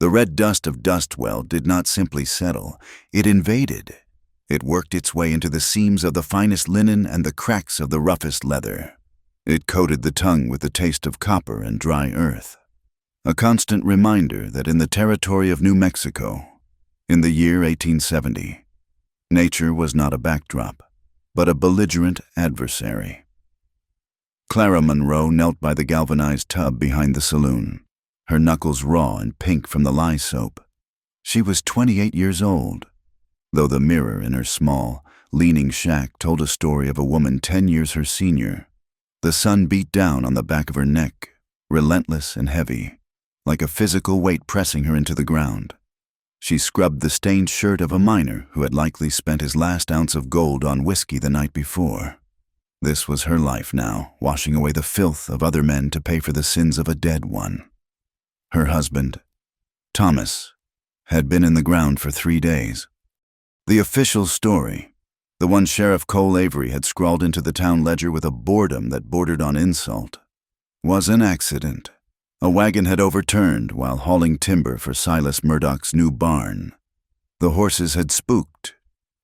The red dust of Dustwell did not simply settle, it invaded. It worked its way into the seams of the finest linen and the cracks of the roughest leather. It coated the tongue with the taste of copper and dry earth. A constant reminder that in the territory of New Mexico, in the year 1870, nature was not a backdrop, but a belligerent adversary. Clara Monroe knelt by the galvanized tub behind the saloon, her knuckles raw and pink from the lye soap. She was 28 years old, though the mirror in her small, leaning shack told a story of a woman 10 years her senior. The sun beat down on the back of her neck, relentless and heavy, like a physical weight pressing her into the ground. She scrubbed the stained shirt of a miner who had likely spent his last ounce of gold on whiskey the night before. This was her life now, washing away the filth of other men to pay for the sins of a dead one. Her husband, Thomas, had been in the ground for 3 days. The official story, the one Sheriff Cole Avery had scrawled into the town ledger with a boredom that bordered on insult, was an accident. A wagon had overturned while hauling timber for Silas Murdoch's new barn. The horses had spooked.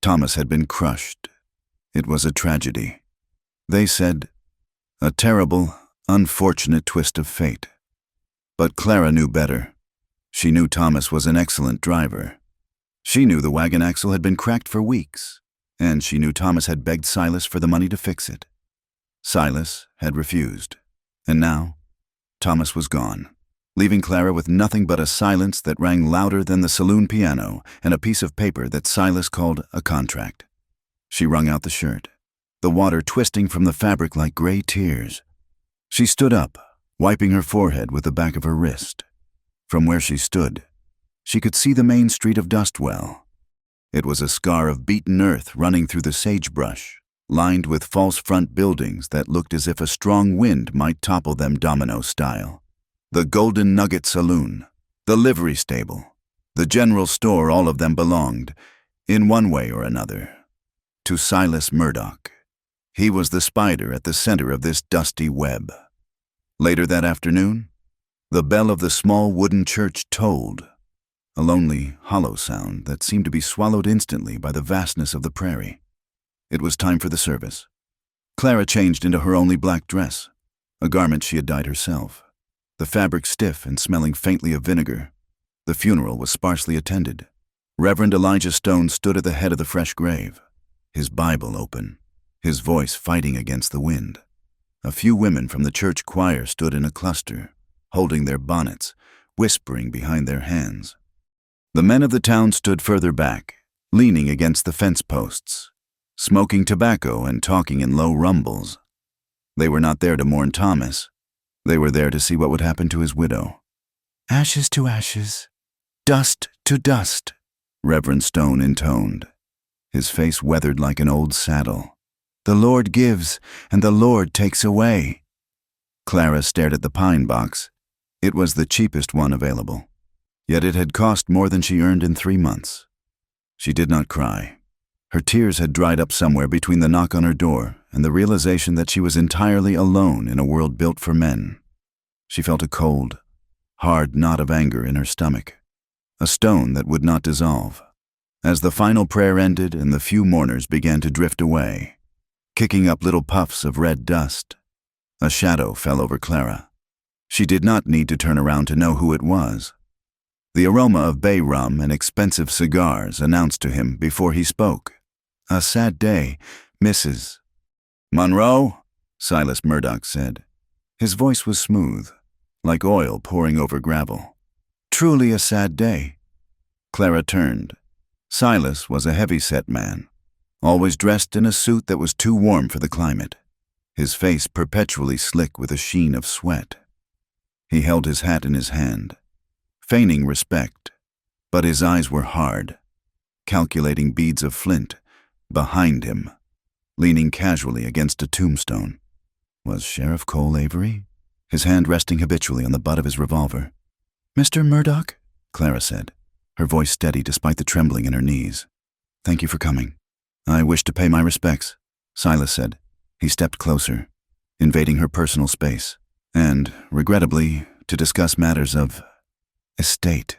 Thomas had been crushed. It was a tragedy. They said, a terrible, unfortunate twist of fate. But Clara knew better. She knew Thomas was an excellent driver. She knew the wagon axle had been cracked for weeks, and she knew Thomas had begged Silas for the money to fix it. Silas had refused, and now Thomas was gone, leaving Clara with nothing but a silence that rang louder than the saloon piano and a piece of paper that Silas called a contract. She wrung out the shirt, the water twisting from the fabric like gray tears. She stood up, wiping her forehead with the back of her wrist. From where she stood, she could see the main street of Dustwell. It was a scar of beaten earth running through the sagebrush, lined with false front buildings that looked as if a strong wind might topple them domino style. The Golden Nugget Saloon, the livery stable, the general store, all of them belonged, in one way or another, to Silas Murdoch. He was the spider at the center of this dusty web. Later that afternoon, the bell of the small wooden church tolled, a lonely, hollow sound that seemed to be swallowed instantly by the vastness of the prairie. It was time for the service. Clara changed into her only black dress, a garment she had dyed herself, the fabric stiff and smelling faintly of vinegar. The funeral was sparsely attended. Reverend Elijah Stone stood at the head of the fresh grave, his Bible open, his voice fighting against the wind. A few women from the church choir stood in a cluster, holding their bonnets, whispering behind their hands. The men of the town stood further back, leaning against the fence posts, smoking tobacco and talking in low rumbles. They were not there to mourn Thomas. They were there to see what would happen to his widow. "Ashes to ashes, dust to dust," Reverend Stone intoned, his face weathered like an old saddle. "The Lord gives, and the Lord takes away." Clara stared at the pine box. It was the cheapest one available, yet it had cost more than she earned in 3 months. She did not cry. Her tears had dried up somewhere between the knock on her door and the realization that she was entirely alone in a world built for men. She felt a cold, hard knot of anger in her stomach, a stone that would not dissolve. As the final prayer ended and the few mourners began to drift away, kicking up little puffs of red dust, a shadow fell over Clara. She did not need to turn around to know who it was. The aroma of bay rum and expensive cigars announced to him before he spoke. "A sad day, Mrs. Monroe," Silas Murdoch said. His voice was smooth, like oil pouring over gravel. "Truly a sad day." Clara turned. Silas was a heavy-set man, always dressed in a suit that was too warm for the climate, his face perpetually slick with a sheen of sweat. He held his hat in his hand, feigning respect, but his eyes were hard, calculating beads of flint. Behind him, leaning casually against a tombstone, was Sheriff Cole Avery, his hand resting habitually on the butt of his revolver. "Mr. Murdoch," Clara said, her voice steady despite the trembling in her knees. "Thank you for coming." "I wish to pay my respects," Silas said. He stepped closer, invading her personal space, and, regrettably, to discuss matters of estate.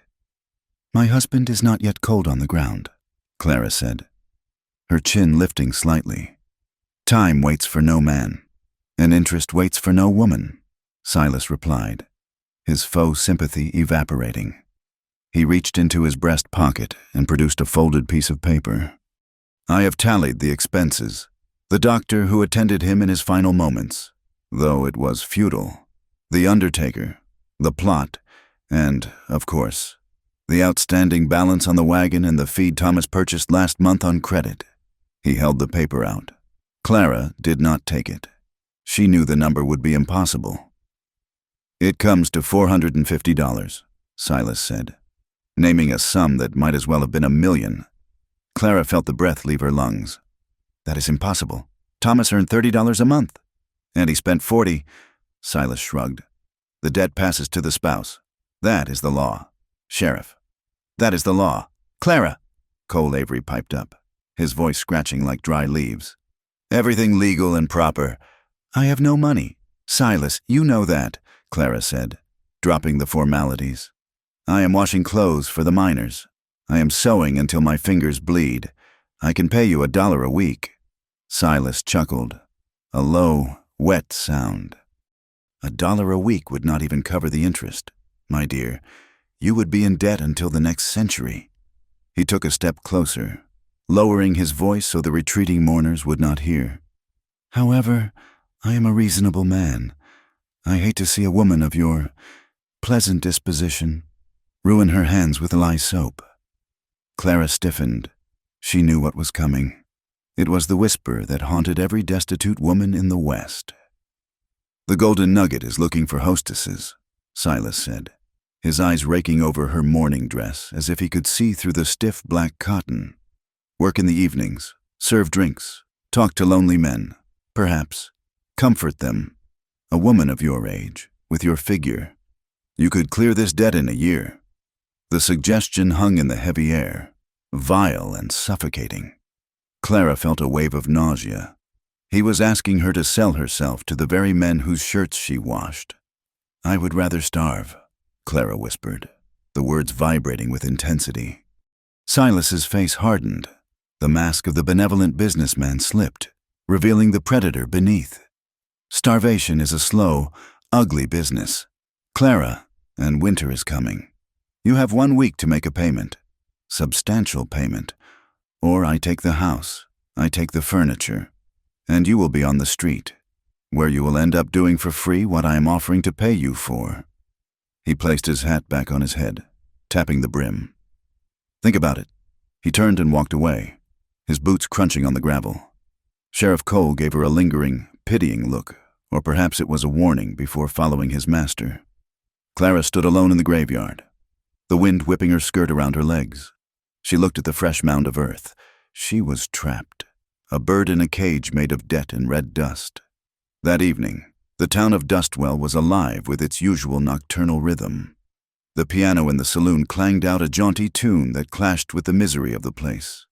My husband is not yet cold on the ground, Clara said, her chin lifting slightly. Time waits for no man, and interest waits for no woman, Silas replied, his faux sympathy evaporating. He reached into his breast pocket and produced a folded piece of paper. I have tallied the expenses. The doctor who attended him in his final moments, though it was futile, the undertaker, the plot, and, of course, the outstanding balance on the wagon and the feed Thomas purchased last month on credit. He held the paper out. Clara did not take it. She knew the number would be impossible. It comes to $450, Silas said, naming a sum that might as well have been $1 million. Clara felt the breath leave her lungs. That is impossible. Thomas earned $30 a month. And he spent $40. Silas shrugged. The debt passes to the spouse. That is the law. Sheriff. That is the law. Clara, Cole Avery piped up, his voice scratching like dry leaves. Everything legal and proper. I have no money. Silas, you know that, Clara said, dropping the formalities. I am washing clothes for the miners. I am sewing until my fingers bleed. I can pay you $1 a week. Silas chuckled, a low, wet sound. $1 a week would not even cover the interest. My dear, you would be in debt until the next century. He took a step closer, lowering his voice so the retreating mourners would not hear. However, I am a reasonable man. I hate to see a woman of your pleasant disposition ruin her hands with lye soap. Clara stiffened. She knew what was coming. It was the whisper that haunted every destitute woman in the West. The Golden Nugget is looking for hostesses, Silas said, his eyes raking over her mourning dress as if he could see through the stiff black cotton. Work in the evenings, serve drinks, talk to lonely men, perhaps, comfort them. A woman of your age, with your figure. You could clear this debt in a year. The suggestion hung in the heavy air, vile and suffocating. Clara felt a wave of nausea. He was asking her to sell herself to the very men whose shirts she washed. I would rather starve, Clara whispered, the words vibrating with intensity. Silas's face hardened. The mask of the benevolent businessman slipped, revealing the predator beneath. Starvation is a slow, ugly business. Clara, and winter is coming. You have 1 week to make a payment. Substantial payment. Or I take the house, I take the furniture, and you will be on the street, where you will end up doing for free what I am offering to pay you for. He placed his hat back on his head, tapping the brim. Think about it. He turned and walked away, his boots crunching on the gravel. Sheriff Cole gave her a lingering, pitying look, or perhaps it was a warning before following his master. Clara stood alone in the graveyard, the wind whipping her skirt around her legs. She looked at the fresh mound of earth. She was trapped, a bird in a cage made of debt and red dust. That evening, the town of Dustwell was alive with its usual nocturnal rhythm. The piano in the saloon clanged out a jaunty tune that clashed with the misery of the place.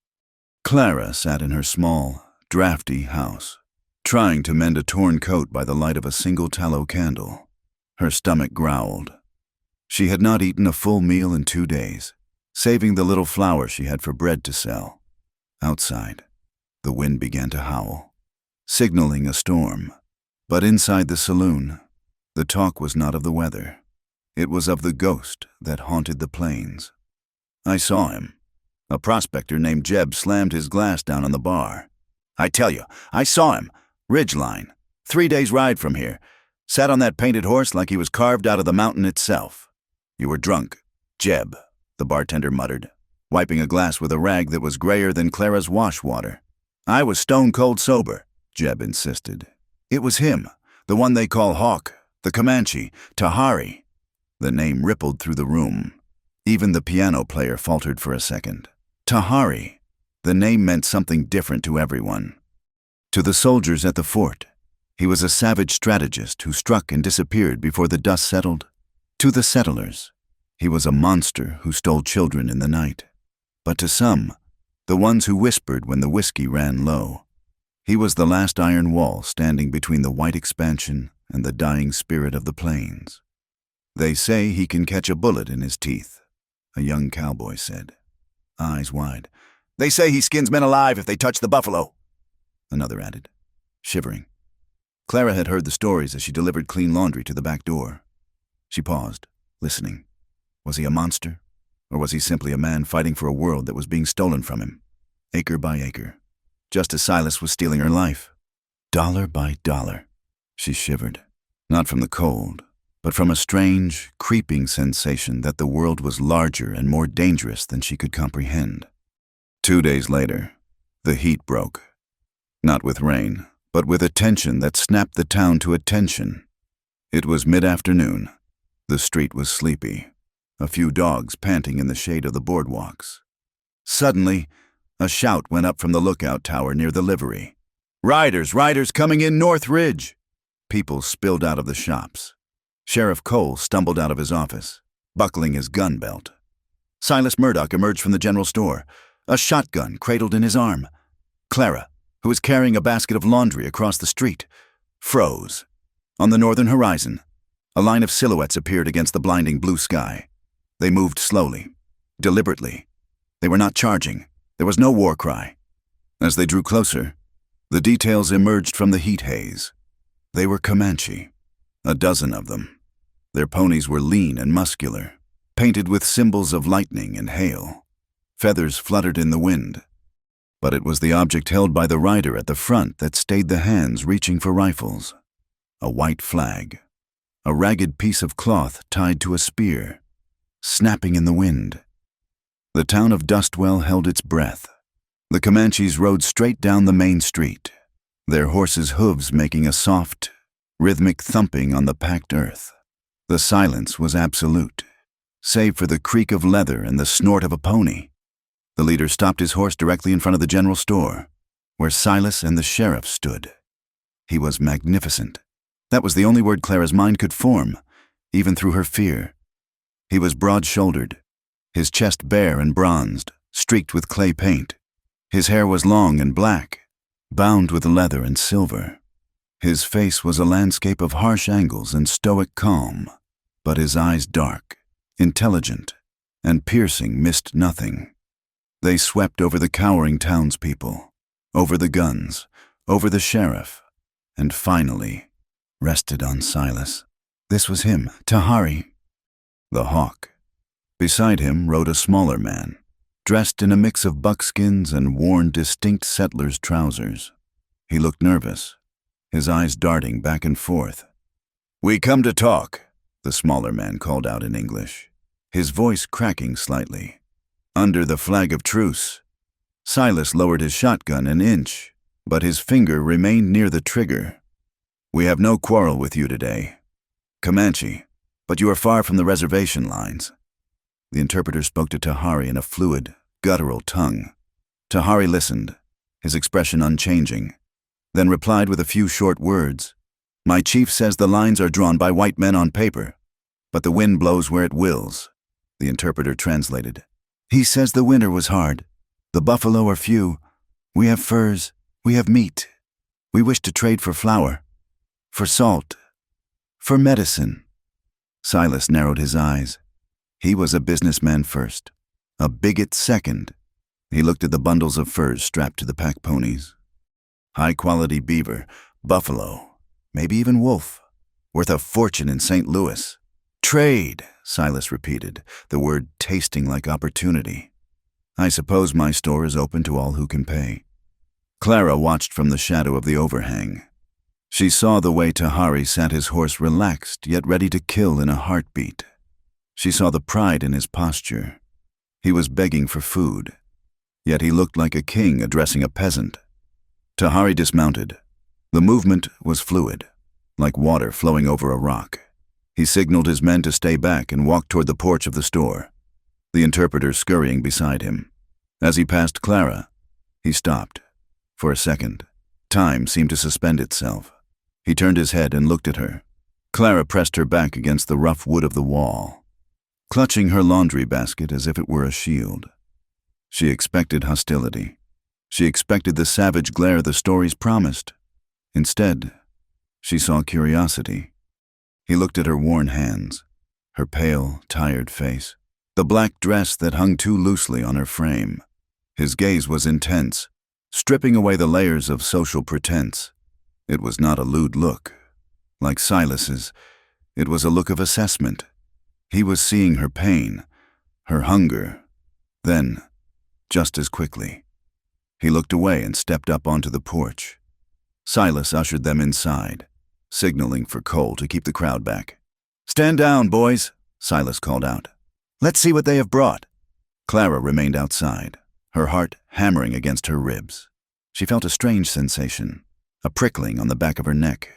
Clara sat in her small, drafty house, trying to mend a torn coat by the light of a single tallow candle. Her stomach growled. She had not eaten a full meal in 2 days, saving the little flour she had for bread to sell. Outside, the wind began to howl, signaling a storm. But inside the saloon, the talk was not of the weather. It was of the ghost that haunted the plains. I saw him. A prospector named Jeb slammed his glass down on the bar. I tell you, I saw him. Ridgeline. 3 days' ride from here. Sat on that painted horse like he was carved out of the mountain itself. You were drunk, Jeb, the bartender muttered, wiping a glass with a rag that was grayer than Clara's wash water. I was stone cold sober, Jeb insisted. It was him, the one they call Hawk, the Comanche, Tahari. The name rippled through the room. Even the piano player faltered for a second. Tahari. The name meant something different to everyone. To the soldiers at the fort, he was a savage strategist who struck and disappeared before the dust settled. To the settlers, he was a monster who stole children in the night. But to some, the ones who whispered when the whiskey ran low, he was the last iron wall standing between the white expansion and the dying spirit of the plains. They say he can catch a bullet in his teeth, a young cowboy said, eyes wide. They say he skins men alive if they touch the buffalo, another added, shivering. Clara had heard the stories as she delivered clean laundry to the back door. She paused, listening. Was he a monster? Or was he simply a man fighting for a world that was being stolen from him, acre by acre, just as Silas was stealing her life? Dollar by dollar. She shivered, not from the cold, but from a strange, creeping sensation that the world was larger and more dangerous than she could comprehend. 2 days later, the heat broke. Not with rain, but with a tension that snapped the town to attention. It was mid-afternoon. The street was sleepy, a few dogs panting in the shade of the boardwalks. Suddenly, a shout went up from the lookout tower near the livery. Riders, riders coming in North Ridge! People spilled out of the shops. Sheriff Cole stumbled out of his office, buckling his gun belt. Silas Murdoch emerged from the general store, a shotgun cradled in his arm. Clara, who was carrying a basket of laundry across the street, froze. On the northern horizon, a line of silhouettes appeared against the blinding blue sky. They moved slowly, deliberately. They were not charging. There was no war cry. As they drew closer, the details emerged from the heat haze. They were Comanche, a dozen of them. Their ponies were lean and muscular, painted with symbols of lightning and hail. Feathers fluttered in the wind. But it was the object held by the rider at the front that stayed the hands reaching for rifles. A white flag, a ragged piece of cloth tied to a spear, snapping in the wind. The town of Dustwell held its breath. The Comanches rode straight down the main street, their horses' hooves making a soft, rhythmic thumping on the packed earth. The silence was absolute, save for the creak of leather and the snort of a pony. The leader stopped his horse directly in front of the general store, where Silas and the sheriff stood. He was magnificent. That was the only word Clara's mind could form, even through her fear. He was broad-shouldered, his chest bare and bronzed, streaked with clay paint. His hair was long and black, bound with leather and silver. His face was a landscape of harsh angles and stoic calm, but his eyes dark, intelligent, and piercing missed nothing. They swept over the cowering townspeople, over the guns, over the sheriff, and finally rested on Silas. This was him, Tahari, the hawk. Beside him rode a smaller man, dressed in a mix of buckskins and worn distinct settler's trousers. He looked nervous, his eyes darting back and forth. "We come to talk," the smaller man called out in English, his voice cracking slightly. Under the flag of truce. Silas lowered his shotgun an inch, but his finger remained near the trigger. "We have no quarrel with you today. Comanche, but you are far from the reservation lines." The interpreter spoke to Tahari in a fluid, guttural tongue. Tahari listened, his expression unchanging, then replied with a few short words. "My chief says the lines are drawn by white men on paper, but the wind blows where it wills," the interpreter translated. "He says the winter was hard. The buffalo are few. We have furs. We have meat. We wish to trade for flour, for salt, for medicine." Silas narrowed his eyes. He was a businessman first, a bigot second. He looked at the bundles of furs strapped to the pack ponies. High-quality beaver, buffalo, maybe even wolf, worth a fortune in St. Louis. "Trade," Silas repeated, the word tasting like opportunity. "I suppose my store is open to all who can pay." Clara watched from the shadow of the overhang. She saw the way Tahari sat his horse relaxed yet ready to kill in a heartbeat. She saw the pride in his posture. He was begging for food, yet he looked like a king addressing a peasant. Tahari dismounted. The movement was fluid, like water flowing over a rock. He signaled his men to stay back and walked toward the porch of the store, the interpreter scurrying beside him. As he passed Clara, he stopped. For a second, time seemed to suspend itself. He turned his head and looked at her. Clara pressed her back against the rough wood of the wall, clutching her laundry basket as if it were a shield. She expected hostility. She expected the savage glare the stories promised. Instead, she saw curiosity. He looked at her worn hands, her pale, tired face. the black dress that hung too loosely on her frame. His gaze was intense, stripping away the layers of social pretense. It was not a lewd look. Like Silas's, it was a look of assessment. He was seeing her pain, her hunger. Then, just as quickly, he looked away and stepped up onto the porch. Silas ushered them inside, signaling for Cole to keep the crowd back. "Stand down, boys," Silas called out. "Let's see what they have brought." Clara remained outside, her heart hammering against her ribs. She felt a strange sensation, a prickling on the back of her neck.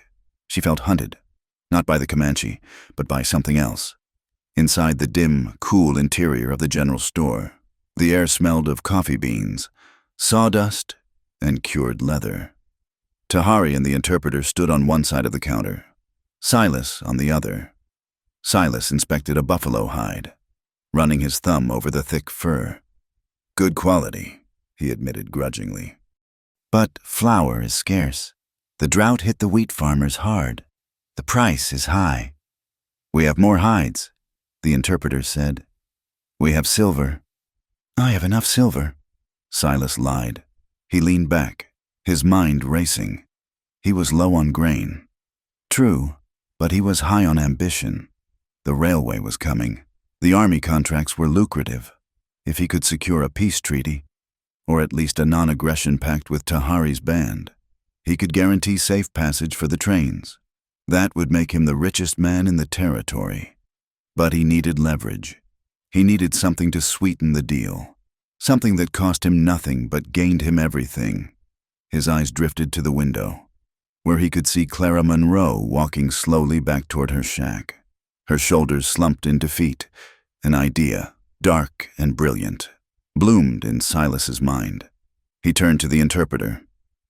She felt hunted, not by the Comanche, but by something else. Inside the dim, cool interior of the general store, the air smelled of coffee beans, sawdust, and cured leather. Tahari and the interpreter stood on one side of the counter, Silas on the other. Silas inspected a buffalo hide, running his thumb over the thick fur. "Good quality," he admitted grudgingly. "But flour is scarce. The drought hit the wheat farmers hard. The price is high." "We have more hides," the interpreter said. "We have silver." "I have enough silver," Silas lied. He leaned back, his mind racing. He was low on grain. True, but he was high on ambition. The railway was coming. The army contracts were lucrative. If he could secure a peace treaty, or at least a non-aggression pact with Tahari's band, he could guarantee safe passage for the trains. That would make him the richest man in the territory. But he needed leverage. He needed something to sweeten the deal. Something that cost him nothing but gained him everything. His eyes drifted to the window, where he could see Clara Monroe walking slowly back toward her shack. Her shoulders slumped in defeat. An idea, dark and brilliant, bloomed in Silas's mind. He turned to the interpreter.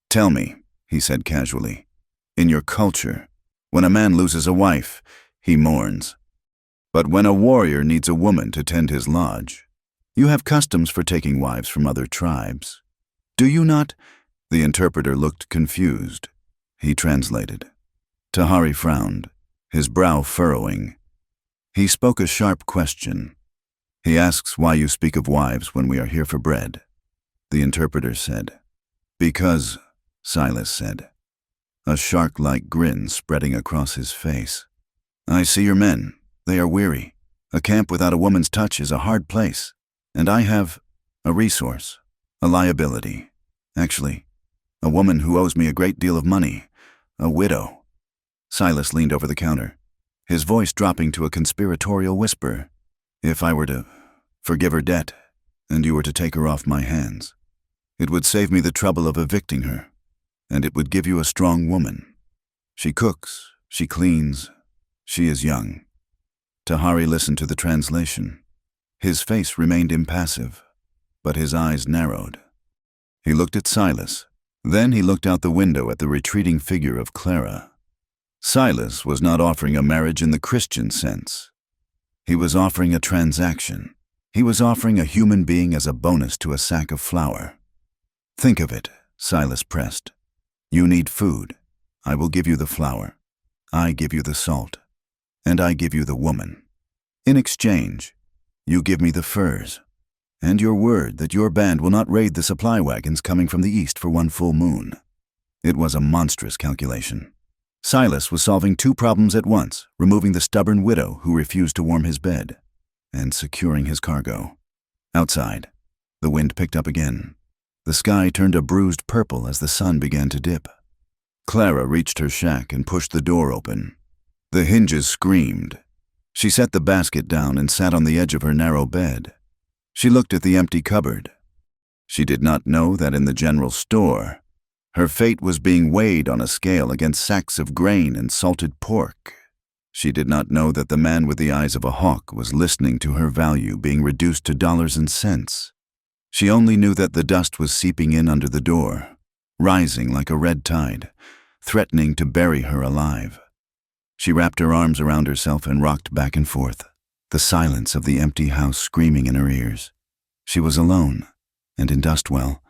"Tell me," he said casually, "in your culture, when a man loses a wife, he mourns. But when a warrior needs a woman to tend his lodge, you have customs for taking wives from other tribes. Do you not?" The interpreter looked confused. He translated. Tahari frowned, his brow furrowing. He spoke a sharp question. "He asks why you speak of wives when we are here for bread," the interpreter said. "Because," Silas said, a shark-like grin spreading across his face. "I see your men. They are weary. A camp without a woman's touch is a hard place. And I have a resource, a liability. Actually, a woman who owes me a great deal of money, a widow." Silas leaned over the counter, his voice dropping to a conspiratorial whisper. "If I were to forgive her debt, and you were to take her off my hands, it would save me the trouble of evicting her, and it would give you a strong woman. She cooks, she cleans, she is young." Tahari listened to the translation. His face remained impassive, but his eyes narrowed. He looked at Silas. Then he looked out the window at the retreating figure of Clara. Silas was not offering a marriage in the Christian sense. He was offering a transaction. He was offering a human being as a bonus to a sack of flour. "Think of it," Silas pressed. "You need food. I will give you the flour. I give you the salt. And I give you the woman. In exchange, you give me the furs, and your word that your band will not raid the supply wagons coming from the east for one full moon." It was a monstrous calculation. Silas was solving two problems at once, removing the stubborn widow who refused to warm his bed, and securing his cargo. Outside, the wind picked up again. The sky turned a bruised purple as the sun began to dip. Clara reached her shack and pushed the door open. The hinges screamed. She set the basket down and sat on the edge of her narrow bed. She looked at the empty cupboard. She did not know that in the general store, her fate was being weighed on a scale against sacks of grain and salted pork. She did not know that the man with the eyes of a hawk was listening to her value being reduced to dollars and cents. She only knew that the dust was seeping in under the door, rising like a red tide, threatening to bury her alive. She wrapped her arms around herself and rocked back and forth, the silence of the empty house screaming in her ears. She was alone, and in Dustwell,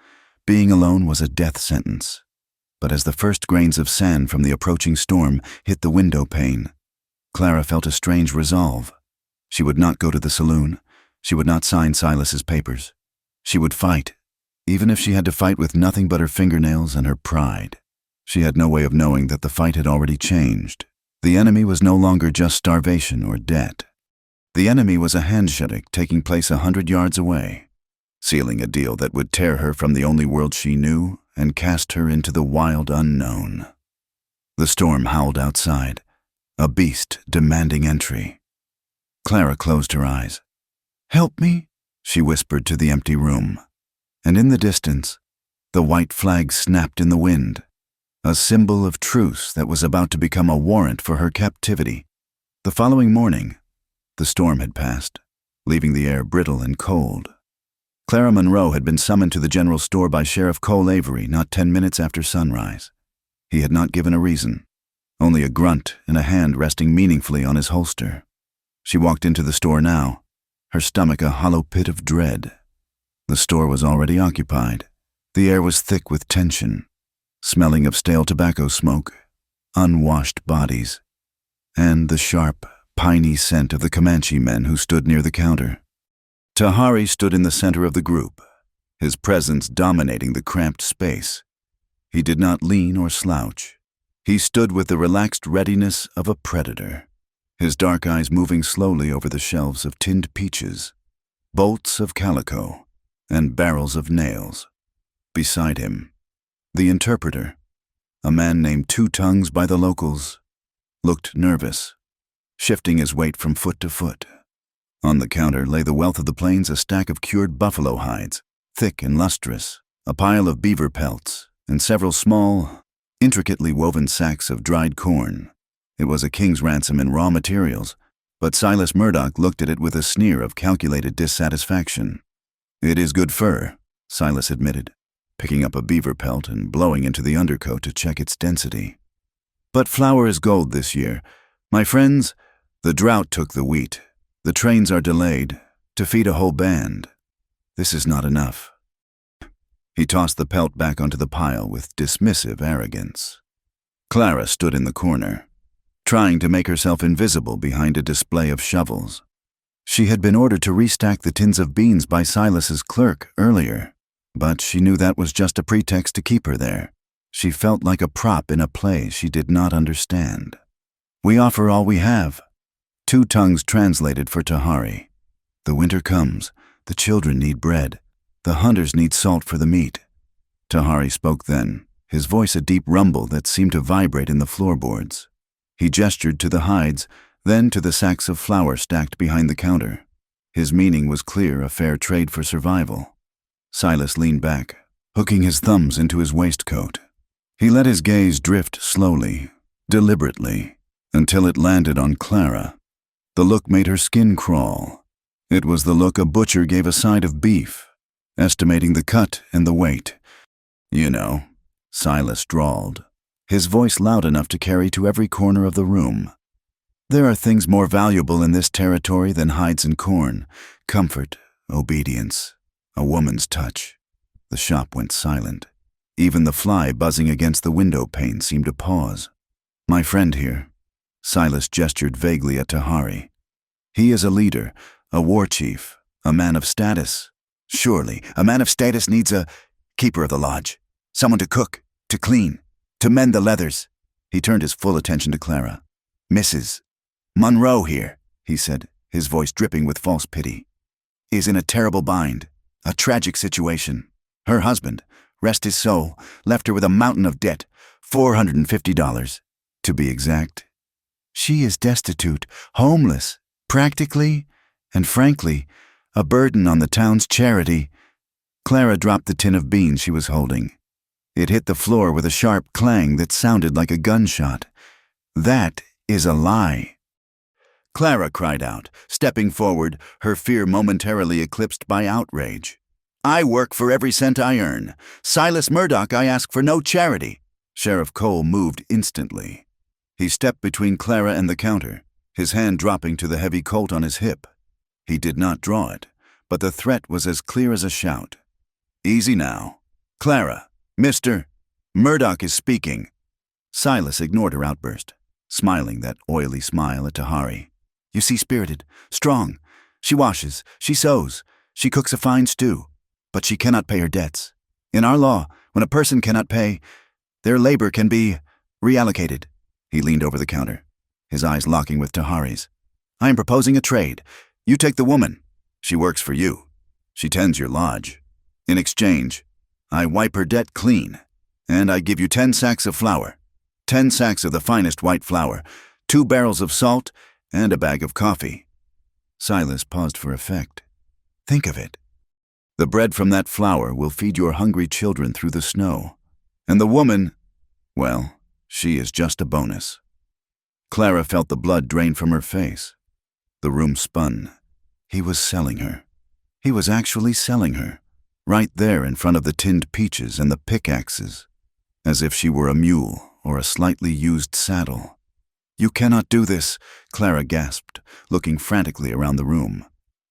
being alone was a death sentence. But as the first grains of sand from the approaching storm hit the window pane, Clara felt a strange resolve. She would not go to the saloon. She would not sign Silas's papers. She would fight, even if she had to fight with nothing but her fingernails and her pride. She had no way of knowing that the fight had already changed. The enemy was no longer just starvation or debt. The enemy was a handshake taking place 100 yards away, sealing a deal that would tear her from the only world she knew and cast her into the wild unknown. The storm howled outside, a beast demanding entry. Clara closed her eyes. "Help me," she whispered to the empty room. And in the distance, the white flag snapped in the wind, a symbol of truce that was about to become a warrant for her captivity. The following morning, the storm had passed, leaving the air brittle and cold. Clara Monroe had been summoned to the general store by Sheriff Cole Avery not 10 minutes after sunrise. He had not given a reason, only a grunt and a hand resting meaningfully on his holster. She walked into the store now, her stomach a hollow pit of dread. The store was already occupied. The air was thick with tension, smelling of stale tobacco smoke, unwashed bodies, and the sharp, piney scent of the Comanche men who stood near the counter. Tahari stood in the center of the group, his presence dominating the cramped space. He did not lean or slouch. He stood with the relaxed readiness of a predator, his dark eyes moving slowly over the shelves of tinned peaches, bolts of calico, and barrels of nails. Beside him, the interpreter, a man named Two Tongues by the locals, looked nervous, shifting his weight from foot to foot. On the counter lay the wealth of the plains, a stack of cured buffalo hides, thick and lustrous, a pile of beaver pelts, and several small, intricately woven sacks of dried corn. It was a king's ransom in raw materials, but Silas Murdoch looked at it with a sneer of calculated dissatisfaction. "It is good fur," Silas admitted, picking up a beaver pelt and blowing into the undercoat to check its density. "But flour is gold this year. My friends, the drought took the wheat. The trains are delayed to feed a whole band. This is not enough." He tossed the pelt back onto the pile with dismissive arrogance. Clara stood in the corner, trying to make herself invisible behind a display of shovels. She had been ordered to restack the tins of beans by Silas's clerk earlier, but she knew that was just a pretext to keep her there. She felt like a prop in a play she did not understand. "We offer all we have." Two Tongues translated for Tahari. "The winter comes. The children need bread. The hunters need salt for the meat." Tahari spoke then, his voice a deep rumble that seemed to vibrate in the floorboards. He gestured to the hides, then to the sacks of flour stacked behind the counter. His meaning was clear, a fair trade for survival. Silas leaned back, hooking his thumbs into his waistcoat. He let his gaze drift slowly, deliberately, until it landed on Clara. The look made her skin crawl. It was the look a butcher gave a side of beef, estimating the cut and the weight. "You know," Silas drawled, his voice loud enough to carry to every corner of the room. "There are things more valuable in this territory than hides and corn. Comfort, obedience, a woman's touch." The shop went silent. Even the fly buzzing against the window pane seemed to pause. "My friend here," Silas gestured vaguely at Tahari. "He is a leader, a war chief, a man of status." "Surely, a man of status needs a keeper of the lodge, someone to cook, to clean, to mend the leathers." He turned his full attention to Clara. "Mrs. Monroe here," he said, his voice dripping with false pity, "is in a terrible bind, a tragic situation. Her husband, rest his soul, left her with a mountain of debt, $450, to be exact. She is destitute, homeless, practically, and frankly, a burden on the town's charity." Clara dropped the tin of beans she was holding. It hit the floor with a sharp clang that sounded like a gunshot. "That is a lie." Clara cried out, stepping forward, her fear momentarily eclipsed by outrage. "I work for every cent I earn. Silas Murdoch, I ask for no charity." Sheriff Cole moved instantly. He stepped between Clara and the counter, his hand dropping to the heavy Colt on his hip. He did not draw it, but the threat was as clear as a shout. "Easy now. Clara, Mr. Murdoch is speaking." Silas ignored her outburst, smiling that oily smile at Tahari. "You see spirited, strong. She washes, she sews, she cooks a fine stew, but she cannot pay her debts. In our law, when a person cannot pay, their labor can be reallocated. He leaned over the counter, his eyes locking with Tahari's. I am proposing a trade. You take the woman. She works for you. She tends your lodge. In exchange, I wipe her debt clean, and I give you 10 sacks of flour, 10 sacks of the finest white flour, 2 barrels of salt, and a bag of coffee. Silas paused for effect. Think of it. The bread from that flour will feed your hungry children through the snow. And the woman, well, she is just a bonus. Clara felt the blood drain from her face. The room spun. He was selling her. He was actually selling her, right there in front of the tinned peaches and the pickaxes, as if she were a mule or a slightly used saddle. You cannot do this, Clara gasped, looking frantically around the room.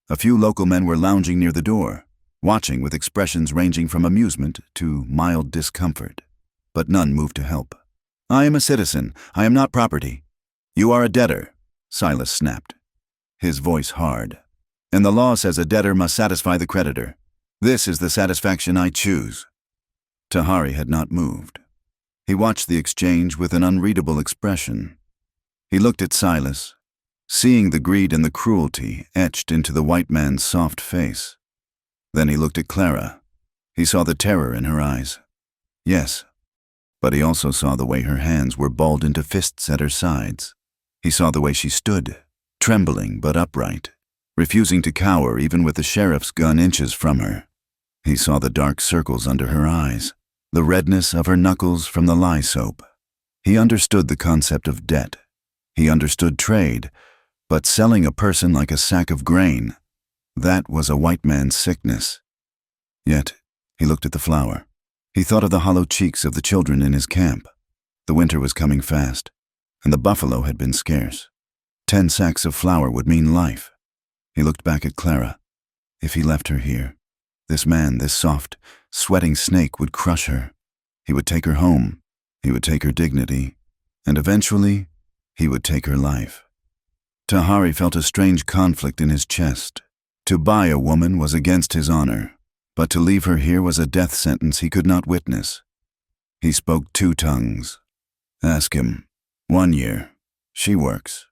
A few local men were lounging near the door, watching with expressions ranging from amusement to mild discomfort. But none moved to help. I am a citizen. I am not property. You are a debtor, Silas snapped, his voice hard. And the law says a debtor must satisfy the creditor. This is the satisfaction I choose. Tahari had not moved. He watched the exchange with an unreadable expression. He looked at Silas, seeing the greed and the cruelty etched into the white man's soft face. Then he looked at Clara. He saw the terror in her eyes. Yes, but he also saw the way her hands were balled into fists at her sides. He saw the way she stood, trembling but upright, refusing to cower even with the sheriff's gun inches from her. He saw the dark circles under her eyes, the redness of her knuckles from the lye soap. He understood the concept of debt. He understood trade, but selling a person like a sack of grain, that was a white man's sickness. Yet, he looked at the flour. He thought of the hollow cheeks of the children in his camp. The winter was coming fast, and the buffalo had been scarce. 10 sacks of flour would mean life. He looked back at Clara. If he left her here, this man, this soft, sweating snake would crush her. He would take her home. He would take her dignity. And eventually, he would take her life. Tahari felt a strange conflict in his chest. To buy a woman was against his honor, but to leave her here was a death sentence he could not witness. He spoke 2 tongues. Ask him. 1 year. She works.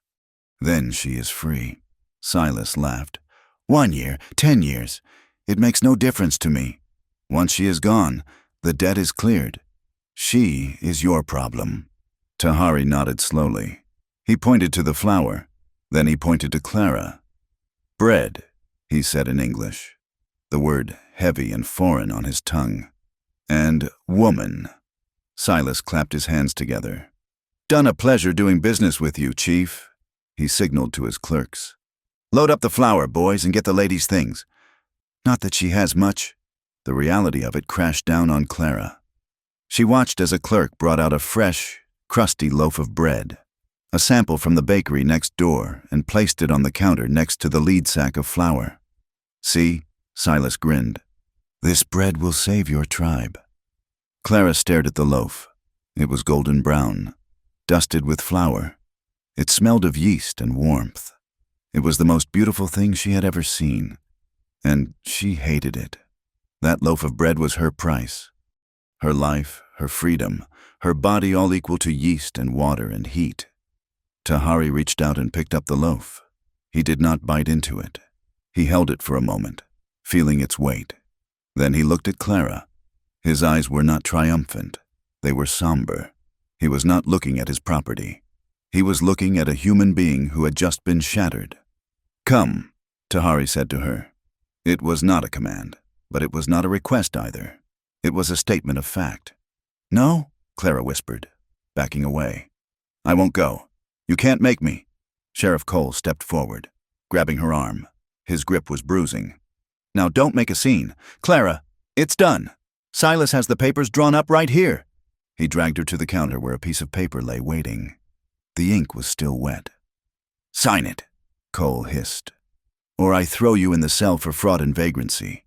Then she is free. Silas laughed. 1 year, 10 years. It makes no difference to me. Once she is gone, the debt is cleared. She is your problem. Tahari nodded slowly. He pointed to the flour. Then he pointed to Clara. Bread, he said in English, the word heavy and foreign on his tongue. And woman. Silas clapped his hands together. Done a pleasure doing business with you, Chief. He signaled to his clerks. Load up the flour, boys, and get the lady's things. Not that she has much. The reality of it crashed down on Clara. She watched as a clerk brought out a fresh, crusty loaf of bread, a sample from the bakery next door, and placed it on the counter next to the lead sack of flour. See, Silas grinned. This bread will save your tribe. Clara stared at the loaf. It was golden brown, dusted with flour. It smelled of yeast and warmth. It was the most beautiful thing she had ever seen, and she hated it. That loaf of bread was her price. Her life, her freedom, her body all equal to yeast and water and heat. Tahari reached out and picked up the loaf. He did not bite into it. He held it for a moment, feeling its weight. Then he looked at Clara. His eyes were not triumphant. They were somber. He was not looking at his property. He was looking at a human being who had just been shattered. Come, Tahari said to her. It was not a command, but it was not a request either. It was a statement of fact. No, Clara whispered, backing away. I won't go. You can't make me. Sheriff Cole stepped forward, grabbing her arm. His grip was bruising. Now don't make a scene. Clara, it's done. Silas has the papers drawn up right here. He dragged her to the counter where a piece of paper lay waiting. The ink was still wet. Sign it, Cole hissed, or I throw you in the cell for fraud and vagrancy.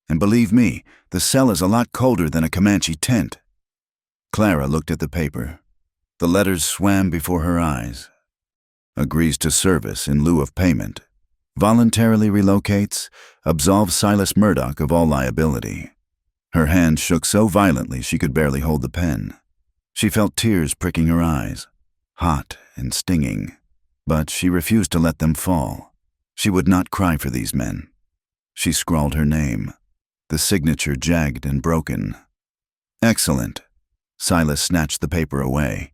And believe me, the cell is a lot colder than a Comanche tent. Clara looked at the paper. The letters swam before her eyes. Agrees to service in lieu of payment. Voluntarily relocates, absolves Silas Murdoch of all liability. Her hand shook so violently she could barely hold the pen. She felt tears pricking her eyes, hot and stinging, but she refused to let them fall. She would not cry for these men. She scrawled her name, the signature jagged and broken. Excellent. Silas snatched the paper away.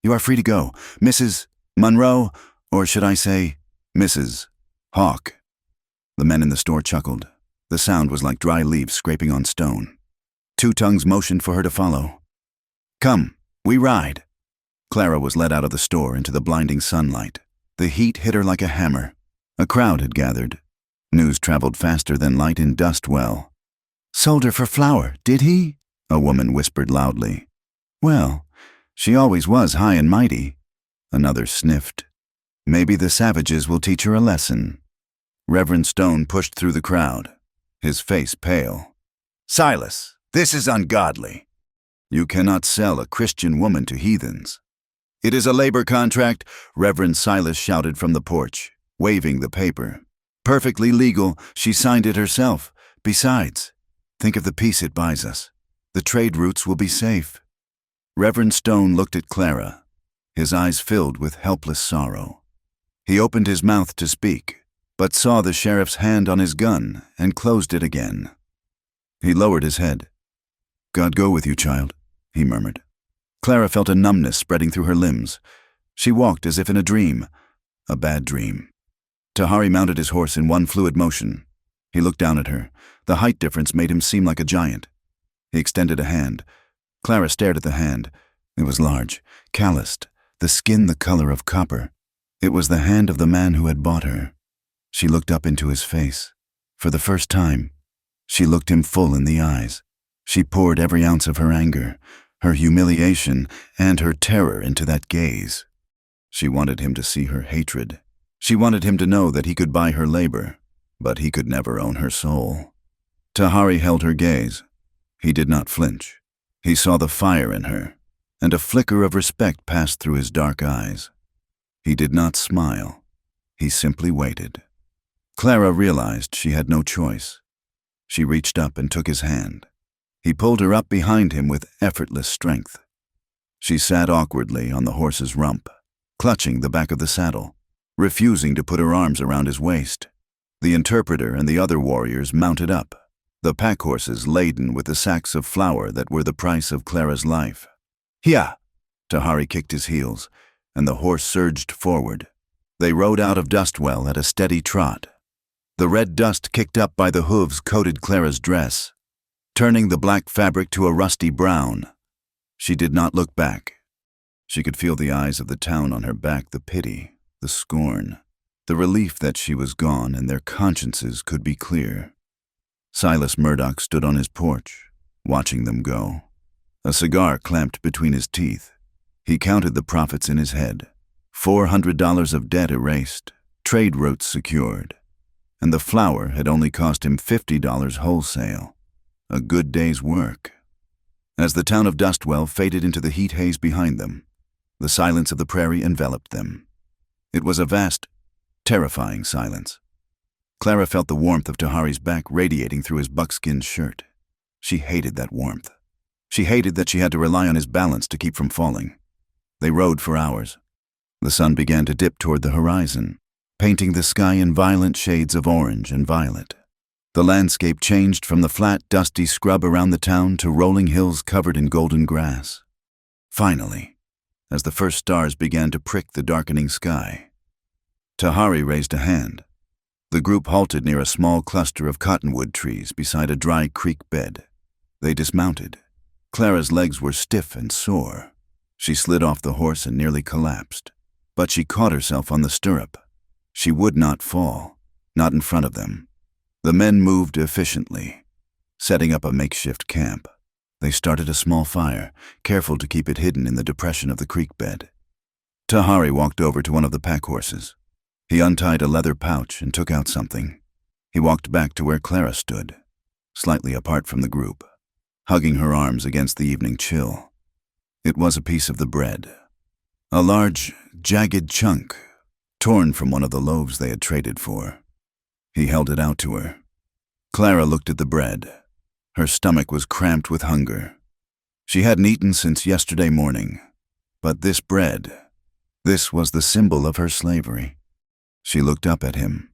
You are free to go, Mrs. Monroe, or should I say, Mrs. Hawk. The men in the store chuckled. The sound was like dry leaves scraping on stone. Two Tongues motioned for her to follow. Come, we ride. Clara was led out of the store into the blinding sunlight. The heat hit her like a hammer. A crowd had gathered. News traveled faster than light in Dustwell. Sold her for flour, did he? A woman whispered loudly. Well, she always was high and mighty. Another sniffed. Maybe the savages will teach her a lesson. Reverend Stone pushed through the crowd, his face pale. Silas, this is ungodly. You cannot sell a Christian woman to heathens. It is a labor contract, Reverend Silas shouted from the porch, waving the paper. Perfectly legal, she signed it herself. Besides, think of the peace it buys us. The trade routes will be safe. Reverend Stone looked at Clara, his eyes filled with helpless sorrow. He opened his mouth to speak, but saw the sheriff's hand on his gun and closed it again. He lowered his head. God go with you, child, he murmured. Clara felt a numbness spreading through her limbs. She walked as if in a dream, a bad dream. Tahari mounted his horse in one fluid motion. He looked down at her. The height difference made him seem like a giant. He extended a hand. Clara stared at the hand. It was large, calloused, the skin the color of copper. It was the hand of the man who had bought her. She looked up into his face. For the first time, she looked him full in the eyes. She poured every ounce of her anger, her humiliation, and her terror into that gaze. She wanted him to see her hatred. She wanted him to know that he could buy her labor, but he could never own her soul. Tahari held her gaze. He did not flinch. He saw the fire in her, and a flicker of respect passed through his dark eyes. He did not smile. He simply waited. Clara realized she had no choice. She reached up and took his hand. He pulled her up behind him with effortless strength. She sat awkwardly on the horse's rump, clutching the back of the saddle, refusing to put her arms around his waist. The interpreter and the other warriors mounted up, the pack horses laden with the sacks of flour that were the price of Clara's life. Hia! Tahari kicked his heels, and the horse surged forward. They rode out of Dustwell at a steady trot. The red dust kicked up by the hooves coated Clara's dress, turning the black fabric to a rusty brown. She did not look back. She could feel the eyes of the town on her back, the pity, the scorn, the relief that she was gone and their consciences could be clear. Silas Murdoch stood on his porch, watching them go. A cigar clamped between his teeth. He counted the profits in his head. $400 of debt erased, trade routes secured, and the flour had only cost him $50 wholesale. A good day's work. As the town of Dustwell faded into the heat haze behind them, the silence of the prairie enveloped them. It was a vast, terrifying silence. Clara felt the warmth of Tahari's back radiating through his buckskin shirt. She hated that warmth. She hated that she had to rely on his balance to keep from falling. They rode for hours. The sun began to dip toward the horizon, painting the sky in violent shades of orange and violet. The landscape changed from the flat, dusty scrub around the town to rolling hills covered in golden grass. Finally, as the first stars began to prick the darkening sky, Tahari raised a hand. The group halted near a small cluster of cottonwood trees beside a dry creek bed. They dismounted. Clara's legs were stiff and sore. She slid off the horse and nearly collapsed, but she caught herself on the stirrup. She would not fall, not in front of them. The men moved efficiently, setting up a makeshift camp. They started a small fire, careful to keep it hidden in the depression of the creek bed. Tahari walked over to one of the pack horses. He untied a leather pouch and took out something. He walked back to where Clara stood, slightly apart from the group, hugging her arms against the evening chill. It was a piece of the bread, a large, jagged chunk, torn from one of the loaves they had traded for. He held it out to her. Clara looked at the bread. Her stomach was cramped with hunger. She hadn't eaten since yesterday morning. But this bread, this was the symbol of her slavery. She looked up at him,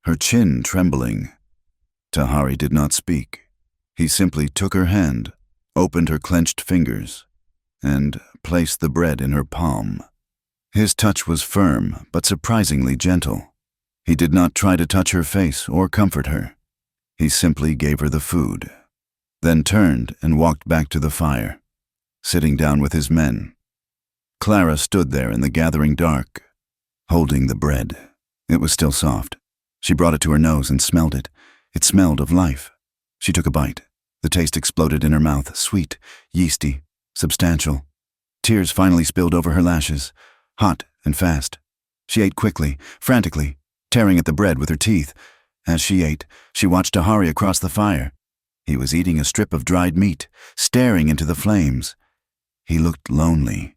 her chin trembling. Tahari did not speak. He simply took her hand, opened her clenched fingers, and placed the bread in her palm. His touch was firm, but surprisingly gentle. He did not try to touch her face or comfort her. He simply gave her the food, then turned and walked back to the fire, sitting down with his men. Clara stood there in the gathering dark, holding the bread. It was still soft. She brought it to her nose and smelled it. It smelled of life. She took a bite. The taste exploded in her mouth, sweet, yeasty, substantial. Tears finally spilled over her lashes, hot and fast. She ate quickly, frantically, tearing at the bread with her teeth. As she ate, she watched Tahari across the fire. He was eating a strip of dried meat, staring into the flames. He looked lonely.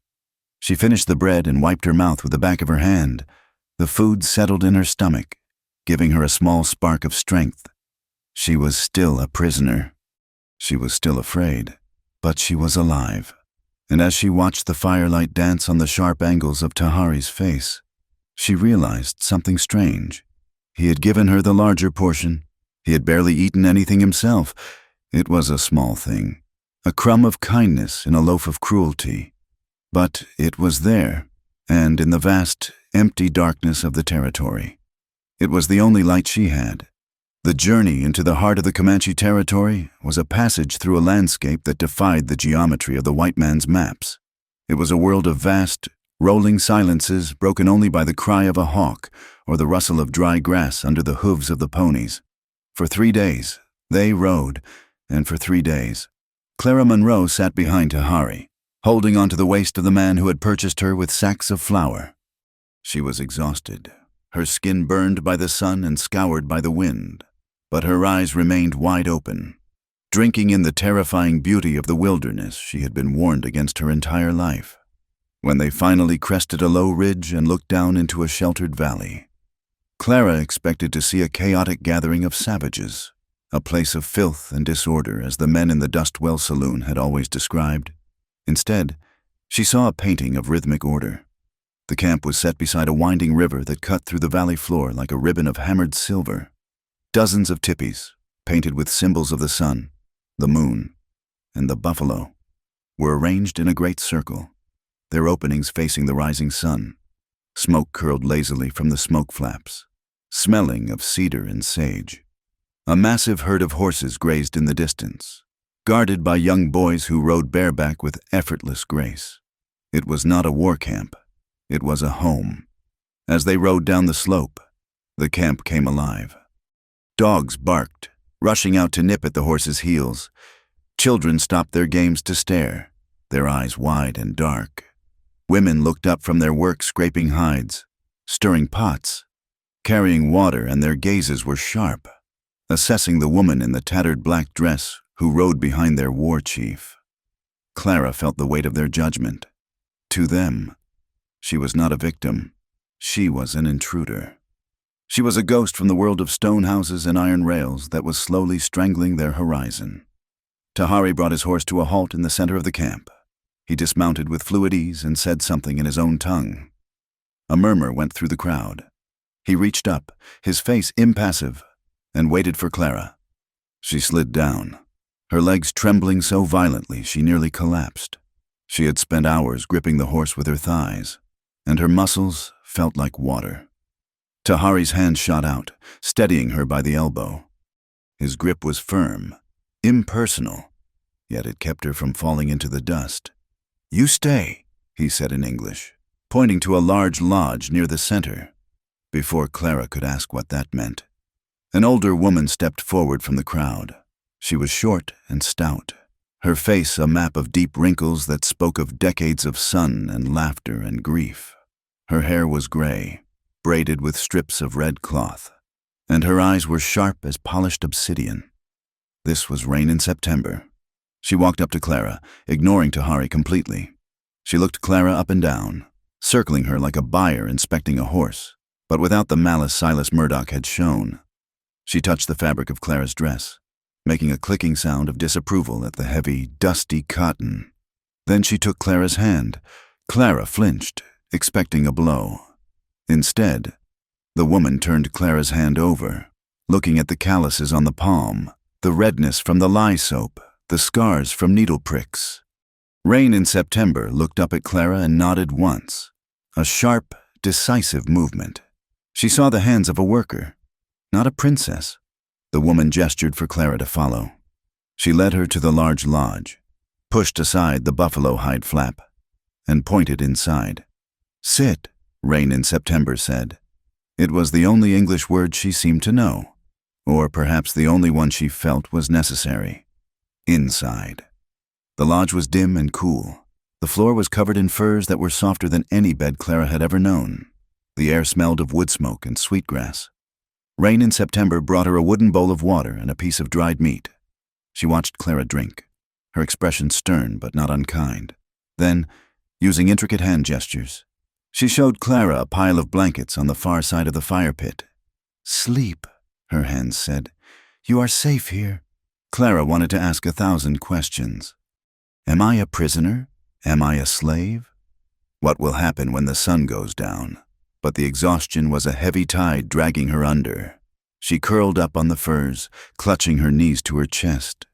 She finished the bread and wiped her mouth with the back of her hand. The food settled in her stomach, giving her a small spark of strength. She was still a prisoner. She was still afraid, but she was alive. And as she watched the firelight dance on the sharp angles of Tahari's face, she realized something strange. He had given her the larger portion. He had barely eaten anything himself. It was a small thing, a crumb of kindness in a loaf of cruelty. But it was there, and in the vast, empty darkness of the territory. It was the only light she had. The journey into the heart of the Comanche territory was a passage through a landscape that defied the geometry of the white man's maps. It was a world of vast, rolling silences broken only by the cry of a hawk or the rustle of dry grass under the hooves of the ponies. For 3 days, they rode, and for 3 days, Clara Monroe sat behind Tahari, holding onto the waist of the man who had purchased her with sacks of flour. She was exhausted, her skin burned by the sun and scoured by the wind, but her eyes remained wide open, drinking in the terrifying beauty of the wilderness she had been warned against her entire life. When they finally crested a low ridge and looked down into a sheltered valley, Clara expected to see a chaotic gathering of savages, a place of filth and disorder as the men in the Dust Well saloon had always described. Instead, she saw a painting of rhythmic order. The camp was set beside a winding river that cut through the valley floor like a ribbon of hammered silver. Dozens of tipis, painted with symbols of the sun, the moon, and the buffalo, were arranged in a great circle, their openings facing the rising sun. Smoke curled lazily from the smoke flaps, smelling of cedar and sage. A massive herd of horses grazed in the distance, guarded by young boys who rode bareback with effortless grace. It was not a war camp. It was a home. As they rode down the slope, the camp came alive. Dogs barked, rushing out to nip at the horses' heels. Children stopped their games to stare, their eyes wide and dark. Women looked up from their work scraping hides, stirring pots, carrying water, and their gazes were sharp, assessing the woman in the tattered black dress who rode behind their war chief. Clara felt the weight of their judgment. To them, she was not a victim. She was an intruder. She was a ghost from the world of stone houses and iron rails that was slowly strangling their horizon. Tahari brought his horse to a halt in the center of the camp. He dismounted with fluid ease and said something in his own tongue. A murmur went through the crowd. He reached up, his face impassive, and waited for Clara. She slid down, her legs trembling so violently she nearly collapsed. She had spent hours gripping the horse with her thighs, and her muscles felt like water. Tahari's hand shot out, steadying her by the elbow. His grip was firm, impersonal, yet it kept her from falling into the dust. "You stay," he said in English, pointing to a large lodge near the center. Before Clara could ask what that meant, an older woman stepped forward from the crowd. She was short and stout, her face a map of deep wrinkles that spoke of decades of sun and laughter and grief. Her hair was gray, braided with strips of red cloth, and her eyes were sharp as polished obsidian. This was rain in September. She walked up to Clara, ignoring Tahari completely. She looked Clara up and down, circling her like a buyer inspecting a horse, but without the malice Silas Murdoch had shown. She touched the fabric of Clara's dress, making a clicking sound of disapproval at the heavy, dusty cotton. Then she took Clara's hand. Clara flinched, expecting a blow. Instead, the woman turned Clara's hand over, looking at the calluses on the palm, the redness from the lye soap, the scars from needle pricks. Rain in September looked up at Clara and nodded once. A sharp, decisive movement. She saw the hands of a worker, not a princess. The woman gestured for Clara to follow. She led her to the large lodge, pushed aside the buffalo hide flap, and pointed inside. "Sit," Rain in September said. It was the only English word she seemed to know, or perhaps the only one she felt was necessary. Inside. The lodge was dim and cool. The floor was covered in furs that were softer than any bed Clara had ever known. The air smelled of wood smoke and sweetgrass. Rain in September brought her a wooden bowl of water and a piece of dried meat. She watched Clara drink, her expression stern but not unkind. Then, using intricate hand gestures, she showed Clara a pile of blankets on the far side of the fire pit. "Sleep," her hands said. "You are safe here." Clara wanted to ask 1,000 questions. Am I a prisoner? Am I a slave? What will happen when the sun goes down? But the exhaustion was a heavy tide dragging her under. She curled up on the furs, clutching her knees to her chest,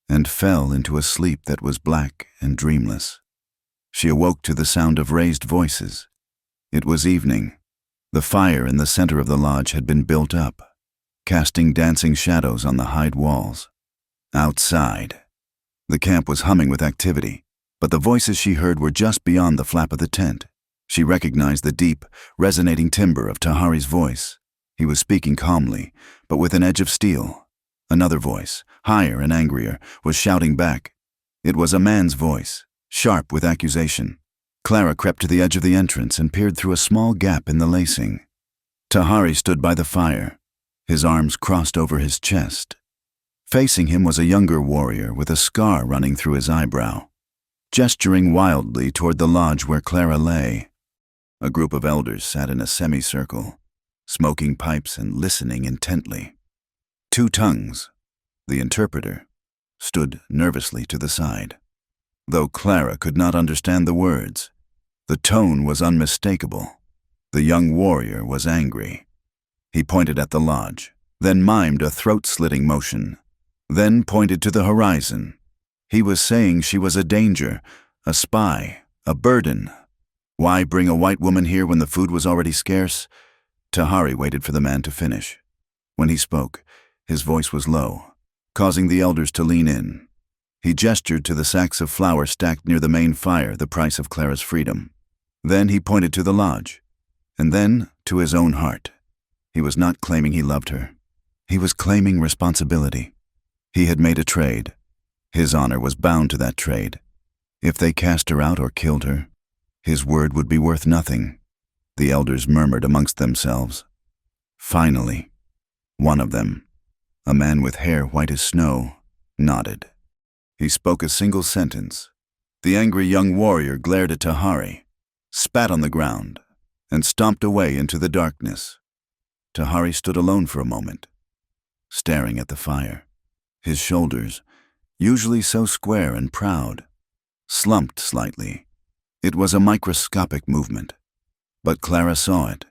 and fell into a sleep that was black and dreamless. She awoke to the sound of raised voices. It was evening. The fire in the center of the lodge had been built up, casting dancing shadows on the hide walls. Outside, the camp was humming with activity, but the voices she heard were just beyond the flap of the tent. She recognized the deep, resonating timbre of Tahari's voice. He was speaking calmly, but with an edge of steel. Another voice, higher and angrier, was shouting back. It was a man's voice, sharp with accusation. Clara crept to the edge of the entrance and peered through a small gap in the lacing. Tahari stood by the fire, his arms crossed over his chest. Facing him was a younger warrior with a scar running through his eyebrow, gesturing wildly toward the lodge where Clara lay. A group of elders sat in a semicircle, smoking pipes and listening intently. Two tongues, the interpreter, stood nervously to the side. Though Clara could not understand the words, the tone was unmistakable. The young warrior was angry. He pointed at the lodge, then mimed a throat-slitting motion, then pointed to the horizon. He was saying she was a danger, a spy, a burden. Why bring a white woman here when the food was already scarce? Tahari waited for the man to finish. When he spoke, his voice was low, causing the elders to lean in. He gestured to the sacks of flour stacked near the main fire, the price of Clara's freedom. Then he pointed to the lodge, and then to his own heart. He was not claiming he loved her. He was claiming responsibility. He had made a trade. His honor was bound to that trade. If they cast her out or killed her, his word would be worth nothing. The elders murmured amongst themselves. Finally, one of them, a man with hair white as snow, nodded. He spoke a single sentence. The angry young warrior glared at Tahari, spat on the ground, and stomped away into the darkness. Tahari stood alone for a moment, staring at the fire. His shoulders, usually so square and proud, slumped slightly. It was a microscopic movement, but Clara saw it.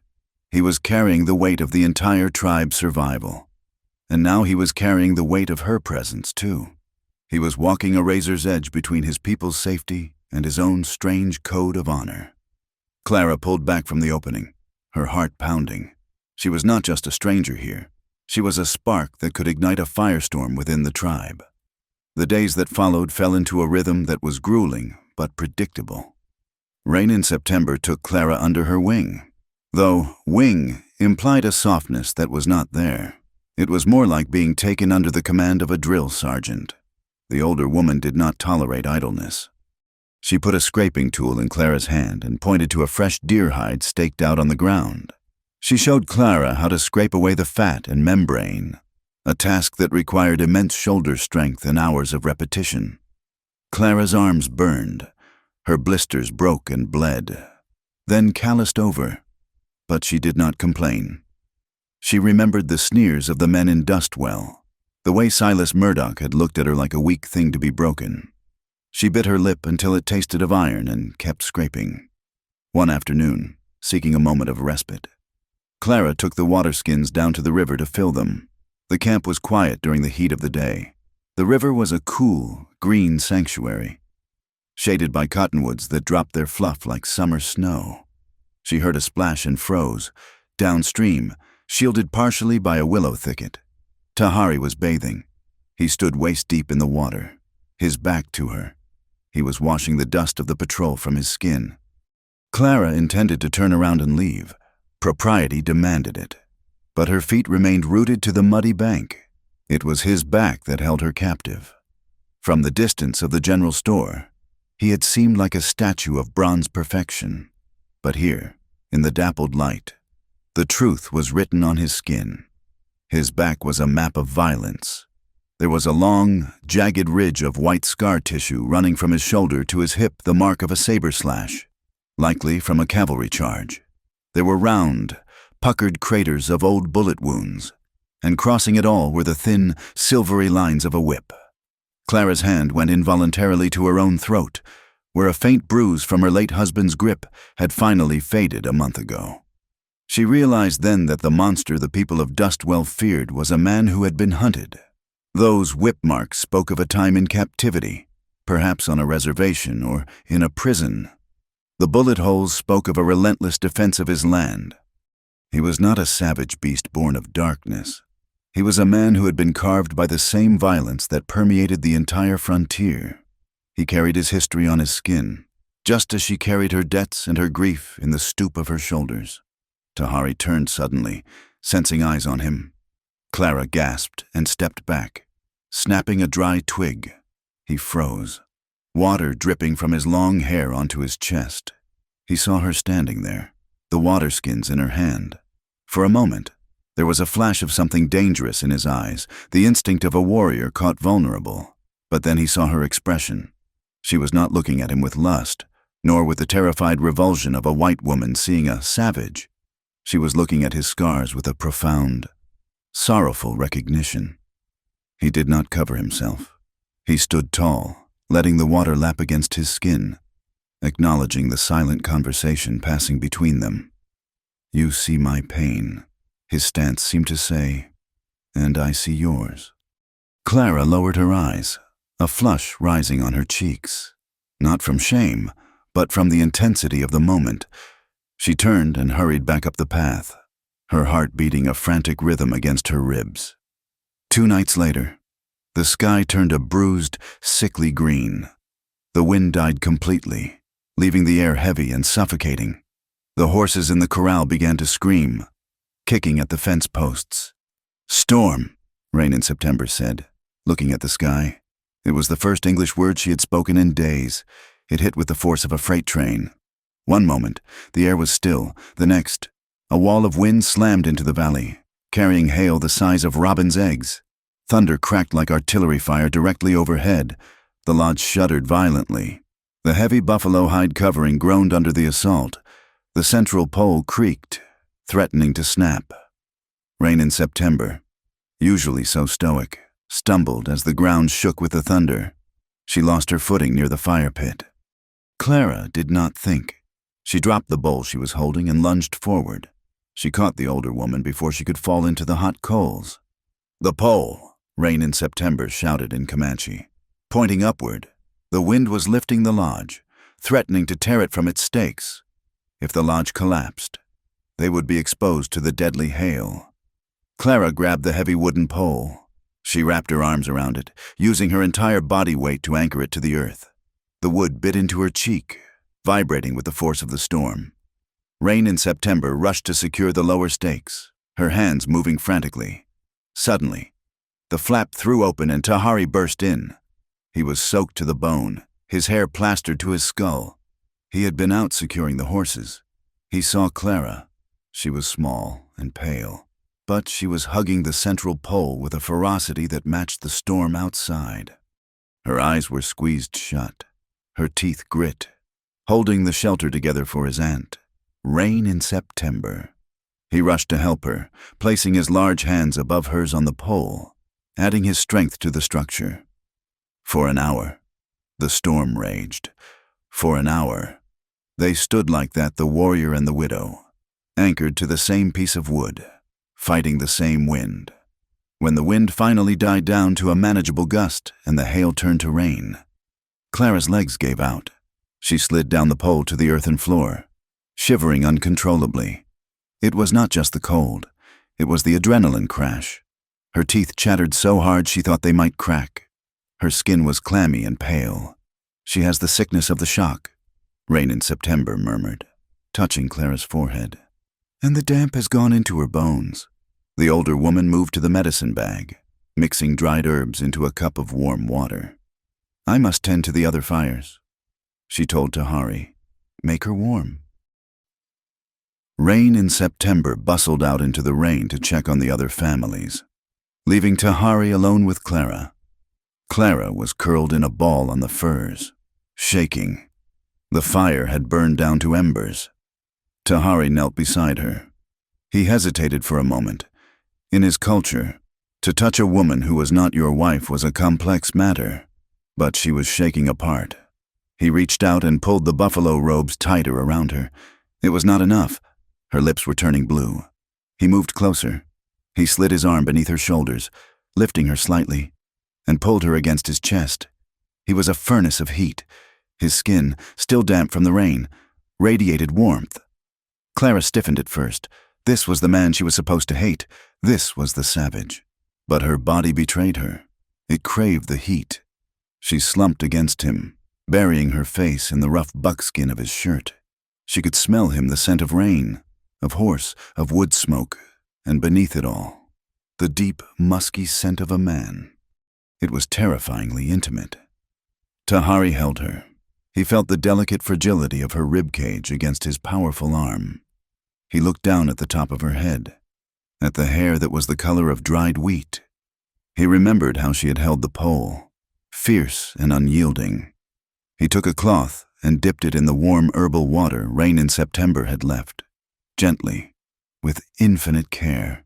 He was carrying the weight of the entire tribe's survival, and now he was carrying the weight of her presence too. He was walking a razor's edge between his people's safety and his own strange code of honor. Clara pulled back from the opening, her heart pounding. She was not just a stranger here. She was a spark that could ignite a firestorm within the tribe. The days that followed fell into a rhythm that was grueling but predictable. Rain in September took Clara under her wing, though wing implied a softness that was not there. It was more like being taken under the command of a drill sergeant. The older woman did not tolerate idleness. She put a scraping tool in Clara's hand and pointed to a fresh deer hide staked out on the ground. She showed Clara how to scrape away the fat and membrane, a task that required immense shoulder strength and hours of repetition. Clara's arms burned. Her blisters broke and bled, then calloused over, but she did not complain. She remembered the sneers of the men in Dustwell, the way Silas Murdoch had looked at her like a weak thing to be broken. She bit her lip until it tasted of iron and kept scraping. One afternoon, seeking a moment of respite, Clara took the waterskins down to the river to fill them. The camp was quiet during the heat of the day. The river was a cool, green sanctuary, shaded by cottonwoods that dropped their fluff like summer snow. She heard a splash and froze. Downstream, shielded partially by a willow thicket, Tahari was bathing. He stood waist-deep in the water, his back to her. He was washing the dust of the patrol from his skin. Clara intended to turn around and leave. Propriety demanded it. But her feet remained rooted to the muddy bank. It was his back that held her captive. From the distance of the general store, he had seemed like a statue of bronze perfection. But here, in the dappled light, the truth was written on his skin. His back was a map of violence. There was a long, jagged ridge of white scar tissue running from his shoulder to his hip, the mark of a saber slash, likely from a cavalry charge. There were round, puckered craters of old bullet wounds, and crossing it all were the thin, silvery lines of a whip. Clara's hand went involuntarily to her own throat, where a faint bruise from her late husband's grip had finally faded a month ago. She realized then that the monster the people of Dustwell feared was a man who had been hunted. Those whip marks spoke of a time in captivity, perhaps on a reservation or in a prison. The bullet holes spoke of a relentless defense of his land. He was not a savage beast born of darkness. He was a man who had been carved by the same violence that permeated the entire frontier. He carried his history on his skin, just as she carried her debts and her grief in the stoop of her shoulders. Tahari turned suddenly, sensing eyes on him. Clara gasped and stepped back, snapping a dry twig. He froze, water dripping from his long hair onto his chest. He saw her standing there, the waterskins in her hand. For a moment, there was a flash of something dangerous in his eyes, the instinct of a warrior caught vulnerable. But then he saw her expression. She was not looking at him with lust, nor with the terrified revulsion of a white woman seeing a savage. She was looking at his scars with a profound, sorrowful recognition. He did not cover himself. He stood tall, letting the water lap against his skin, acknowledging the silent conversation passing between them. "You see my pain," his stance seemed to say, "and I see yours." Clara lowered her eyes, a flush rising on her cheeks, not from shame, but from the intensity of the moment. She turned and hurried back up the path, her heart beating a frantic rhythm against her ribs. 2 nights later, the sky turned a bruised, sickly green. The wind died completely, leaving the air heavy and suffocating. The horses in the corral began to scream, kicking at the fence posts. "Storm," Rain in September said, looking at the sky. It was the first English word she had spoken in days. It hit with the force of a freight train. One moment, the air was still. The next, a wall of wind slammed into the valley, carrying hail the size of robin's eggs. Thunder cracked like artillery fire directly overhead. The lodge shuddered violently. The heavy buffalo hide covering groaned under the assault. The central pole creaked, threatening to snap. Rain in September, usually so stoic, stumbled as the ground shook with the thunder. She lost her footing near the fire pit. Clara did not think. She dropped the bowl she was holding and lunged forward. She caught the older woman before she could fall into the hot coals. "The pole," Rain in September shouted in Comanche. Pointing upward, the wind was lifting the lodge, threatening to tear it from its stakes. If the lodge collapsed, they would be exposed to the deadly hail. Clara grabbed the heavy wooden pole. She wrapped her arms around it, using her entire body weight to anchor it to the earth. The wood bit into her cheek, vibrating with the force of the storm. Rain in September rushed to secure the lower stakes, her hands moving frantically. Suddenly, the flap threw open and Tahari burst in. He was soaked to the bone, his hair plastered to his skull. He had been out securing the horses. He saw Clara. She was small and pale, but she was hugging the central pole with a ferocity that matched the storm outside. Her eyes were squeezed shut, her teeth grit, holding the shelter together for his aunt. Rain in September. He rushed to help her, placing his large hands above hers on the pole, adding his strength to the structure. For an hour, the storm raged. For an hour, they stood like that, the warrior and the widow, anchored to the same piece of wood, fighting the same wind. When the wind finally died down to a manageable gust and the hail turned to rain, Clara's legs gave out. She slid down the pole to the earthen floor, shivering uncontrollably. It was not just the cold, it was the adrenaline crash. Her teeth chattered so hard she thought they might crack. Her skin was clammy and pale. She has the sickness of the shock, Rain in September murmured, touching Clara's forehead. And the damp has gone into her bones. The older woman moved to the medicine bag, mixing dried herbs into a cup of warm water. I must tend to the other fires, she told Tahari. Make her warm. Rain in September bustled out into the rain to check on the other families, leaving Tahari alone with Clara. Clara was curled in a ball on the furs, shaking. The fire had burned down to embers. Tahari knelt beside her. He hesitated for a moment. In his culture, to touch a woman who was not your wife was a complex matter, but she was shaking apart. He reached out and pulled the buffalo robes tighter around her. It was not enough. Her lips were turning blue. He moved closer. He slid his arm beneath her shoulders, lifting her slightly, and pulled her against his chest. He was a furnace of heat. His skin, still damp from the rain, radiated warmth. Clara stiffened at first. This was the man she was supposed to hate. This was the savage. But her body betrayed her. It craved the heat. She slumped against him, burying her face in the rough buckskin of his shirt. She could smell him, the scent of rain, of horse, of wood smoke, and beneath it all, the deep, musky scent of a man. It was terrifyingly intimate. Tahari held her. He felt the delicate fragility of her ribcage against his powerful arm. He looked down at the top of her head, at the hair that was the color of dried wheat. He remembered how she had held the pole, fierce and unyielding. He took a cloth and dipped it in the warm herbal water Rain in September had left, gently, with infinite care.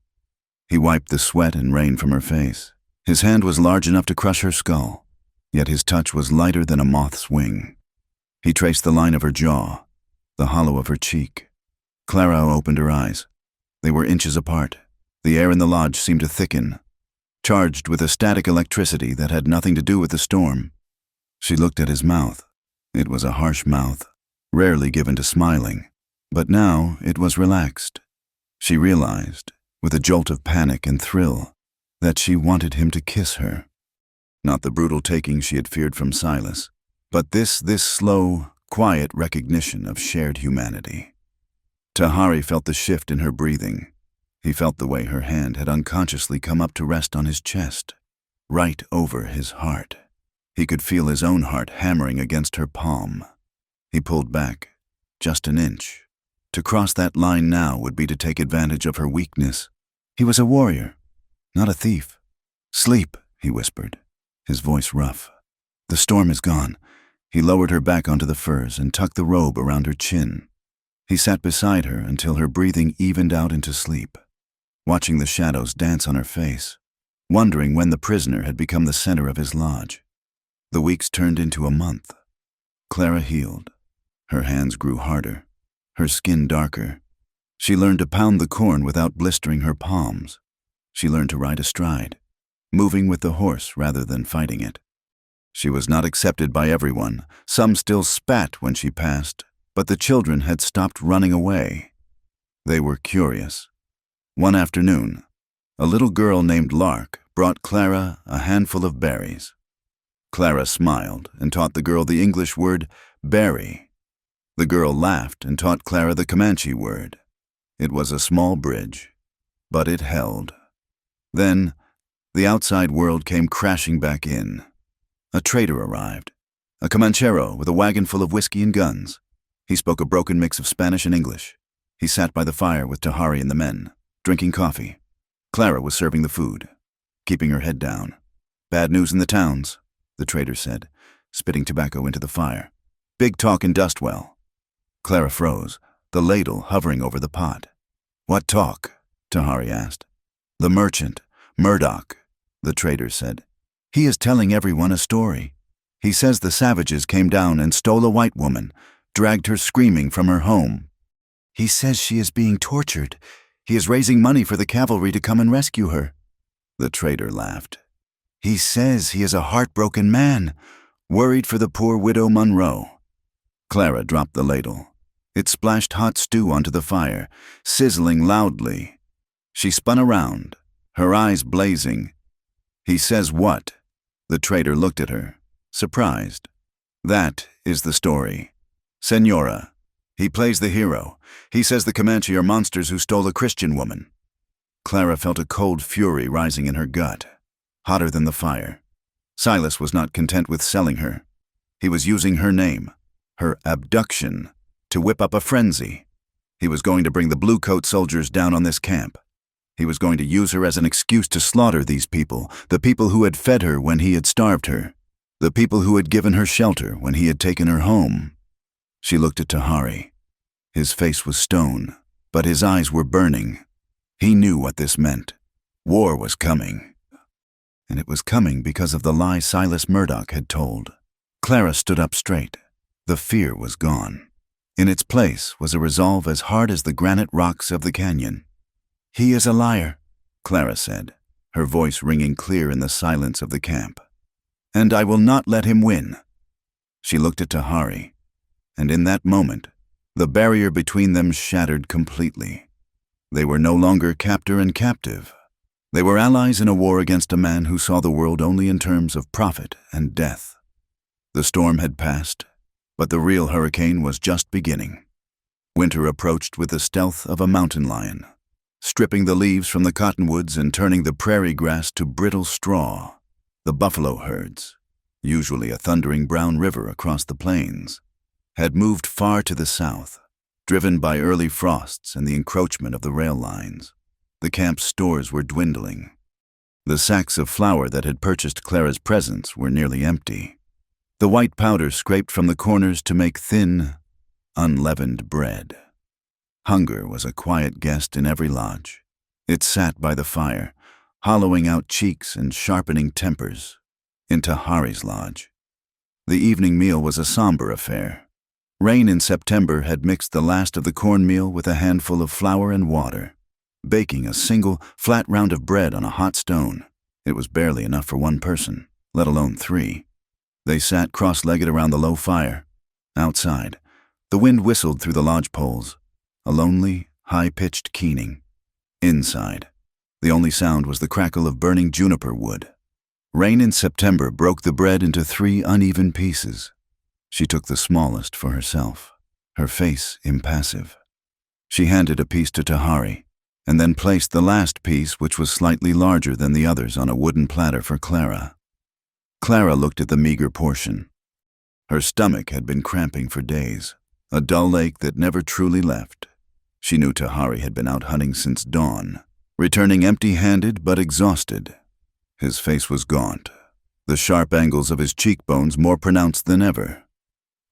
He wiped the sweat and rain from her face. His hand was large enough to crush her skull, yet his touch was lighter than a moth's wing. He traced the line of her jaw, the hollow of her cheek. Clara opened her eyes. They were inches apart. The air in the lodge seemed to thicken, charged with a static electricity that had nothing to do with the storm. She looked at his mouth. It was a harsh mouth, rarely given to smiling, but now it was relaxed. She realized, with a jolt of panic and thrill, that she wanted him to kiss her. Not the brutal taking she had feared from Silas, but this slow, quiet recognition of shared humanity. Tahari felt the shift in her breathing. He felt the way her hand had unconsciously come up to rest on his chest, right over his heart. He could feel his own heart hammering against her palm. He pulled back, just an inch. To cross that line now would be to take advantage of her weakness. He was a warrior, not a thief. Sleep, he whispered, his voice rough. The storm is gone. He lowered her back onto the furs and tucked the robe around her chin. He sat beside her until her breathing evened out into sleep, watching the shadows dance on her face, wondering when the prisoner had become the center of his lodge. The weeks turned into a month. Clara healed. Her hands grew harder, her skin darker. She learned to pound the corn without blistering her palms. She learned to ride astride, moving with the horse rather than fighting it. She was not accepted by everyone. Some still spat when she passed, but the children had stopped running away. They were curious. One afternoon, a little girl named Lark brought Clara a handful of berries. Clara smiled and taught the girl the English word berry. The girl laughed and taught Clara the Comanche word. It was a small bridge, but it held. Then, the outside world came crashing back in. A trader arrived, a Comanchero with a wagon full of whiskey and guns. He spoke a broken mix of Spanish and English. He sat by the fire with Tahari and the men, drinking coffee. Clara was serving the food, keeping her head down. Bad news in the towns, the trader said, spitting tobacco into the fire. Big talk in Dustwell. Clara froze, the ladle hovering over the pot. What talk? Tahari asked. The merchant, Murdoch, the trader said. He is telling everyone a story. He says the savages came down and stole a white woman, dragged her screaming from her home. He says she is being tortured. He is raising money for the cavalry to come and rescue her. The trader laughed. He says he is a heartbroken man, worried for the poor widow Monroe. Clara dropped the ladle. It splashed hot stew onto the fire, sizzling loudly. She spun around, her eyes blazing. He says what? The trader looked at her, surprised. That is the story. Senora. He plays the hero. He says the Comanche are monsters who stole a Christian woman. Clara felt a cold fury rising in her gut, hotter than the fire. Silas was not content with selling her. He was using her name, her abduction, to whip up a frenzy. He was going to bring the blue-coat soldiers down on this camp. He was going to use her as an excuse to slaughter these people, the people who had fed her when he had starved her, the people who had given her shelter when he had taken her home. She looked at Tahari. His face was stone, but his eyes were burning. He knew what this meant. War was coming. And it was coming because of the lie Silas Murdoch had told. Clara stood up straight. The fear was gone. In its place was a resolve as hard as the granite rocks of the canyon. He is a liar, Clara said, her voice ringing clear in the silence of the camp. And I will not let him win. She looked at Tahari, and in that moment, the barrier between them shattered completely. They were no longer captor and captive. They were allies in a war against a man who saw the world only in terms of profit and death. The storm had passed, but the real hurricane was just beginning. Winter approached with the stealth of a mountain lion, stripping the leaves from the cottonwoods and turning the prairie grass to brittle straw. The buffalo herds, usually a thundering brown river across the plains, had moved far to the south, driven by early frosts and the encroachment of the rail lines. The camp's stores were dwindling. The sacks of flour that had purchased Clara's presents were nearly empty. The white powder scraped from the corners to make thin, unleavened bread. Hunger was a quiet guest in every lodge. It sat by the fire, hollowing out cheeks and sharpening tempers. In Tahari's lodge, the evening meal was a somber affair. Rain in September had mixed the last of the cornmeal with a handful of flour and water, baking a single, flat round of bread on a hot stone. It was barely enough for one person, let alone three. They sat cross-legged around the low fire. Outside, the wind whistled through the lodge poles, a lonely, high-pitched keening. Inside, the only sound was the crackle of burning juniper wood. Rain in September broke the bread into 3 uneven pieces. She took the smallest for herself, her face impassive. She handed a piece to Tahari, and then placed the last piece, which was slightly larger than the others, on a wooden platter for Clara. Clara looked at the meager portion. Her stomach had been cramping for days, a dull ache that never truly left. She knew Tahari had been out hunting since dawn, returning empty-handed but exhausted. His face was gaunt, the sharp angles of his cheekbones more pronounced than ever.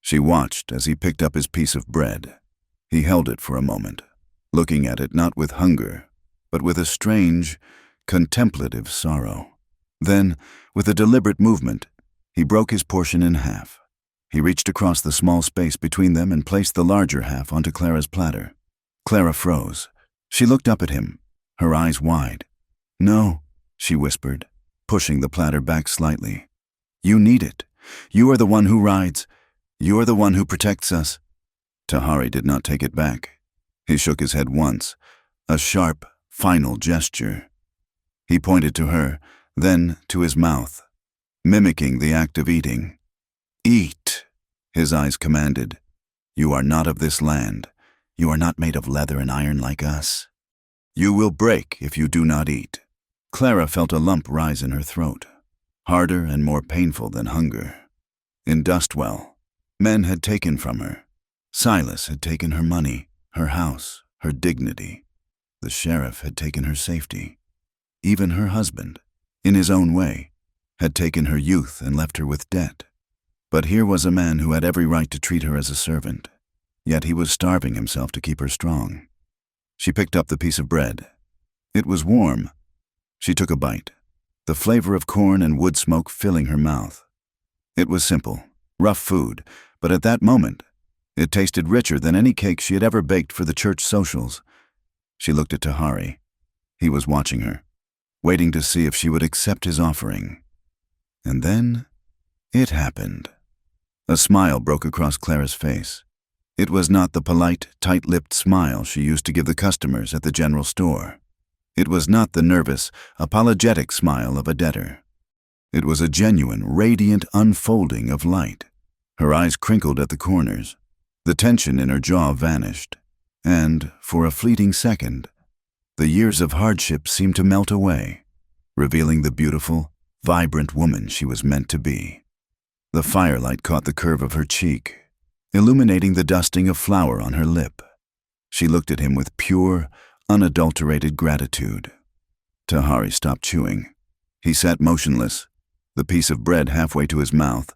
She watched as he picked up his piece of bread. He held it for a moment, looking at it not with hunger, but with a strange, contemplative sorrow. Then, with a deliberate movement, he broke his portion in half. He reached across the small space between them and placed the larger half onto Clara's platter. Clara froze. She looked up at him, her eyes wide. "No," she whispered, pushing the platter back slightly. "You need it. You are the one who rides. You are the one who protects us." Tahari did not take it back. He shook his head once, a sharp, final gesture. He pointed to her, then to his mouth, mimicking the act of eating. "Eat," his eyes commanded. "You are not of this land. You are not made of leather and iron like us. You will break if you do not eat." Clara felt a lump rise in her throat, harder and more painful than hunger. In Dustwell, men had taken from her. Silas had taken her money, her house, her dignity. The sheriff had taken her safety. Even her husband, in his own way, had taken her youth and left her with debt. But here was a man who had every right to treat her as a servant, yet he was starving himself to keep her strong. She picked up the piece of bread. It was warm. She took a bite, the flavor of corn and wood smoke filling her mouth. It was simple, rough food, but at that moment, it tasted richer than any cake she had ever baked for the church socials. She looked at Tahari. He was watching her, waiting to see if she would accept his offering. And then, it happened. A smile broke across Clara's face. It was not the polite, tight-lipped smile she used to give the customers at the general store. It was not the nervous, apologetic smile of a debtor. It was a genuine, radiant unfolding of light. Her eyes crinkled at the corners. The tension in her jaw vanished. And, for a fleeting second, the years of hardship seemed to melt away, revealing the beautiful, vibrant woman she was meant to be. The firelight caught the curve of her cheek, illuminating the dusting of flour on her lip. She looked at him with pure, unadulterated gratitude. Tahari stopped chewing. He sat motionless, the piece of bread halfway to his mouth.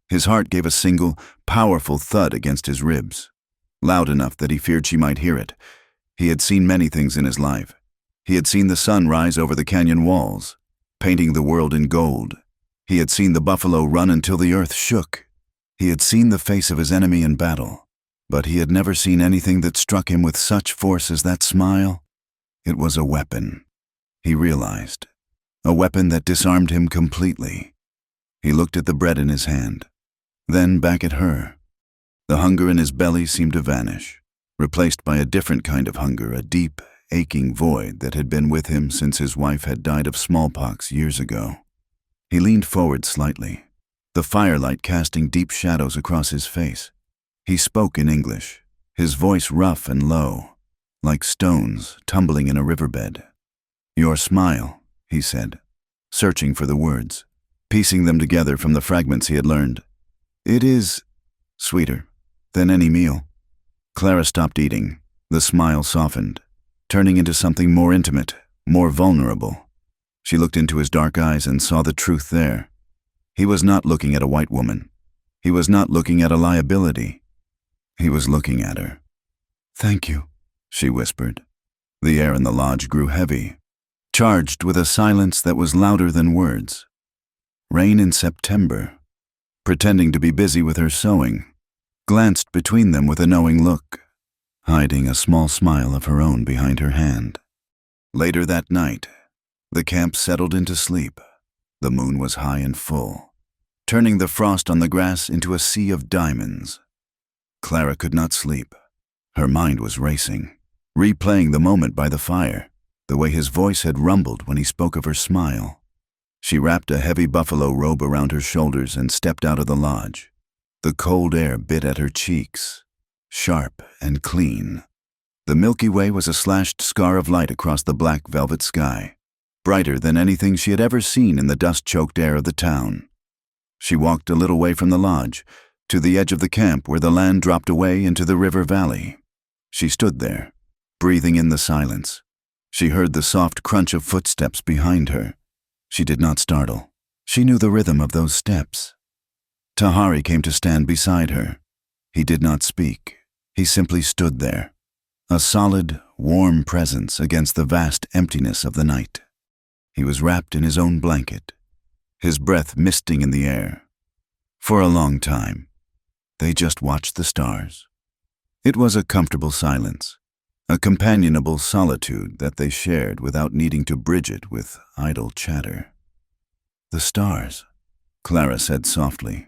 His heart gave a single, powerful thud against his ribs, loud enough that he feared she might hear it. He had seen many things in his life. He had seen the sun rise over the canyon walls, painting the world in gold. He had seen the buffalo run until the earth shook. He had seen the face of his enemy in battle, but he had never seen anything that struck him with such force as that smile. It was a weapon, he realized, a weapon that disarmed him completely. He looked at the bread in his hand, then back at her. The hunger in his belly seemed to vanish, replaced by a different kind of hunger, a deep, aching void that had been with him since his wife had died of smallpox years ago. He leaned forward slightly, the firelight casting deep shadows across his face. He spoke in English, his voice rough and low, like stones tumbling in a riverbed. "Your smile," he said, searching for the words, piecing them together from the fragments he had learned. "It is sweeter than any meal." Clara stopped eating. The smile softened, turning into something more intimate, more vulnerable. She looked into his dark eyes and saw the truth there. He was not looking at a white woman. He was not looking at a liability. He was looking at her. "Thank you," she whispered. The air in the lodge grew heavy, charged with a silence that was louder than words. Rain in September, pretending to be busy with her sewing, glanced between them with a knowing look, hiding a small smile of her own behind her hand. Later that night, the camp settled into sleep. The moon was high and full, turning the frost on the grass into a sea of diamonds. Clara could not sleep. Her mind was racing, replaying the moment by the fire, the way his voice had rumbled when he spoke of her smile. She wrapped a heavy buffalo robe around her shoulders and stepped out of the lodge. The cold air bit at her cheeks, sharp and clean. The Milky Way was a slashed scar of light across the black velvet sky, brighter than anything she had ever seen in the dust-choked air of the town. She walked a little way from the lodge, to the edge of the camp where the land dropped away into the river valley. She stood there, breathing in the silence. She heard the soft crunch of footsteps behind her. She did not startle. She knew the rhythm of those steps. Tahari came to stand beside her. He did not speak. He simply stood there, a solid, warm presence against the vast emptiness of the night. He was wrapped in his own blanket, his breath misting in the air. For a long time, they just watched the stars. It was a comfortable silence, a companionable solitude that they shared without needing to bridge it with idle chatter. "The stars," Clara said softly,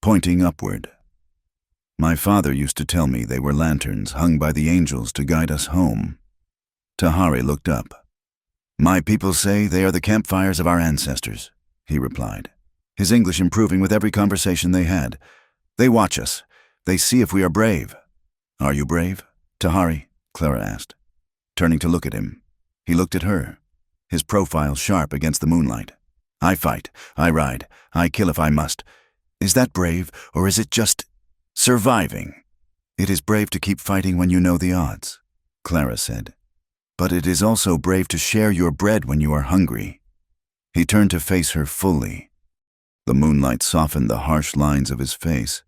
pointing upward. "My father used to tell me they were lanterns hung by the angels to guide us home." Tahari looked up. "My people say they are the campfires of our ancestors," he replied, his English improving with every conversation they had. "They watch us. They see if we are brave." "Are you brave, Tahari?" Clara asked, turning to look at him. He looked at her, his profile sharp against the moonlight. "I fight, I ride, I kill if I must. Is that brave, or is it just surviving?" "It is brave to keep fighting when you know the odds," Clara said. "But it is also brave to share your bread when you are hungry." He turned to face her fully. The moonlight softened the harsh lines of his face,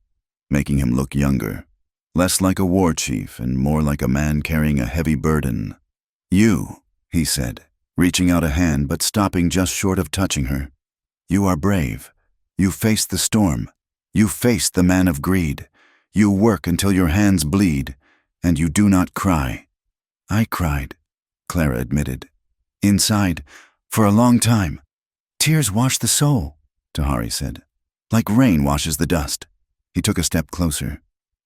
making him look younger. less like a war chief and more like a man carrying a heavy burden. "You," he said, reaching out a hand but stopping just short of touching her. "You are brave. You faced the storm. You faced the man of greed. You work until your hands bleed, and you do not cry." "I cried," Clara admitted. "Inside, for a long time. Tears wash the soul," Tahari said. "Like rain washes the dust." He took a step closer.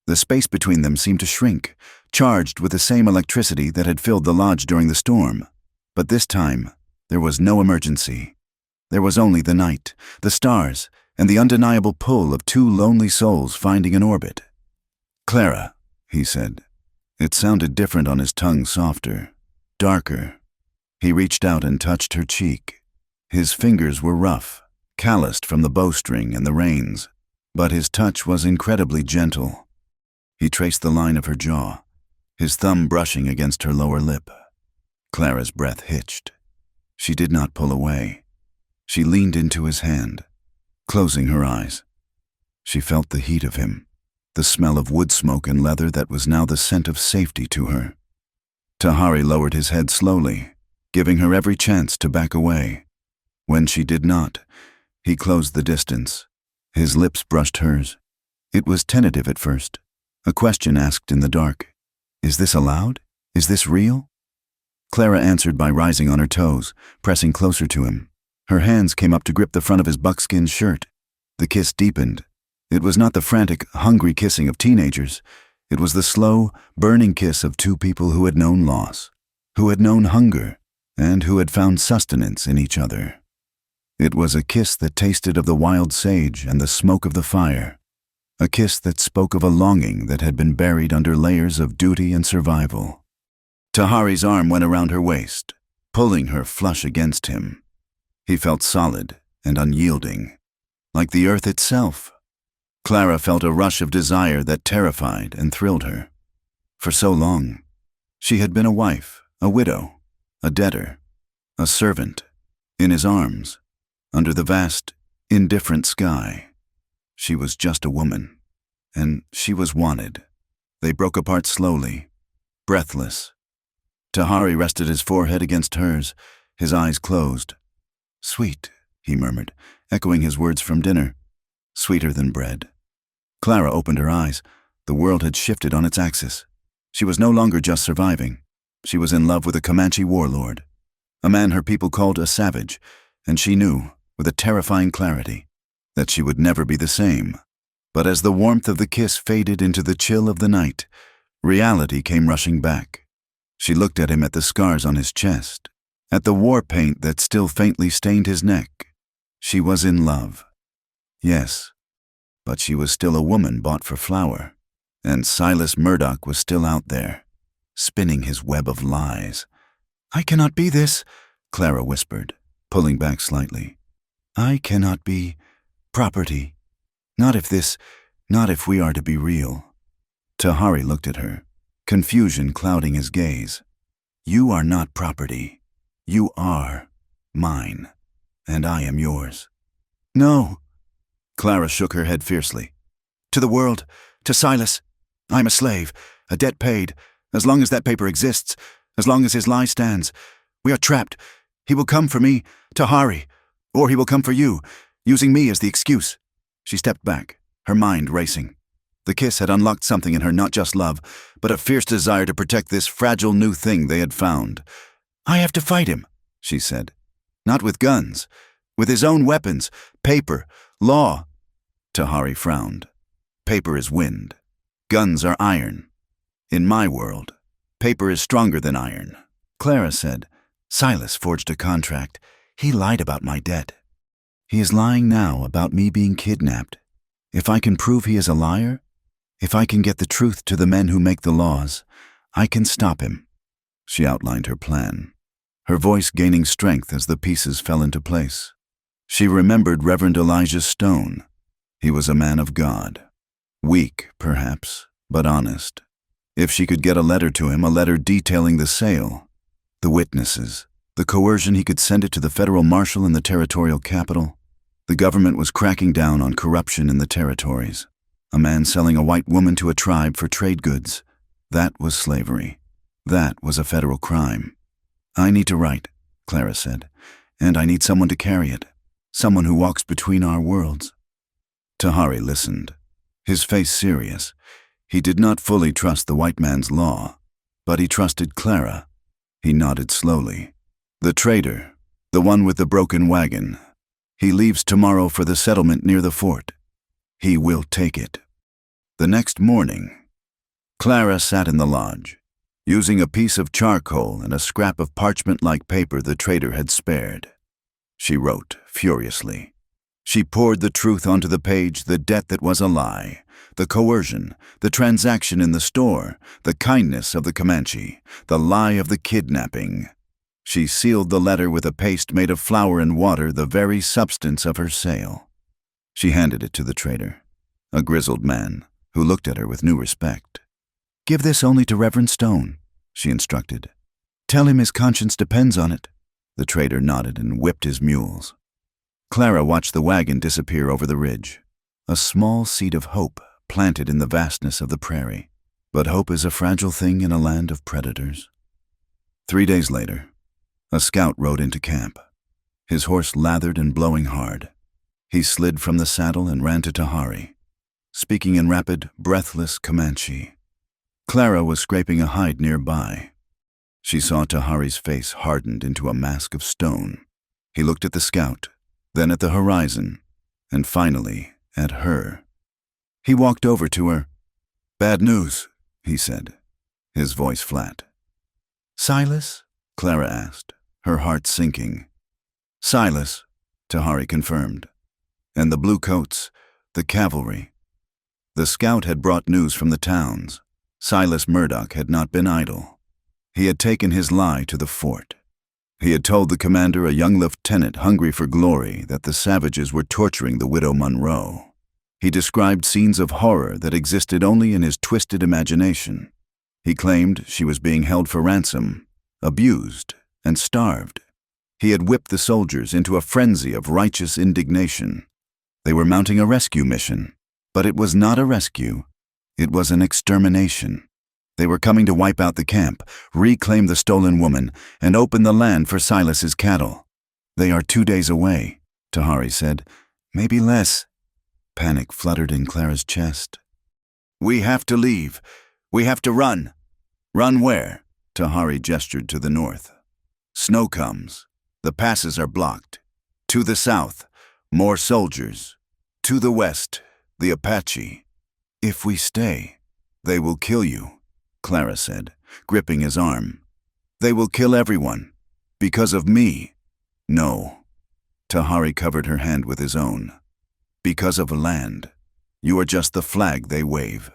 The space between them seemed to shrink, charged with the same electricity that had filled the lodge during the storm. But this time, there was no emergency. There was only the night, the stars, and the undeniable pull of two lonely souls finding an orbit. "Clara," he said. It sounded different on his tongue, softer, darker. He reached out and touched her cheek. His fingers were rough, calloused from the bowstring and the reins, but his touch was incredibly gentle. He traced the line of her jaw, his thumb brushing against her lower lip. Clara's breath hitched. She did not pull away. She leaned into his hand, closing her eyes. She felt the heat of him, the smell of wood smoke and leather that was now the scent of safety to her. Tahari lowered his head slowly, giving her every chance to back away. When she did not, he closed the distance. His lips brushed hers. It was tentative at first, a question asked in the dark. "Is this allowed? Is this real?" Clara answered by rising on her toes, pressing closer to him. Her hands came up to grip the front of his buckskin shirt. The kiss deepened. It was not the frantic, hungry kissing of teenagers. It was the slow, burning kiss of two people who had known loss, who had known hunger, and who had found sustenance in each other. It was a kiss that tasted of the wild sage and the smoke of the fire, a kiss that spoke of a longing that had been buried under layers of duty and survival. Tahari's arm went around her waist, pulling her flush against him. He felt solid and unyielding, like the earth itself. Clara felt a rush of desire that terrified and thrilled her. For so long, she had been a wife, a widow, a debtor, a servant, in his arms, under the vast, indifferent sky. She was just a woman, and she was wanted. They broke apart slowly, breathless. Tahari rested his forehead against hers, his eyes closed. "Sweet," he murmured, echoing his words from dinner. "Sweeter than bread." Clara opened her eyes. The world had shifted on its axis. She was no longer just surviving. She was in love with a Comanche warlord, a man her people called a savage, and she knew, with a terrifying clarity, that she would never be the same. But as the warmth of the kiss faded into the chill of the night, reality came rushing back. She looked at him, at the scars on his chest, at the war paint that still faintly stained his neck. She was in love. Yes, but she was still a woman bought for flour, and Silas Murdoch was still out there, spinning his web of lies. "I cannot be this," Clara whispered, pulling back slightly. "I cannot be property. Not if we are to be real." Tahari looked at her, confusion clouding his gaze. "You are not property. You are mine, and I am yours." "No." Clara shook her head fiercely. "To the world, to Silas. I'm a slave, a debt paid. As long as that paper exists, as long as his lie stands, we are trapped. He will come for me, Tahari, or he will come for you, using me as the excuse." She stepped back, her mind racing. The kiss had unlocked something in her, not just love, but a fierce desire to protect this fragile new thing they had found. "I have to fight him," she said. "Not with guns, with his own weapons, paper, law." Tahari frowned. "Paper is wind. Guns are iron. In my world, paper is stronger than iron." Clara said, "Silas forged a contract. He lied about my debt. He is lying now about me being kidnapped. If I can prove he is a liar, if I can get the truth to the men who make the laws, I can stop him." She outlined her plan, her voice gaining strength as the pieces fell into place. She remembered Reverend Elijah Stone. He was a man of God. Weak, perhaps, but honest. If she could get a letter to him, a letter detailing the sale, the witnesses, the coercion, he could send it to the federal marshal in the territorial capital. The government was cracking down on corruption in the territories. A man selling a white woman to a tribe for trade goods. That was slavery. That was a federal crime. I need to write, Clara said, and I need someone to carry it. Someone who walks between our worlds. Tahari listened, his face serious. He did not fully trust the white man's law, but he trusted Clara. He nodded slowly. The trader, the one with the broken wagon. He leaves tomorrow for the settlement near the fort. He will take it. The next morning, Clara sat in the lodge, using a piece of charcoal and a scrap of parchment-like paper the trader had spared. She wrote furiously. She poured the truth onto the page, the debt that was a lie, the coercion, the transaction in the store, the kindness of the Comanche, the lie of the kidnapping. She sealed the letter with a paste made of flour and water, the very substance of her sale. She handed it to the trader, a grizzled man who looked at her with new respect. "Give this only to Reverend Stone," she instructed. "Tell him his conscience depends on it." The trader nodded and whipped his mules. Clara watched the wagon disappear over the ridge, a small seed of hope planted in the vastness of the prairie. But hope is a fragile thing in a land of predators. 3 days later, a scout rode into camp, his horse lathered and blowing hard. He slid from the saddle and ran to Tahari, speaking in rapid, breathless Comanche. Clara was scraping a hide nearby. She saw Tahari's face hardened into a mask of stone. He looked at the scout, then at the horizon, and finally at her. He walked over to her. "Bad news," he said, his voice flat. "Silas?" Clara asked, her heart sinking. "Silas," Tahari confirmed. "And the blue coats, the cavalry." The scout had brought news from the towns. Silas Murdoch had not been idle. He had taken his lie to the fort. He had told the commander, a young lieutenant hungry for glory, that the savages were torturing the widow Monroe. He described scenes of horror that existed only in his twisted imagination. He claimed she was being held for ransom, abused, and starved. He had whipped the soldiers into a frenzy of righteous indignation. They were mounting a rescue mission, but it was not a rescue. It was an extermination. They were coming to wipe out the camp, reclaim the stolen woman, and open the land for Silas's cattle. "They are 2 days away," Tahari said. "Maybe less." Panic fluttered in Clara's chest. "We have to leave. We have to run." "Run where?" Tahari gestured to the north. "Snow comes. The passes are blocked. To the south, more soldiers. To the west, the Apache. If we stay, they will kill you," Clara said, gripping his arm. "They will kill everyone. Because of me." "No." Tahari covered her hand with his own. "Because of land. You are just the flag they wave."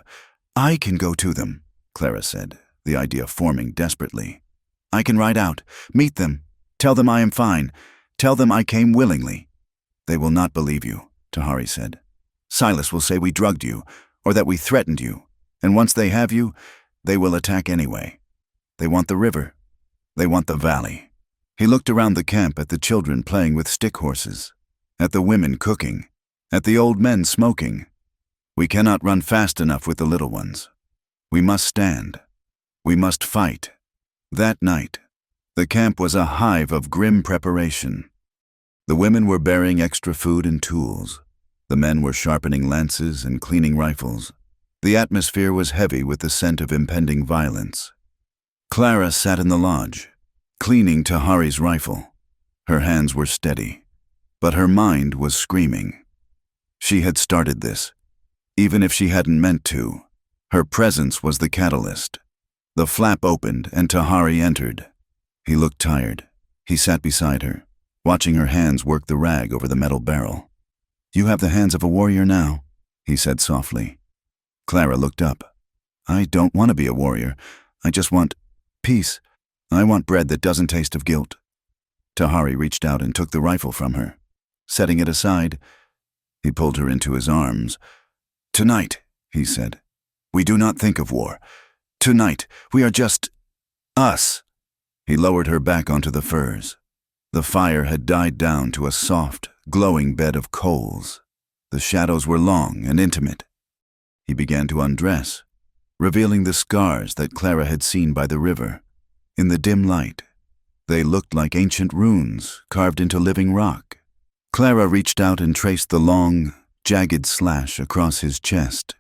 "I can go to them," Clara said, the idea forming desperately. "I can ride out, meet them, tell them I am fine, tell them I came willingly." "They will not believe you," Tahari said. "Silas will say we drugged you, or that we threatened you, and once they have you, they will attack anyway. They want the river. They want the valley." He looked around the camp at the children playing with stick horses, at the women cooking, at the old men smoking. "We cannot run fast enough with the little ones. We must stand. We must fight." That night, the camp was a hive of grim preparation. The women were bearing extra food and tools. The men were sharpening lances and cleaning rifles. The atmosphere was heavy with the scent of impending violence. Clara sat in the lodge, cleaning Tahari's rifle. Her hands were steady, but her mind was screaming. She had started this, even if she hadn't meant to. Her presence was the catalyst. The flap opened and Tahari entered. He looked tired. He sat beside her, watching her hands work the rag over the metal barrel. "You have the hands of a warrior now," he said softly. Clara looked up. "I don't want to be a warrior. I just want peace. I want bread that doesn't taste of guilt." Tahari reached out and took the rifle from her. Setting it aside, he pulled her into his arms. "Tonight," he said, "we do not think of war. Tonight, we are just us." He lowered her back onto the furs. The fire had died down to a soft, glowing bed of coals. The shadows were long and intimate. He began to undress, revealing the scars that Clara had seen by the river. In the dim light, they looked like ancient runes carved into living rock. Clara reached out and traced the long, jagged slash across his chest.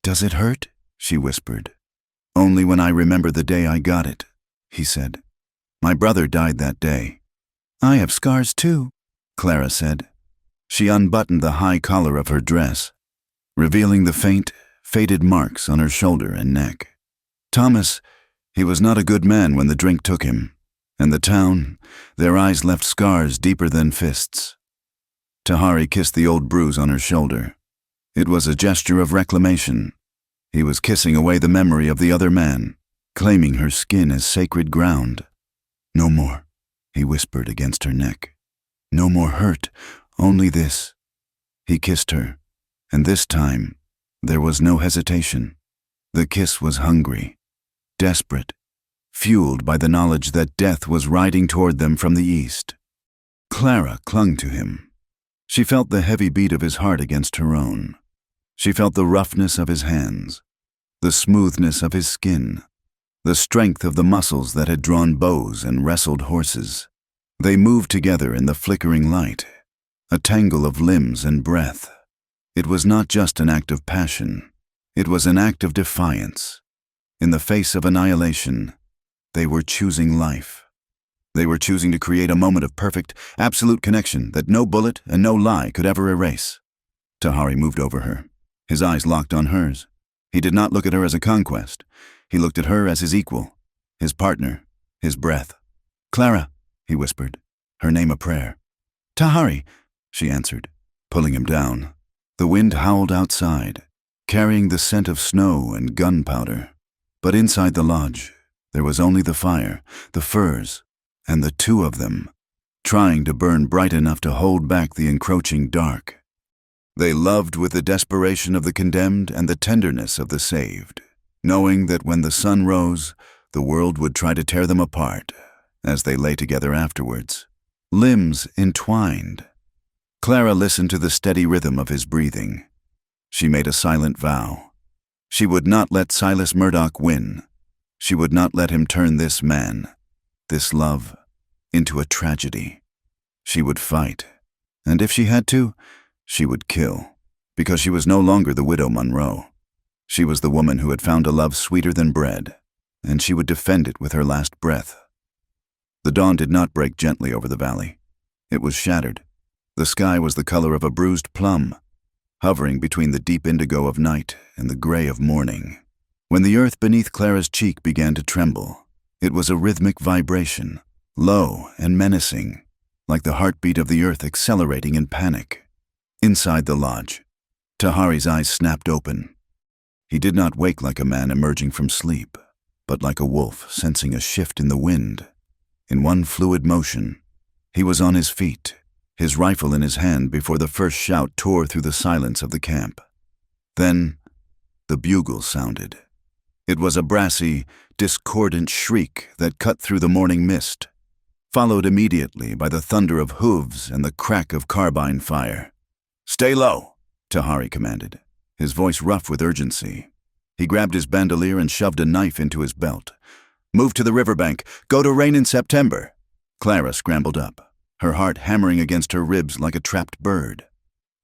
"Does it hurt?" she whispered. "Only when I remember the day I got it," he said. "My brother died that day." "I have scars too," Clara said. She unbuttoned the high collar of her dress, revealing the faint, faded marks on her shoulder and neck. Thomas, he was not a good man when the drink took him, and the town, their eyes left scars deeper than fists. Tahari kissed the old bruise on her shoulder. It was a gesture of reclamation. He was kissing away the memory of the other man, claiming her skin as sacred ground. "No more," he whispered against her neck. "No more hurt, only this." He kissed her, and this time, there was no hesitation. The kiss was hungry, desperate, fueled by the knowledge that death was riding toward them from the east. Clara clung to him. She felt the heavy beat of his heart against her own. She felt the roughness of his hands, the smoothness of his skin, the strength of the muscles that had drawn bows and wrestled horses. They moved together in the flickering light, a tangle of limbs and breath. It was not just an act of passion. It was an act of defiance. In the face of annihilation, they were choosing life. They were choosing to create a moment of perfect, absolute connection that no bullet and no lie could ever erase. Tahari moved over her. His eyes locked on hers. He did not look at her as a conquest. He looked at her as his equal, his partner, his breath. "Clara," he whispered, her name a prayer. "Tahari," she answered, pulling him down. The wind howled outside, carrying the scent of snow and gunpowder. But inside the lodge, there was only the fire, the furs, and the two of them, trying to burn bright enough to hold back the encroaching dark. They loved with the desperation of the condemned and the tenderness of the saved, knowing that when the sun rose, the world would try to tear them apart as they lay together afterwards, limbs entwined. Clara listened to the steady rhythm of his breathing. She made a silent vow. She would not let Silas Murdoch win. She would not let him turn this man, this love, into a tragedy. She would fight, and if she had to, she would kill, because she was no longer the widow Monroe. She was the woman who had found a love sweeter than bread, and she would defend it with her last breath. The dawn did not break gently over the valley. It was shattered. The sky was the color of a bruised plum, hovering between the deep indigo of night and the gray of morning. When the earth beneath Clara's cheek began to tremble, it was a rhythmic vibration, low and menacing, like the heartbeat of the earth accelerating in panic. Inside the lodge, Tahari's eyes snapped open. He did not wake like a man emerging from sleep, but like a wolf sensing a shift in the wind. In one fluid motion, he was on his feet, his rifle in his hand before the first shout tore through the silence of the camp. Then, the bugle sounded. It was a brassy, discordant shriek that cut through the morning mist, followed immediately by the thunder of hooves and the crack of carbine fire. "Stay low," Tahari commanded, his voice rough with urgency. He grabbed his bandolier and shoved a knife into his belt. "Move to the riverbank. Go to rain in September." Clara scrambled up, her heart hammering against her ribs like a trapped bird.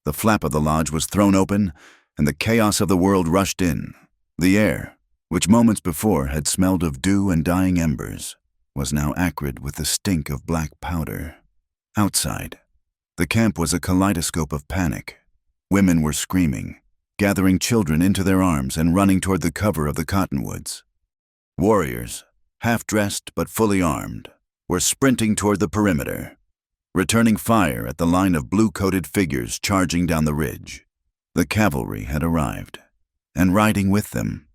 The flap of the lodge was thrown open, and the chaos of the world rushed in. The air, which moments before had smelled of dew and dying embers, was now acrid with the stink of black powder. Outside, the camp was a kaleidoscope of panic. Women were screaming, gathering children into their arms and running toward the cover of the cottonwoods. Warriors, half-dressed but fully armed, were sprinting toward the perimeter, returning fire at the line of blue-coated figures charging down the ridge. The cavalry had arrived, and riding with them,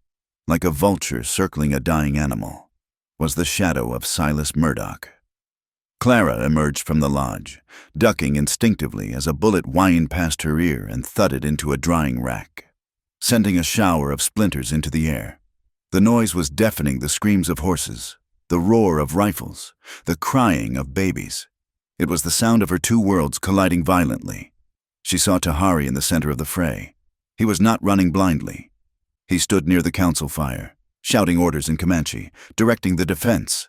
like a vulture circling a dying animal, was the shadow of Silas Murdoch. Clara emerged from the lodge, ducking instinctively as a bullet whined past her ear and thudded into a drying rack, sending a shower of splinters into the air. The noise was deafening, the screams of horses, the roar of rifles, the crying of babies. It was the sound of her two worlds colliding violently. She saw Tahari in the center of the fray. He was not running blindly. He stood near the council fire, shouting orders in Comanche, directing the defense.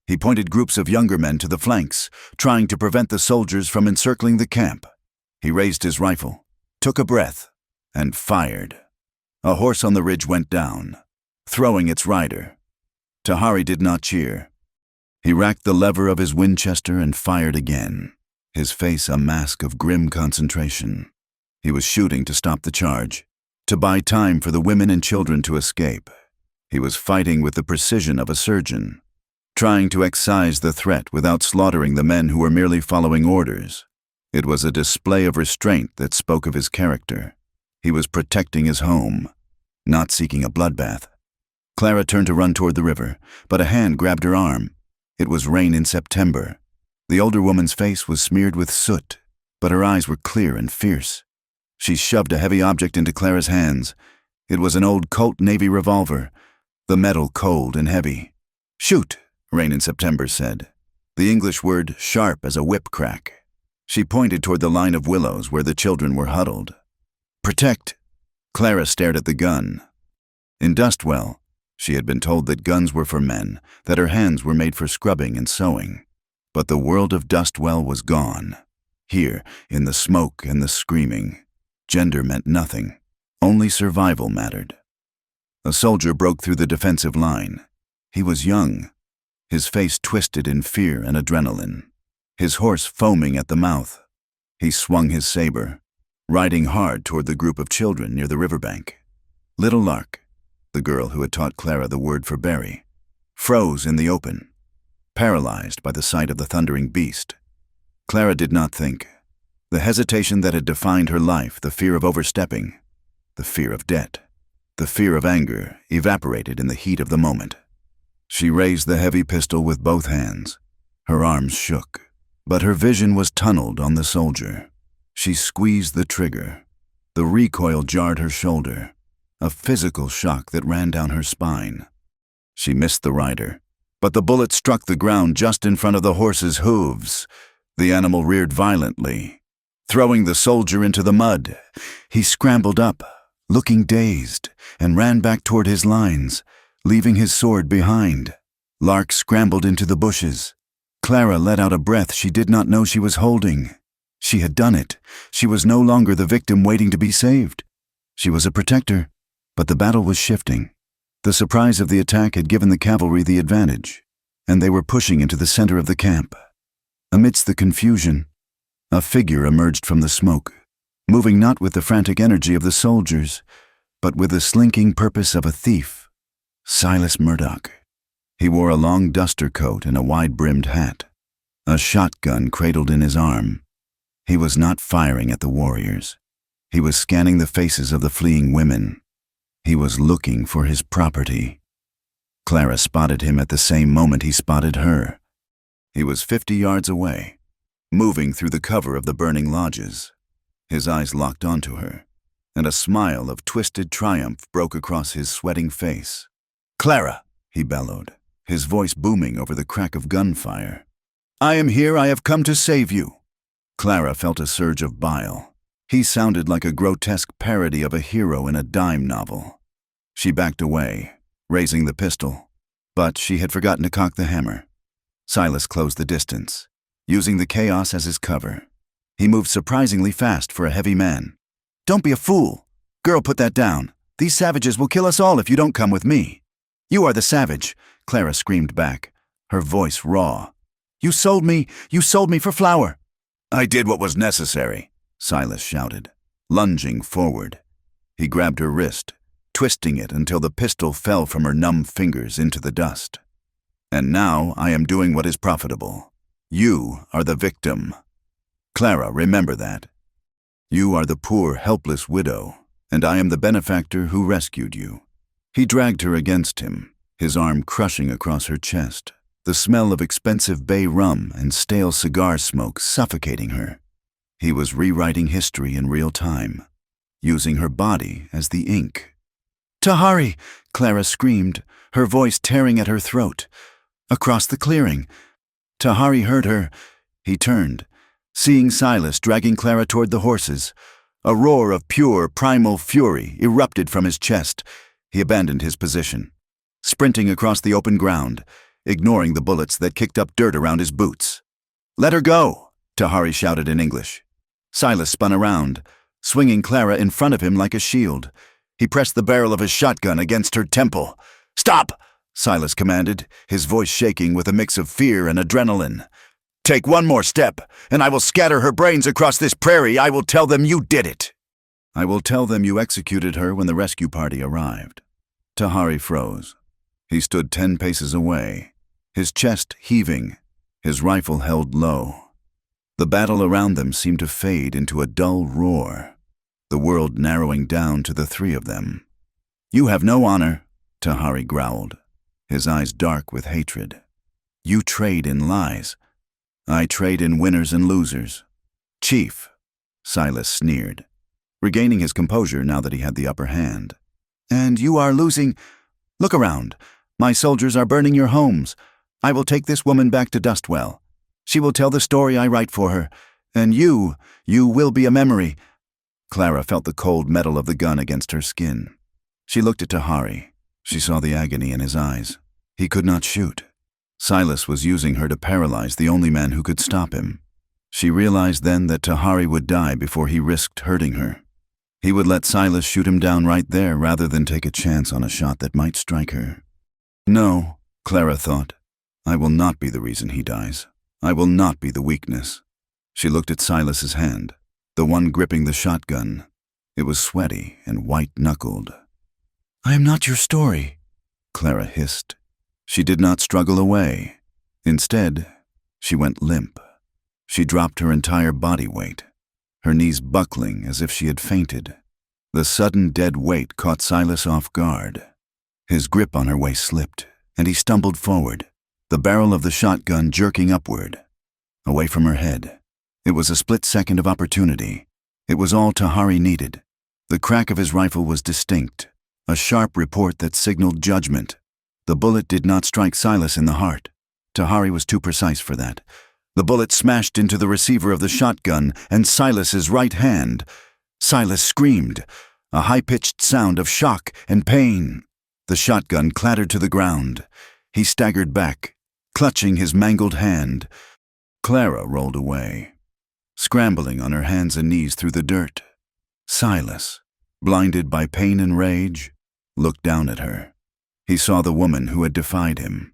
He pointed groups of younger men to the flanks, trying to prevent the soldiers from encircling the camp. He raised his rifle, took a breath, and fired. A horse on the ridge went down, throwing its rider. Tahari did not cheer. He racked the lever of his Winchester and fired again, his face a mask of grim concentration. He was shooting to stop the charge, to buy time for the women and children to escape. He was fighting with the precision of a surgeon, trying to excise the threat without slaughtering the men who were merely following orders. It was a display of restraint that spoke of his character. He was protecting his home, not seeking a bloodbath. Clara turned to run toward the river, but a hand grabbed her arm. It was rain in September. The older woman's face was smeared with soot, but her eyes were clear and fierce. She shoved a heavy object into Clara's hands. It was an old Colt Navy revolver, the metal cold and heavy. "Shoot," Rain in September said, the English word sharp as a whip crack. She pointed toward the line of willows where the children were huddled. "Protect." Clara stared at the gun. In Dustwell, she had been told that guns were for men, that her hands were made for scrubbing and sewing. But the world of Dustwell was gone. Here, in the smoke and the screaming, gender meant nothing. Only survival mattered. A soldier broke through the defensive line. He was young, his face twisted in fear and adrenaline, his horse foaming at the mouth. He swung his saber, riding hard toward the group of children near the riverbank. Little Lark, the girl who had taught Clara the word for berry, froze in the open, paralyzed by the sight of the thundering beast. Clara did not think. The hesitation that had defined her life, the fear of overstepping, the fear of debt, the fear of anger, evaporated in the heat of the moment. She raised the heavy pistol with both hands. Her arms shook, but her vision was tunneled on the soldier. She squeezed the trigger. The recoil jarred her shoulder, a physical shock that ran down her spine. She missed the rider, but the bullet struck the ground just in front of the horse's hooves. The animal reared violently, throwing the soldier into the mud. He scrambled up, looking dazed, and ran back toward his lines, leaving his sword behind. Lark scrambled into the bushes. Clara let out a breath she did not know she was holding. She had done it. She was no longer the victim waiting to be saved. She was a protector, but the battle was shifting. The surprise of the attack had given the cavalry the advantage, and they were pushing into the center of the camp. Amidst the confusion, a figure emerged from the smoke, moving not with the frantic energy of the soldiers, but with the slinking purpose of a thief. Silas Murdoch. He wore a long duster coat and a wide-brimmed hat, a shotgun cradled in his arm. He was not firing at the warriors. He was scanning the faces of the fleeing women. He was looking for his property. Clara spotted him at the same moment he spotted her. He was 50 yards away, moving through the cover of the burning lodges. His eyes locked onto her, and a smile of twisted triumph broke across his sweating face. "Clara," he bellowed, his voice booming over the crack of gunfire. "I am here. I have come to save you." Clara felt a surge of bile. He sounded like a grotesque parody of a hero in a dime novel. She backed away, raising the pistol, but she had forgotten to cock the hammer. Silas closed the distance, using the chaos as his cover. He moved surprisingly fast for a heavy man. "Don't be a fool. Girl, put that down. These savages will kill us all if you don't come with me." "You are the savage," Clara screamed back, her voice raw. You sold me for flour." "I did what was necessary," Silas shouted, lunging forward. He grabbed her wrist, twisting it until the pistol fell from her numb fingers into the dust. "And now I am doing what is profitable. You are the victim. Clara, remember that. You are the poor, helpless widow, and I am the benefactor who rescued you." He dragged her against him, his arm crushing across her chest, the smell of expensive bay rum and stale cigar smoke suffocating her. He was rewriting history in real time, using her body as the ink. "Tahari!" Clara screamed, her voice tearing at her throat. Across the clearing. Tahari heard her. He turned, seeing Silas dragging Clara toward the horses. A roar of pure, primal fury erupted from his chest. He abandoned his position, sprinting across the open ground, ignoring the bullets that kicked up dirt around his boots. "Let her go!" Tahari shouted in English. Silas spun around, swinging Clara in front of him like a shield. He pressed the barrel of his shotgun against her temple. "Stop!" Silas commanded, his voice shaking with a mix of fear and adrenaline. "Take one more step, and I will scatter her brains across this prairie. I will tell them you did it." "I will tell them you executed her when the rescue party arrived." Tahari froze. He stood 10 paces away, his chest heaving, his rifle held low. The battle around them seemed to fade into a dull roar, the world narrowing down to the 3 of them. "You have no honor," Tahari growled, his eyes dark with hatred. "You trade in lies. I trade in winners and losers." "Chief," Silas sneered, regaining his composure now that he had the upper hand. "And you are losing. Look around. My soldiers are burning your homes. I will take this woman back to Dustwell. She will tell the story I write for her, and you will be a memory." Clara felt the cold metal of the gun against her skin. She looked at Tahari. She saw the agony in his eyes. He could not shoot. Silas was using her to paralyze the only man who could stop him. She realized then that Tahari would die before he risked hurting her. He would let Silas shoot him down right there rather than take a chance on a shot that might strike her. "No," Clara thought. "I will not be the reason he dies. I will not be the weakness." She looked at Silas's hand, the one gripping the shotgun. It was sweaty and white-knuckled. "I am not your story," Clara hissed. She did not struggle away. Instead, she went limp. She dropped her entire body weight, her knees buckling as if she had fainted. The sudden dead weight caught Silas off guard. His grip on her waist slipped, and he stumbled forward, the barrel of the shotgun jerking upward, away from her head. It was a split second of opportunity. It was all Tahari needed. The crack of his rifle was distinct, a sharp report that signaled judgment. The bullet did not strike Silas in the heart. Tahari was too precise for that. The bullet smashed into the receiver of the shotgun and Silas's right hand. Silas screamed, a high-pitched sound of shock and pain. The shotgun clattered to the ground. He staggered back, clutching his mangled hand. Clara rolled away, scrambling on her hands and knees through the dirt. Silas, blinded by pain and rage, looked down at her. He saw the woman who had defied him,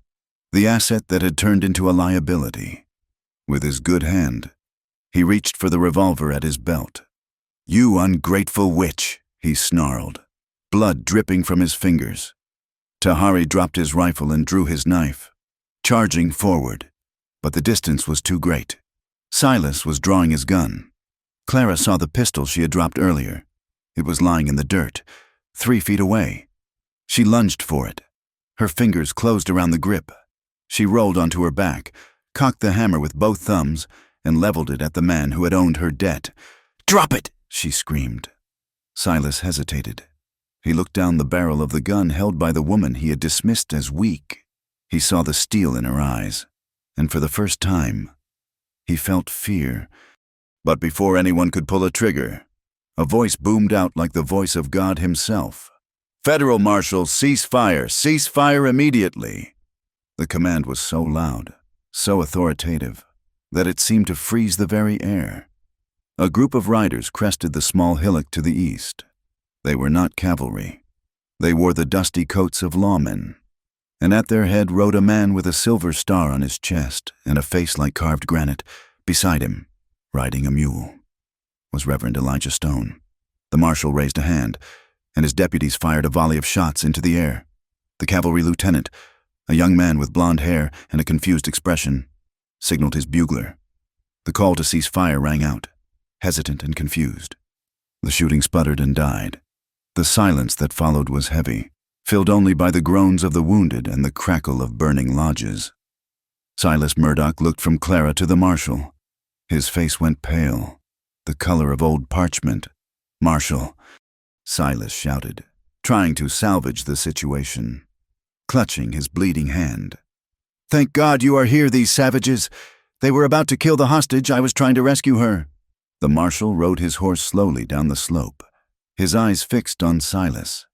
the asset that had turned into a liability. With his good hand, he reached for the revolver at his belt. "You ungrateful witch," he snarled, blood dripping from his fingers. Tahari dropped his rifle and drew his knife, charging forward, but the distance was too great. Silas was drawing his gun. Clara saw the pistol she had dropped earlier. It was lying in the dirt, 3 feet away. She lunged for it. Her fingers closed around the grip. She rolled onto her back, cocked the hammer with both thumbs, and leveled it at the man who had owned her debt. "Drop it!" she screamed. Silas hesitated. He looked down the barrel of the gun held by the woman he had dismissed as weak. He saw the steel in her eyes, and for the first time, he felt fear. But before anyone could pull a trigger, a voice boomed out like the voice of God himself. "Federal marshals, cease fire! Cease fire immediately!" The command was so loud, so authoritative, that it seemed to freeze the very air. A group of riders crested the small hillock to the east. They were not cavalry. They wore the dusty coats of lawmen, and at their head rode a man with a silver star on his chest and a face like carved granite. Beside him, riding a mule, was Reverend Elijah Stone. The marshal raised a hand, and his deputies fired a volley of shots into the air. The cavalry lieutenant, a young man with blonde hair and a confused expression, signaled his bugler. The call to cease fire rang out, hesitant and confused. The shooting sputtered and died. The silence that followed was heavy, filled only by the groans of the wounded and the crackle of burning lodges. Silas Murdoch looked from Clara to the marshal. His face went pale, the color of old parchment. "Marshal," Silas shouted, trying to salvage the situation, clutching his bleeding hand. "Thank God you are here, these savages. They were about to kill the hostage. I was trying to rescue her." The marshal rode his horse slowly down the slope, his eyes fixed on Silas.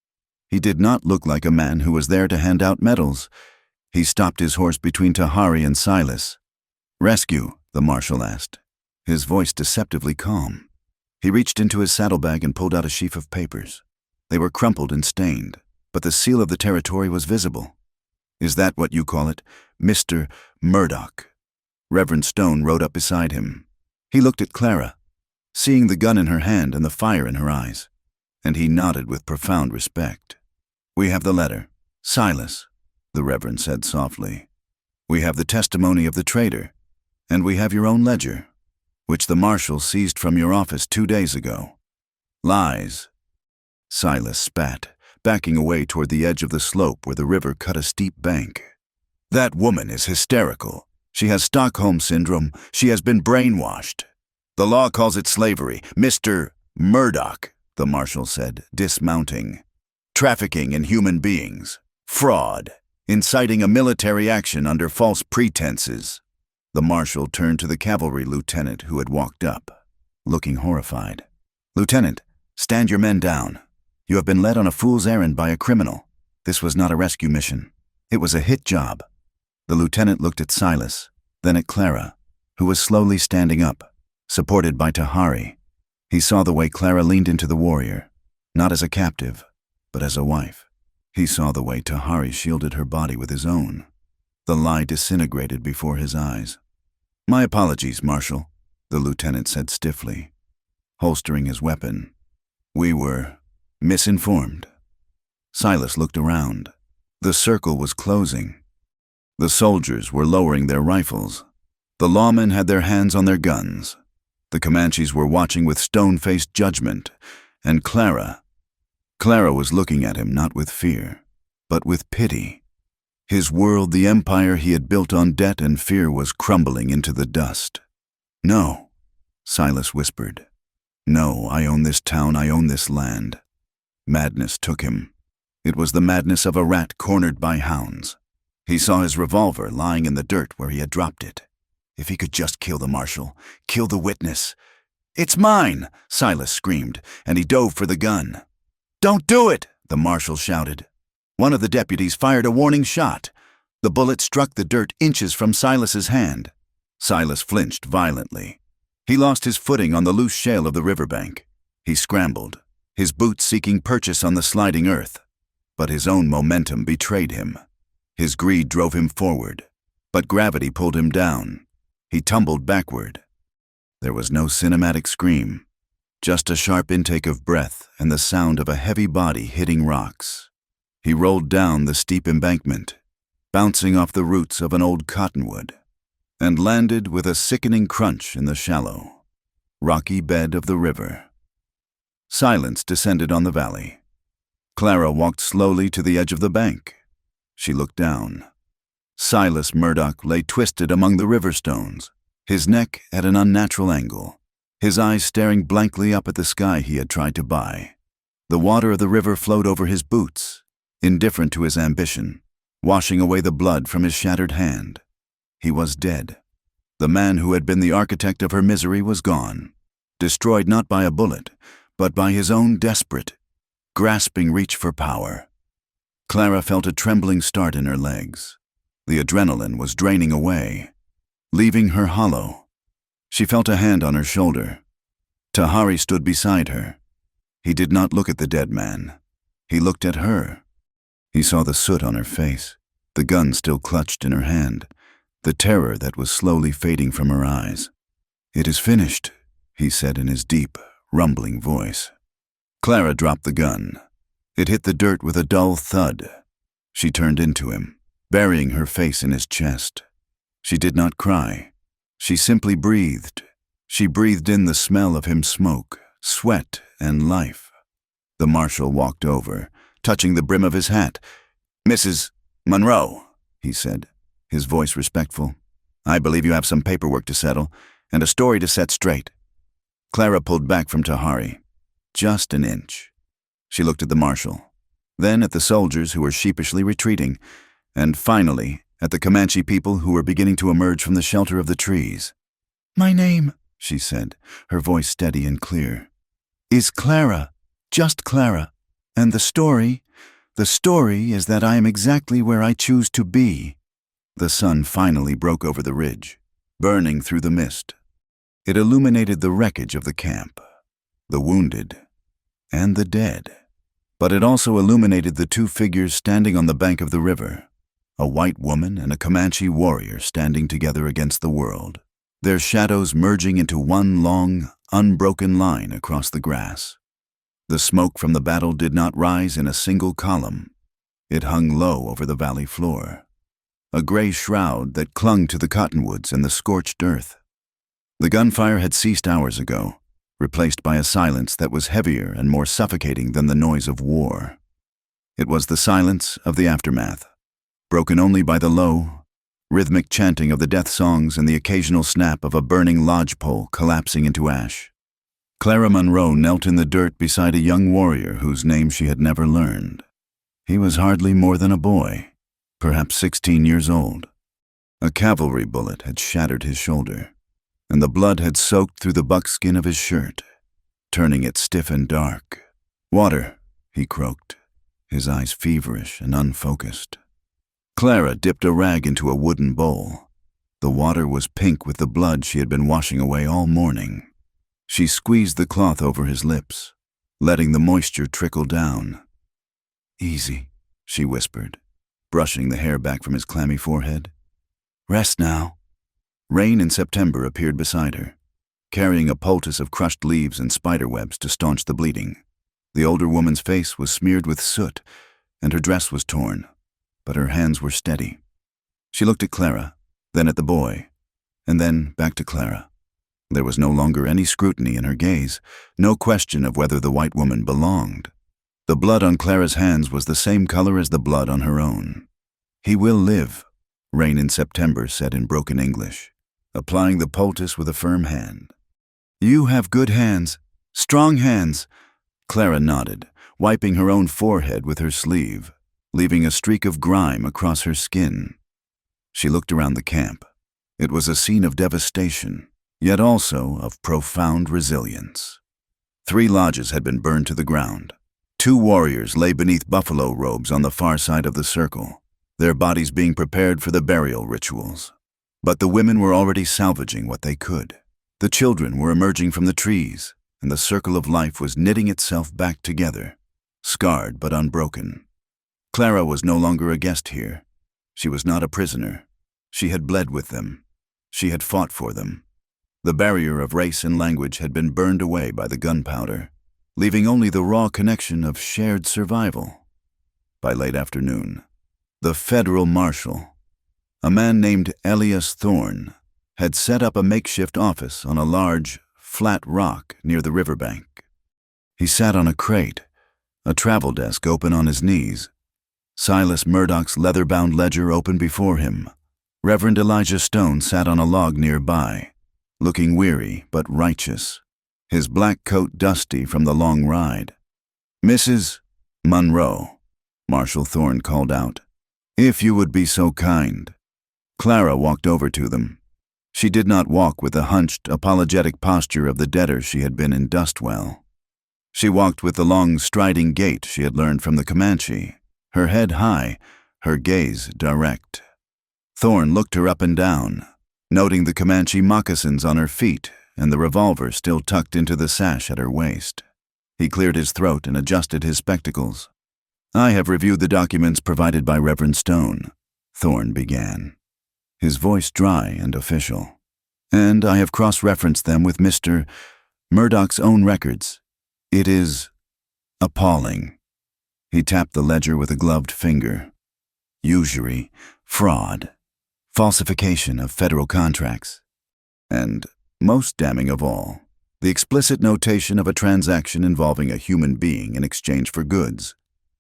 He did not look like a man who was there to hand out medals. He stopped his horse between Tahari and Silas. "Rescue?" the marshal asked, his voice deceptively calm. He reached into his saddlebag and pulled out a sheaf of papers. They were crumpled and stained, but the seal of the territory was visible. "Is that what you call it, Mr. Murdoch?" Reverend Stone rode up beside him. He looked at Clara, seeing the gun in her hand and the fire in her eyes, and he nodded with profound respect. "We have the letter, Silas," the Reverend said softly. "We have the testimony of the traitor, and we have your own ledger, which the marshal seized from your office 2 days ago." "Lies." Silas spat, backing away toward the edge of the slope where the river cut a steep bank. "That woman is hysterical. She has Stockholm Syndrome. She has been brainwashed. The law calls it slavery. Mr. Murdoch," the marshal said, dismounting. "Trafficking in human beings. Fraud. Inciting a military action under false pretenses." The marshal turned to the cavalry lieutenant who had walked up, looking horrified. "Lieutenant, stand your men down. You have been led on a fool's errand by a criminal. This was not a rescue mission. It was a hit job." The lieutenant looked at Silas, then at Clara, who was slowly standing up, supported by Tahari. He saw the way Clara leaned into the warrior, not as a captive, but as a wife. He saw the way Tahari shielded her body with his own. The lie disintegrated before his eyes. "My apologies, Marshal," the lieutenant said stiffly, holstering his weapon. "We were misinformed." Silas looked around. The circle was closing. The soldiers were lowering their rifles. The lawmen had their hands on their guns. The Comanches were watching with stone-faced judgment, and Clara was looking at him not with fear, but with pity. His world, the empire he had built on debt and fear, was crumbling into the dust. "No," Silas whispered. "No, I own this town, I own this land." Madness took him. It was the madness of a rat cornered by hounds. He saw his revolver lying in the dirt where he had dropped it. If he could just kill the marshal, kill the witness. "It's mine!" Silas screamed, and he dove for the gun. "Don't do it!" the marshal shouted. One of the deputies fired a warning shot. The bullet struck the dirt inches from Silas's hand. Silas flinched violently. He lost his footing on the loose shale of the riverbank. He scrambled, his boots seeking purchase on the sliding earth. But his own momentum betrayed him. His greed drove him forward, but gravity pulled him down. He tumbled backward. There was no cinematic scream, just a sharp intake of breath and the sound of a heavy body hitting rocks. He rolled down the steep embankment, bouncing off the roots of an old cottonwood, and landed with a sickening crunch in the shallow, rocky bed of the river. Silence descended on the valley. Clara walked slowly to the edge of the bank. She looked down. Silas Murdoch lay twisted among the river stones, his neck at an unnatural angle, his eyes staring blankly up at the sky he had tried to buy. The water of the river flowed over his boots, indifferent to his ambition, washing away the blood from his shattered hand. He was dead. The man who had been the architect of her misery was gone, destroyed not by a bullet, but by his own desperate, grasping reach for power. Clara felt a trembling start in her legs. The adrenaline was draining away, leaving her hollow. She felt a hand on her shoulder. Tahari stood beside her. He did not look at the dead man. He looked at her. He saw the soot on her face, the gun still clutched in her hand, the terror that was slowly fading from her eyes. "It is finished," he said in his deep, rumbling voice. Clara dropped the gun. It hit the dirt with a dull thud. She turned into him, burying her face in his chest. She did not cry. She simply breathed. She breathed in the smell of him, smoke, sweat, and life. The marshal walked over, touching the brim of his hat. "Mrs. Monroe," he said, his voice respectful, "I believe you have some paperwork to settle and a story to set straight." Clara pulled back from Tahari, just an inch. She looked at the marshal, then at the soldiers who were sheepishly retreating, and finally at the Comanche people who were beginning to emerge from the shelter of the trees. "My name," she said, her voice steady and clear, "is Clara, just Clara, and the story, The story is that I am exactly where I choose to be. The sun finally broke over the ridge, burning through the mist. It illuminated the wreckage of the camp, the wounded, and the dead. But it also illuminated the two figures standing on the bank of the river, a white woman and a Comanche warrior standing together against the world, their shadows merging into one long, unbroken line across the grass. The smoke from the battle did not rise in a single column. It hung low over the valley floor, a gray shroud that clung to the cottonwoods and the scorched earth. The gunfire had ceased hours ago, replaced by a silence that was heavier and more suffocating than the noise of war. It was the silence of the aftermath, broken only by the low, rhythmic chanting of the death songs and the occasional snap of a burning lodgepole collapsing into ash. Clara Monroe knelt in the dirt beside a young warrior whose name she had never learned. He was hardly more than a boy, perhaps 16 years old. A cavalry bullet had shattered his shoulder, and the blood had soaked through the buckskin of his shirt, turning it stiff and dark. "Water," he croaked, his eyes feverish and unfocused. Clara dipped a rag into a wooden bowl. The water was pink with the blood she had been washing away all morning. She squeezed the cloth over his lips, letting the moisture trickle down. "Easy," she whispered, brushing the hair back from his clammy forehead. "Rest now." Rain in September appeared beside her, carrying a poultice of crushed leaves and spiderwebs to staunch the bleeding. The older woman's face was smeared with soot, and her dress was torn, but her hands were steady. She looked at Clara, then at the boy, and then back to Clara. There was no longer any scrutiny in her gaze, no question of whether the white woman belonged. The blood on Clara's hands was the same color as the blood on her own. "He will live," Rain in September said in broken English, applying the poultice with a firm hand. "You have good hands, strong hands." Clara nodded, wiping her own forehead with her sleeve, leaving a streak of grime across her skin. She looked around the camp. It was a scene of devastation, yet also of profound resilience. 3 lodges had been burned to the ground. 2 warriors lay beneath buffalo robes on the far side of the circle, their bodies being prepared for the burial rituals. But the women were already salvaging what they could. The children were emerging from the trees, and the circle of life was knitting itself back together, scarred but unbroken. Clara was no longer a guest here. She was not a prisoner. She had bled with them. She had fought for them. The barrier of race and language had been burned away by the gunpowder, leaving only the raw connection of shared survival. By late afternoon, the federal marshal, a man named Elias Thorne, had set up a makeshift office on a large, flat rock near the riverbank. He sat on a crate, a travel desk open on his knees. Silas Murdoch's leather-bound ledger open before him. Reverend Elijah Stone sat on a log nearby, looking weary but righteous, his black coat dusty from the long ride. "Mrs. Monroe," Marshal Thorne called out, "if you would be so kind." Clara walked over to them. She did not walk with the hunched, apologetic posture of the debtor she had been in Dustwell. She walked with the long, striding gait she had learned from the Comanche, her head high, her gaze direct. Thorne looked her up and down, noting the Comanche moccasins on her feet and the revolver still tucked into the sash at her waist. He cleared his throat and adjusted his spectacles. "I have reviewed the documents provided by Reverend Stone," Thorne began, his voice dry and official, "and I have cross-referenced them with Mr. Murdoch's own records. It is appalling." He tapped the ledger with a gloved finger. "Usury, fraud, falsification of federal contracts, and, most damning of all, the explicit notation of a transaction involving a human being in exchange for goods.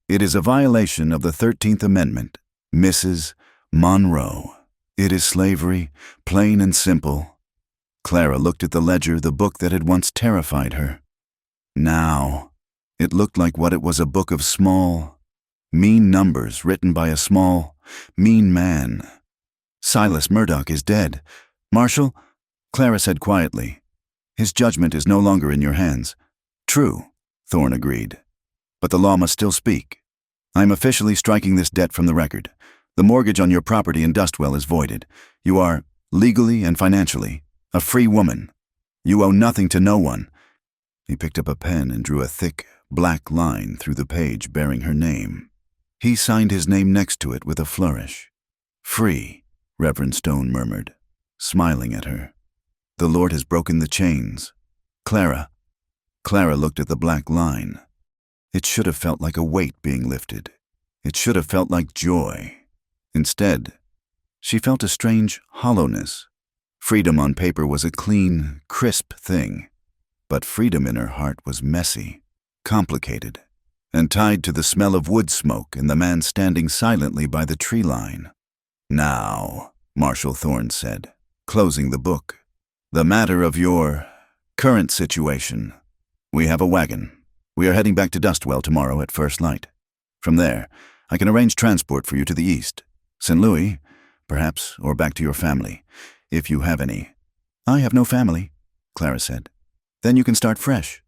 It is a violation of the 13th Amendment, Mrs. Monroe. It is slavery, plain and simple." Clara looked at the ledger, the book that had once terrified her. Now, it looked like what it was, a book of small, mean numbers written by a small, mean man. "Silas Murdoch is dead. Marshal," Clara said quietly, "his judgment is no longer in your hands." "True," Thorne agreed, "but the law must still speak." I am officially striking this debt from the record. The mortgage on your property in Dustwell is voided. You are, legally and financially, a free woman. You owe nothing to no one." He picked up a pen and drew a thick, black line through the page bearing her name. He signed his name next to it with a flourish. "Free," Reverend Stone murmured, smiling at her. "The Lord has broken the chains. Clara." Clara looked at the black line. It should have felt like a weight being lifted. It should have felt like joy. Instead, she felt a strange hollowness. Freedom on paper was a clean, crisp thing, but freedom in her heart was messy, complicated, and tied to the smell of wood smoke and the man standing silently by the tree line. "Now," Marshal Thorne said, closing the book, "the matter of your current situation. We have a wagon. We are heading back to Dustwell tomorrow at first light. From there, I can arrange transport for you to the east. St. Louis, perhaps, or back to your family, if you have any." "I have no family," Clara said. "Then you can start fresh."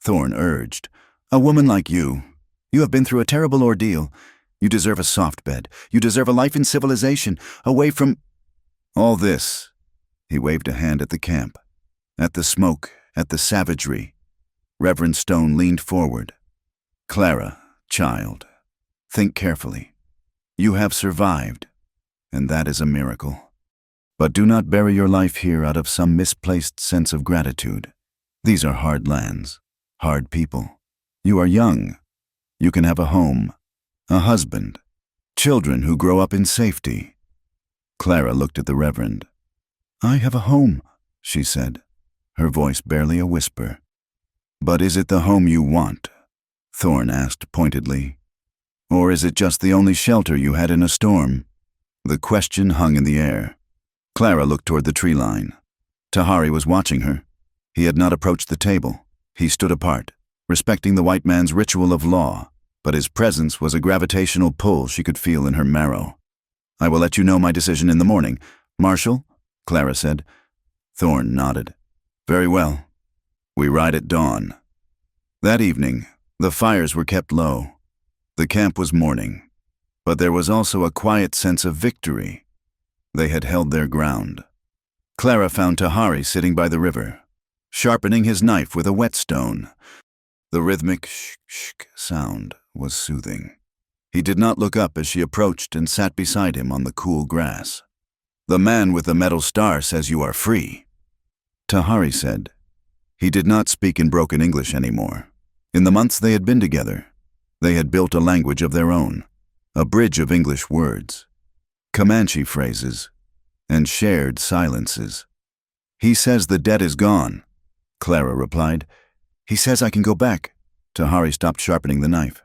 Thorne urged, "A woman like you have been through a terrible ordeal. You deserve a soft bed. You deserve a life in civilization, away from all this." He waved a hand at the camp, at the smoke, at the savagery. Reverend Stone leaned forward. "Clara, child, think carefully. You have survived, and that is a miracle. But do not bury your life here out of some misplaced sense of gratitude. These are hard lands, hard people. You are young. You can have a home, a husband, children who grow up in safety." Clara looked at the Reverend. "I have a home," she said, her voice barely a whisper. "But is it the home you want?" Thorne asked pointedly. "Or is it just the only shelter you had in a storm?" The question hung in the air. Clara looked toward the tree line. Tahari was watching her. He had not approached the table. He stood apart, respecting the white man's ritual of law, but his presence was a gravitational pull she could feel in her marrow. "I will let you know my decision in the morning. Marshal?" Clara said. Thorne nodded. "Very well. We ride at dawn." That evening, the fires were kept low. The camp was mourning, but there was also a quiet sense of victory. They had held their ground. Clara found Tahari sitting by the river, sharpening his knife with a whetstone. The rhythmic shk-shk sound was soothing. He did not look up as she approached and sat beside him on the cool grass. "The man with the metal star says you are free," Tahari said. He did not speak in broken English anymore. In the months they had been together, they had built a language of their own, a bridge of English words, Comanche phrases, and shared silences. "He says the debt is gone," Clara replied. "He says I can go back." Tahari stopped sharpening the knife.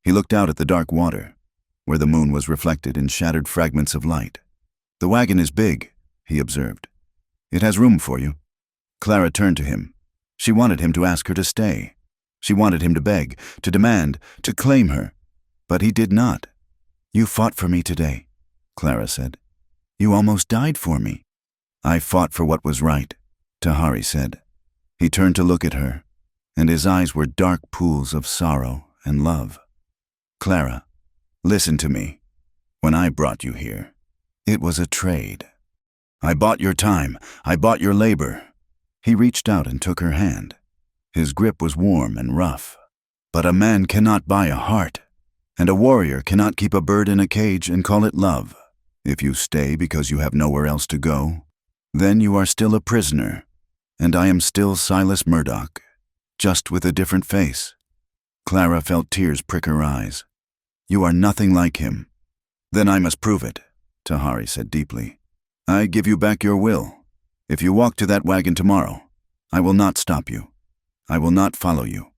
He looked out at the dark water, where the moon was reflected in shattered fragments of light. "The wagon is big," he observed. "It has room for you." Clara turned to him. She wanted him to ask her to stay. She wanted him to beg, to demand, to claim her. But he did not. "You fought for me today," Clara said. "You almost died for me." "I fought for what was right," Tahari said. He turned to look at her, and his eyes were dark pools of sorrow and love. "Clara, listen to me. When I brought you here, it was a trade. I bought your time. I bought your labor." He reached out and took her hand. His grip was warm and rough. "But a man cannot buy a heart, and a warrior cannot keep a bird in a cage and call it love. If you stay because you have nowhere else to go, then you are still a prisoner, and I am still Silas Murdoch, just with a different face." Clara felt tears prick her eyes. "You are nothing like him." "Then I must prove it," Tahari said deeply. "I give you back your will. If you walk to that wagon tomorrow, I will not stop you. I will not follow you.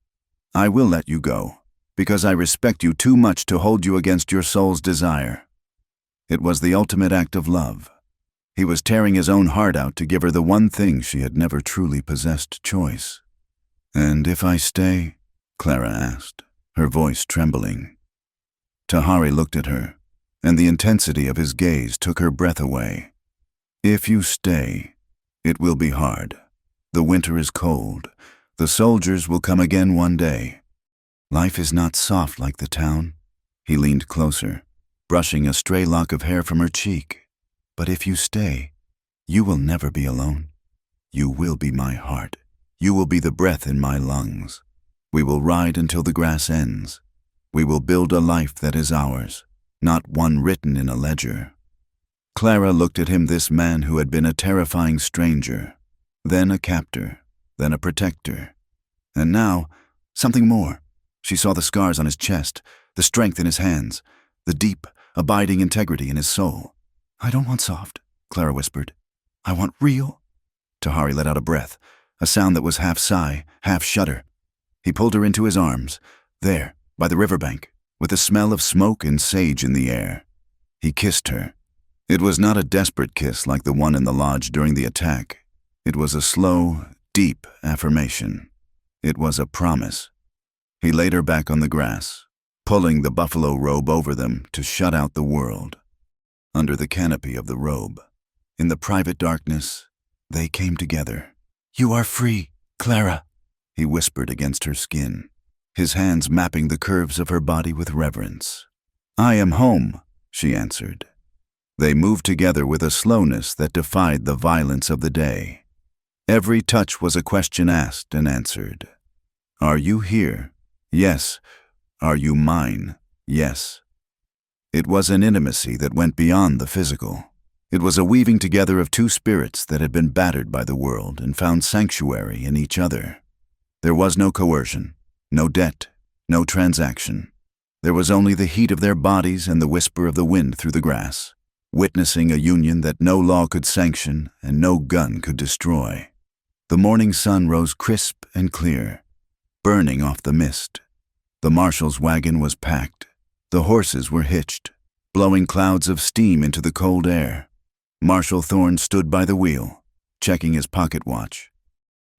I will let you go, because I respect you too much to hold you against your soul's desire." It was the ultimate act of love. He was tearing his own heart out to give her the one thing she had never truly possessed choice. "And if I stay?" Clara asked, her voice trembling. Tahari looked at her, and the intensity of his gaze took her breath away. "If you stay, it will be hard. The winter is cold. The soldiers will come again one day. Life is not soft like the town," He leaned closer, brushing a stray lock of hair from her cheek. "But if you stay, you will never be alone. You will be my heart. You will be the breath in my lungs. We will ride until the grass ends. We will build a life that is ours, not one written in a ledger." Clara looked at him, this man who had been a terrifying stranger, then a captor, then a protector, and now something more. She saw the scars on his chest, the strength in his hands, the deep, abiding integrity in his soul. "I don't want soft," Clara whispered. "I want real." Tahari let out a breath, a sound that was half sigh, half shudder. He pulled her into his arms, there, by the riverbank, with the smell of smoke and sage in the air. He kissed her. It was not a desperate kiss like the one in the lodge during the attack. It was a slow, deep affirmation. It was a promise. He laid her back on the grass, pulling the buffalo robe over them to shut out the world. Under the canopy of the robe, in the private darkness, they came together. "You are free, Clara," he whispered against her skin, his hands mapping the curves of her body with reverence. "I am home," she answered. They moved together with a slowness that defied the violence of the day. Every touch was a question asked and answered. "Are you here?" "Yes." "Are you mine?" "Yes." It was an intimacy that went beyond the physical. It was a weaving together of two spirits that had been battered by the world and found sanctuary in each other. There was no coercion, no debt, no transaction. There was only the heat of their bodies and the whisper of the wind through the grass, witnessing a union that no law could sanction and no gun could destroy. The morning sun rose crisp and clear, burning off the mist. The marshal's wagon was packed. The horses were hitched, blowing clouds of steam into the cold air. Marshal Thorne stood by the wheel, checking his pocket watch.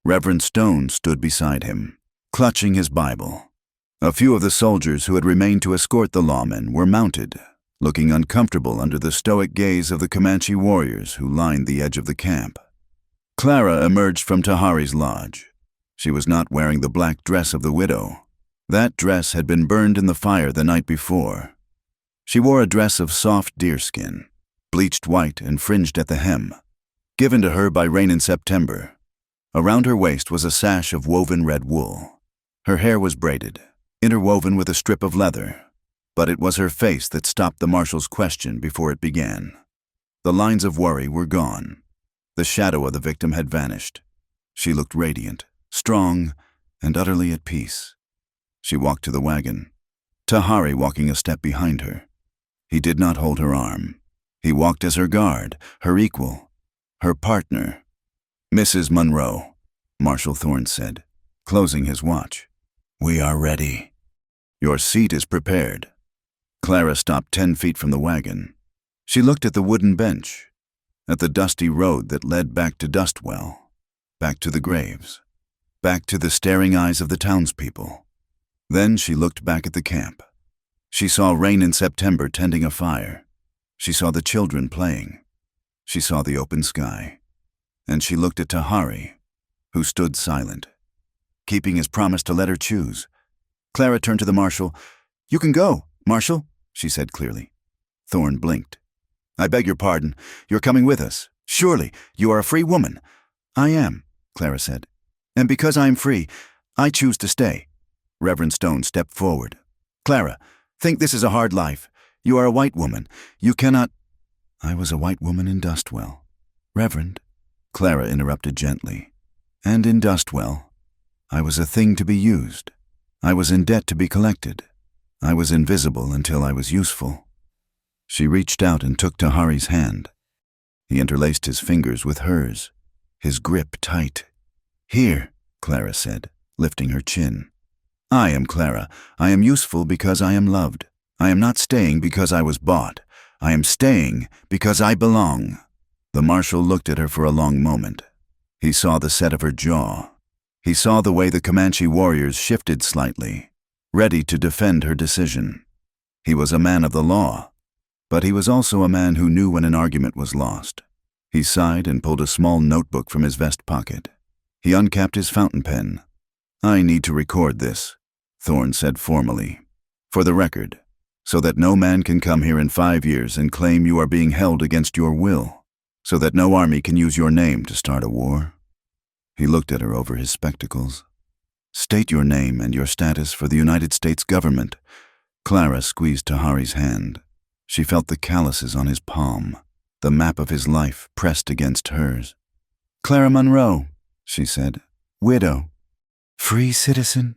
Reverend Stone stood beside him, clutching his Bible. A few of the soldiers who had remained to escort the lawmen were mounted, looking uncomfortable under the stoic gaze of the Comanche warriors who lined the edge of the camp. Clara emerged from Tahari's lodge. She was not wearing the black dress of the widow. That dress had been burned in the fire the night before. She wore a dress of soft deerskin, bleached white and fringed at the hem, given to her by rain in September. Around her waist was a sash of woven red wool. Her hair was braided, interwoven with a strip of leather, but it was her face that stopped the marshal's question before it began. The lines of worry were gone. The shadow of the victim had vanished. She looked radiant, strong, and utterly at peace. She walked to the wagon, Tahari walking a step behind her. He did not hold her arm. He walked as her guard, her equal, her partner. "Mrs. Monroe," Marshal Thorne said, closing his watch. "We are ready. Your seat is prepared." Clara stopped 10 feet from the wagon. She looked at the wooden bench, at the dusty road that led back to Dustwell, back to the graves, back to the staring eyes of the townspeople. Then she looked back at the camp. She saw rain in September tending a fire. She saw the children playing. She saw the open sky. And she looked at Tahari, who stood silent, keeping his promise to let her choose. Clara turned to the marshal. "You can go, Marshal," she said clearly. Thorne blinked. "I beg your pardon. You're coming with us. Surely, you are a free woman." "I am," Clara said. "And because I am free, I choose to stay." Reverend Stone stepped forward. "Clara, think this is a hard life. You are a white woman. You cannot—" "I was a white woman in Dustwell. Reverend," Clara interrupted gently. "And in Dustwell, I was a thing to be used. I was in debt to be collected. I was invisible until I was useful." She reached out and took Tahari's hand. He interlaced his fingers with hers, his grip tight. "Here," Clara said, lifting her chin. "I am Clara. I am useful because I am loved. I am not staying because I was bought. I am staying because I belong." The marshal looked at her for a long moment. He saw the set of her jaw. He saw the way the Comanche warriors shifted slightly, ready to defend her decision. He was a man of the law, but he was also a man who knew when an argument was lost. He sighed and pulled a small notebook from his vest pocket. He uncapped his fountain pen. "I need to record this," Thorne said formally. "For the record, so that no man can come here in 5 years and claim you are being held against your will, so that no army can use your name to start a war." He looked at her over his spectacles. "State your name and your status for the United States government." Clara squeezed Tahari's hand. She felt the calluses on his palm, the map of his life pressed against hers. "Clara Monroe," she said. "Widow." "Free citizen?"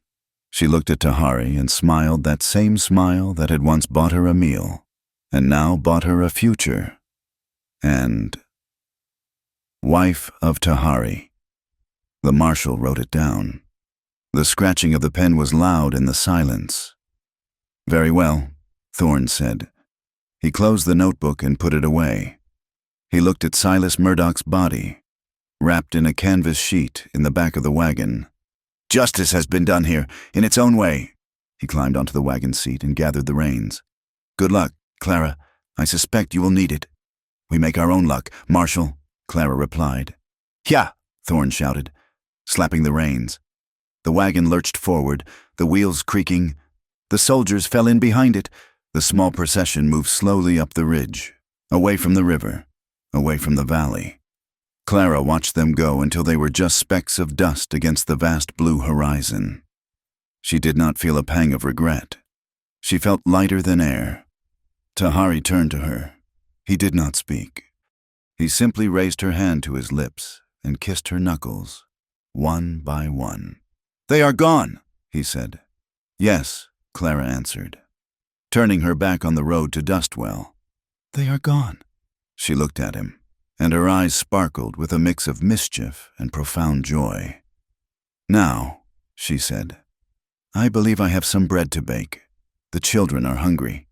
She looked at Tahari and smiled that same smile that had once bought her a meal, and now bought her a future. And wife of Tahari. The marshal wrote it down. The scratching of the pen was loud in the silence. "Very well," Thorne said. He closed the notebook and put it away. He looked at Silas Murdoch's body, wrapped in a canvas sheet in the back of the wagon. "Justice has been done here, in its own way." He climbed onto the wagon seat and gathered the reins. "Good luck, Clara. I suspect you will need it." "We make our own luck, Marshal," Clara replied. "Yeah," Thorne shouted, slapping the reins. The wagon lurched forward, the wheels creaking. The soldiers fell in behind it. The small procession moved slowly up the ridge, away from the river, away from the valley. Clara watched them go until they were just specks of dust against the vast blue horizon. She did not feel a pang of regret. She felt lighter than air. Tahari turned to her. He did not speak. He simply raised her hand to his lips and kissed her knuckles, one by one. "They are gone," he said. "Yes," Clara answered, turning her back on the road to Dustwell. "They are gone." She looked at him, and her eyes sparkled with a mix of mischief and profound joy. "Now," she said, "I believe I have some bread to bake. The children are hungry."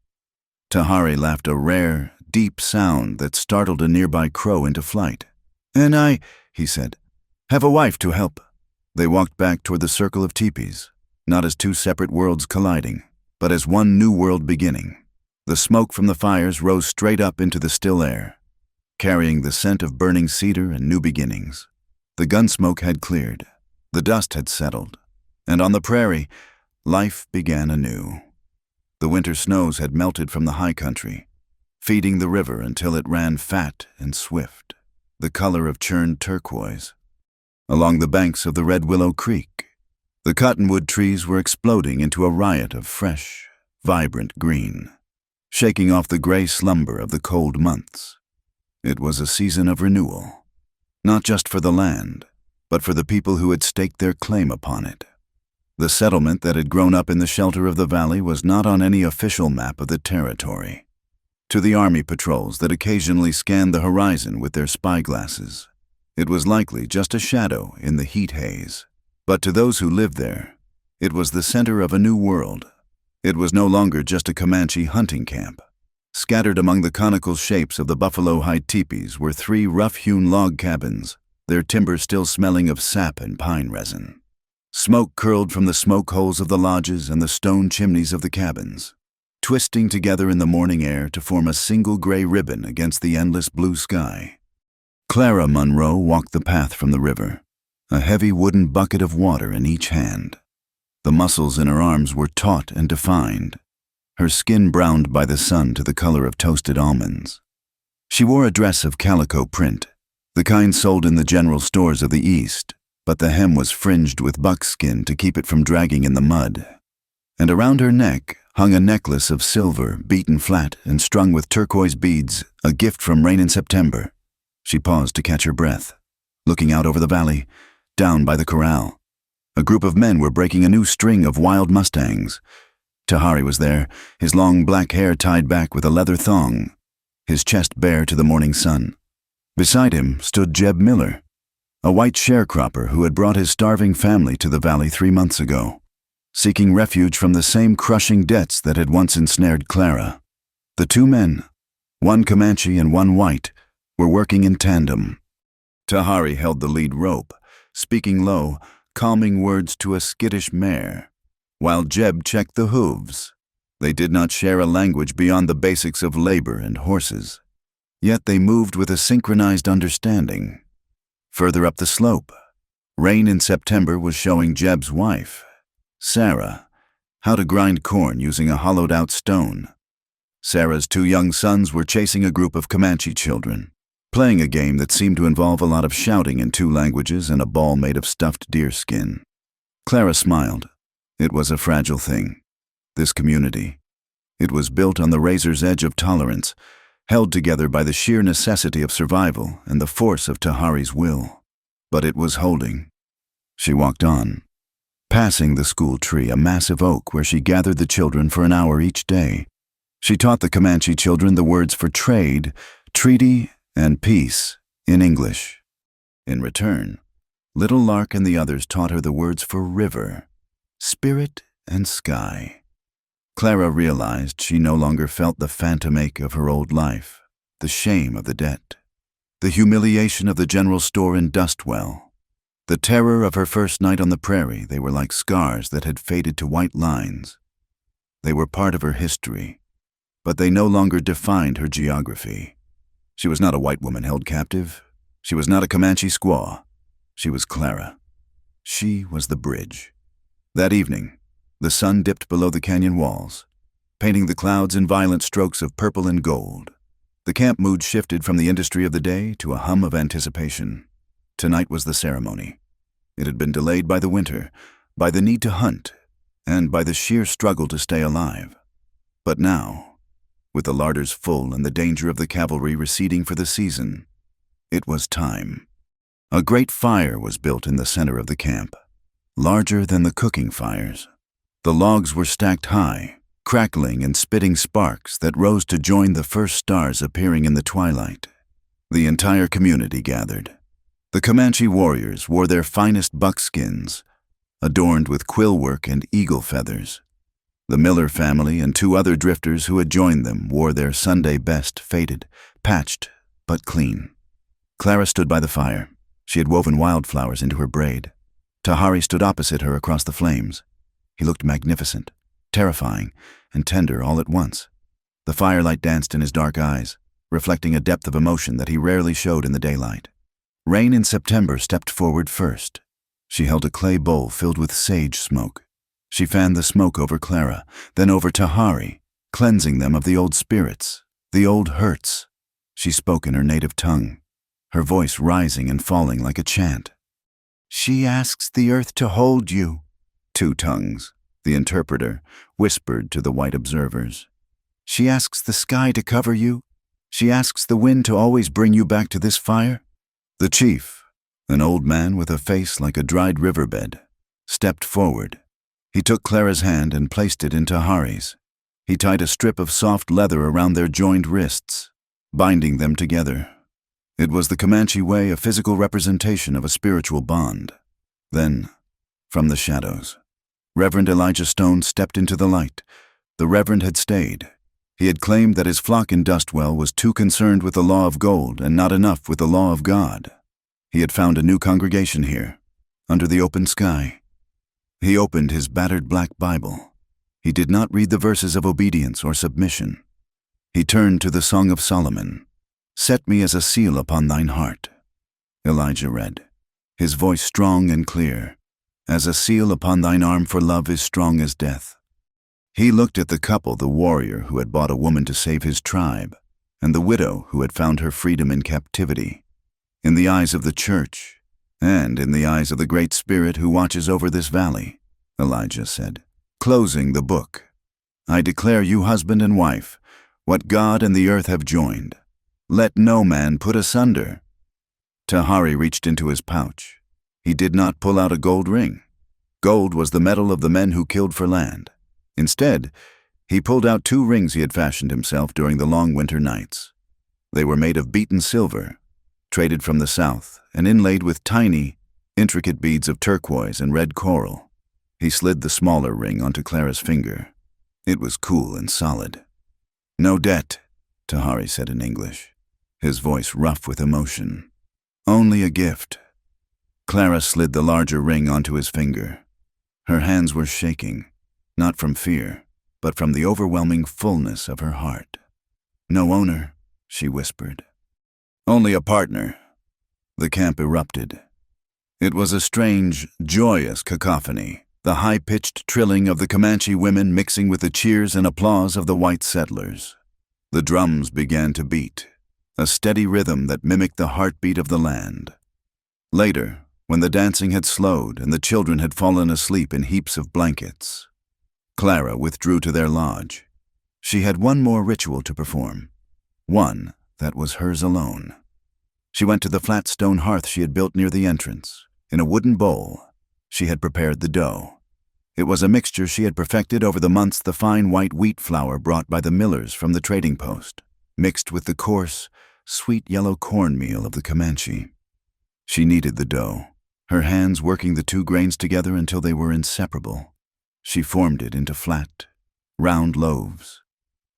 Tahari laughed a rare, deep sound that startled a nearby crow into flight. "And I," he said, "have a wife to help." They walked back toward the circle of teepees, not as two separate worlds colliding, but as one new world beginning. The smoke from the fires rose straight up into the still air, carrying the scent of burning cedar and new beginnings. The gun smoke had cleared, the dust had settled, and on the prairie, life began anew. The winter snows had melted from the high country, feeding the river until it ran fat and swift, the color of churned turquoise. Along the banks of the Red Willow Creek, the cottonwood trees were exploding into a riot of fresh, vibrant green, shaking off the gray slumber of the cold months. It was a season of renewal, not just for the land, but for the people who had staked their claim upon it. The settlement that had grown up in the shelter of the valley was not on any official map of the territory. To the army patrols that occasionally scanned the horizon with their spyglasses, it was likely just a shadow in the heat haze. But to those who lived there, it was the center of a new world. It was no longer just a Comanche hunting camp. Scattered among the conical shapes of the buffalo-hide teepees were 3 rough-hewn log cabins, their timber still smelling of sap and pine resin. Smoke curled from the smoke holes of the lodges and the stone chimneys of the cabins, twisting together in the morning air to form a single gray ribbon against the endless blue sky. Clara Monroe walked the path from the river, a heavy wooden bucket of water in each hand. The muscles in her arms were taut and defined, her skin browned by the sun to the color of toasted almonds. She wore a dress of calico print, the kind sold in the general stores of the East, but the hem was fringed with buckskin to keep it from dragging in the mud. And around her neck hung a necklace of silver, beaten flat and strung with turquoise beads, a gift from rain in September. She paused to catch her breath, looking out over the valley, down by the corral. A group of men were breaking a new string of wild mustangs. Tahari was there, his long black hair tied back with a leather thong, his chest bare to the morning sun. Beside him stood Jeb Miller, a white sharecropper who had brought his starving family to the valley 3 months ago, seeking refuge from the same crushing debts that had once ensnared Clara. The 2 men, one Comanche and one white, were working in tandem. Tahari held the lead rope, speaking low, calming words to a skittish mare, while Jeb checked the hooves. They did not share a language beyond the basics of labor and horses, yet they moved with a synchronized understanding. Further up the slope, rain in September was showing Jeb's wife, Sarah, how to grind corn using a hollowed-out stone, Sarah's two young sons were chasing a group of Comanche children, playing a game that seemed to involve a lot of shouting in two languages and a ball made of stuffed deer skin. Clara smiled. It was a fragile thing, this community. It was built on the razor's edge of tolerance, held together by the sheer necessity of survival and the force of Tahari's will. But it was holding. She walked on, passing the school tree, a massive oak where she gathered the children for an hour each day. She taught the Comanche children the words for trade, treaty, and peace in English. In return, Little Lark and the others taught her the words for river, spirit, and sky. Clara realized she no longer felt the phantom ache of her old life, the shame of the debt, the humiliation of the general store in Dustwell, the terror of her first night on the prairie. They were like scars that had faded to white lines. They were part of her history, but they no longer defined her geography. She was not a white woman held captive. She was not a Comanche squaw. She was Clara. She was the bridge. That evening, the sun dipped below the canyon walls, painting the clouds in violent strokes of purple and gold. The camp mood shifted from the industry of the day to a hum of anticipation. Tonight was the ceremony. It had been delayed by the winter, by the need to hunt, and by the sheer struggle to stay alive. But now, with the larders full and the danger of the cavalry receding for the season, it was time. A great fire was built in the center of the camp, larger than the cooking fires. The logs were stacked high, crackling and spitting sparks that rose to join the first stars appearing in the twilight. The entire community gathered. The Comanche warriors wore their finest buckskins, adorned with quill work and eagle feathers. The Miller family and two other drifters who had joined them wore their Sunday best, faded, patched, but clean. Clara stood by the fire. She had woven wildflowers into her braid. Tahari stood opposite her across the flames. He looked magnificent, terrifying, and tender all at once. The firelight danced in his dark eyes, reflecting a depth of emotion that he rarely showed in the daylight. Rain in September stepped forward first. She held a clay bowl filled with sage smoke. She fanned the smoke over Clara, then over Tahari, cleansing them of the old spirits, the old hurts. She spoke in her native tongue, her voice rising and falling like a chant. "She asks the earth to hold you," Two Tongues, the interpreter, whispered to the white observers. "She asks the sky to cover you. She asks the wind to always bring you back to this fire." The chief, an old man with a face like a dried riverbed, stepped forward. He took Clara's hand and placed it in Tahari's. He tied a strip of soft leather around their joined wrists, binding them together. It was the Comanche way, a physical representation of a spiritual bond. Then, from the shadows, Reverend Elijah Stone stepped into the light. The Reverend had stayed. He had claimed that his flock in Dustwell was too concerned with the law of gold and not enough with the law of God. He had found a new congregation here, under the open sky. He opened his battered black Bible. He did not read the verses of obedience or submission. He turned to the Song of Solomon. "Set me as a seal upon thine heart," Elijah read, his voice strong and clear. "As a seal upon thine arm, for love is strong as death." He looked at the couple, the warrior who had bought a woman to save his tribe, and the widow who had found her freedom in captivity. In the eyes of the church, and in the eyes of the Great Spirit who watches over this valley, Elijah said, closing the book, "I declare you husband and wife, what God and the earth have joined. Let no man put asunder." Tahari reached into his pouch. He did not pull out a gold ring. Gold was the metal of the men who killed for land. Instead, he pulled out 2 rings he had fashioned himself during the long winter nights. They were made of beaten silver, traded from the south, and inlaid with tiny, intricate beads of turquoise and red coral. He slid the smaller ring onto Clara's finger. It was cool and solid. "No debt," Tahari said in English, his voice rough with emotion. "Only a gift." Clara slid the larger ring onto his finger. Her hands were shaking, not from fear, but from the overwhelming fullness of her heart. "No owner," she whispered. "Only a partner." The camp erupted. It was a strange, joyous cacophony, the high-pitched trilling of the Comanche women mixing with the cheers and applause of the white settlers. The drums began to beat, a steady rhythm that mimicked the heartbeat of the land. Later, when the dancing had slowed and the children had fallen asleep in heaps of blankets, Clara withdrew to their lodge. She had one more ritual to perform, one that was hers alone. She went to the flat stone hearth she had built near the entrance. In a wooden bowl, she had prepared the dough. It was a mixture she had perfected over the months, the fine white wheat flour brought by the millers from the trading post, mixed with the coarse, sweet yellow cornmeal of the Comanche. She kneaded the dough, her hands working the two grains together until they were inseparable. She formed it into flat, round loaves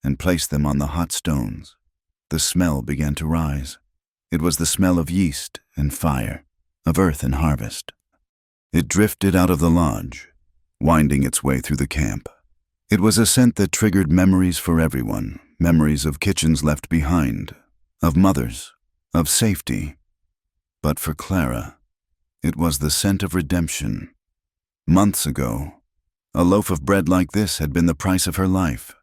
and placed them on the hot stones. The smell began to rise. It was the smell of yeast and fire, of earth and harvest. It drifted out of the lodge, winding its way through the camp. It was a scent that triggered memories for everyone, memories of kitchens left behind, of mothers, of safety. But for Clara, it was the scent of redemption. Months ago, a loaf of bread like this had been the price of her life.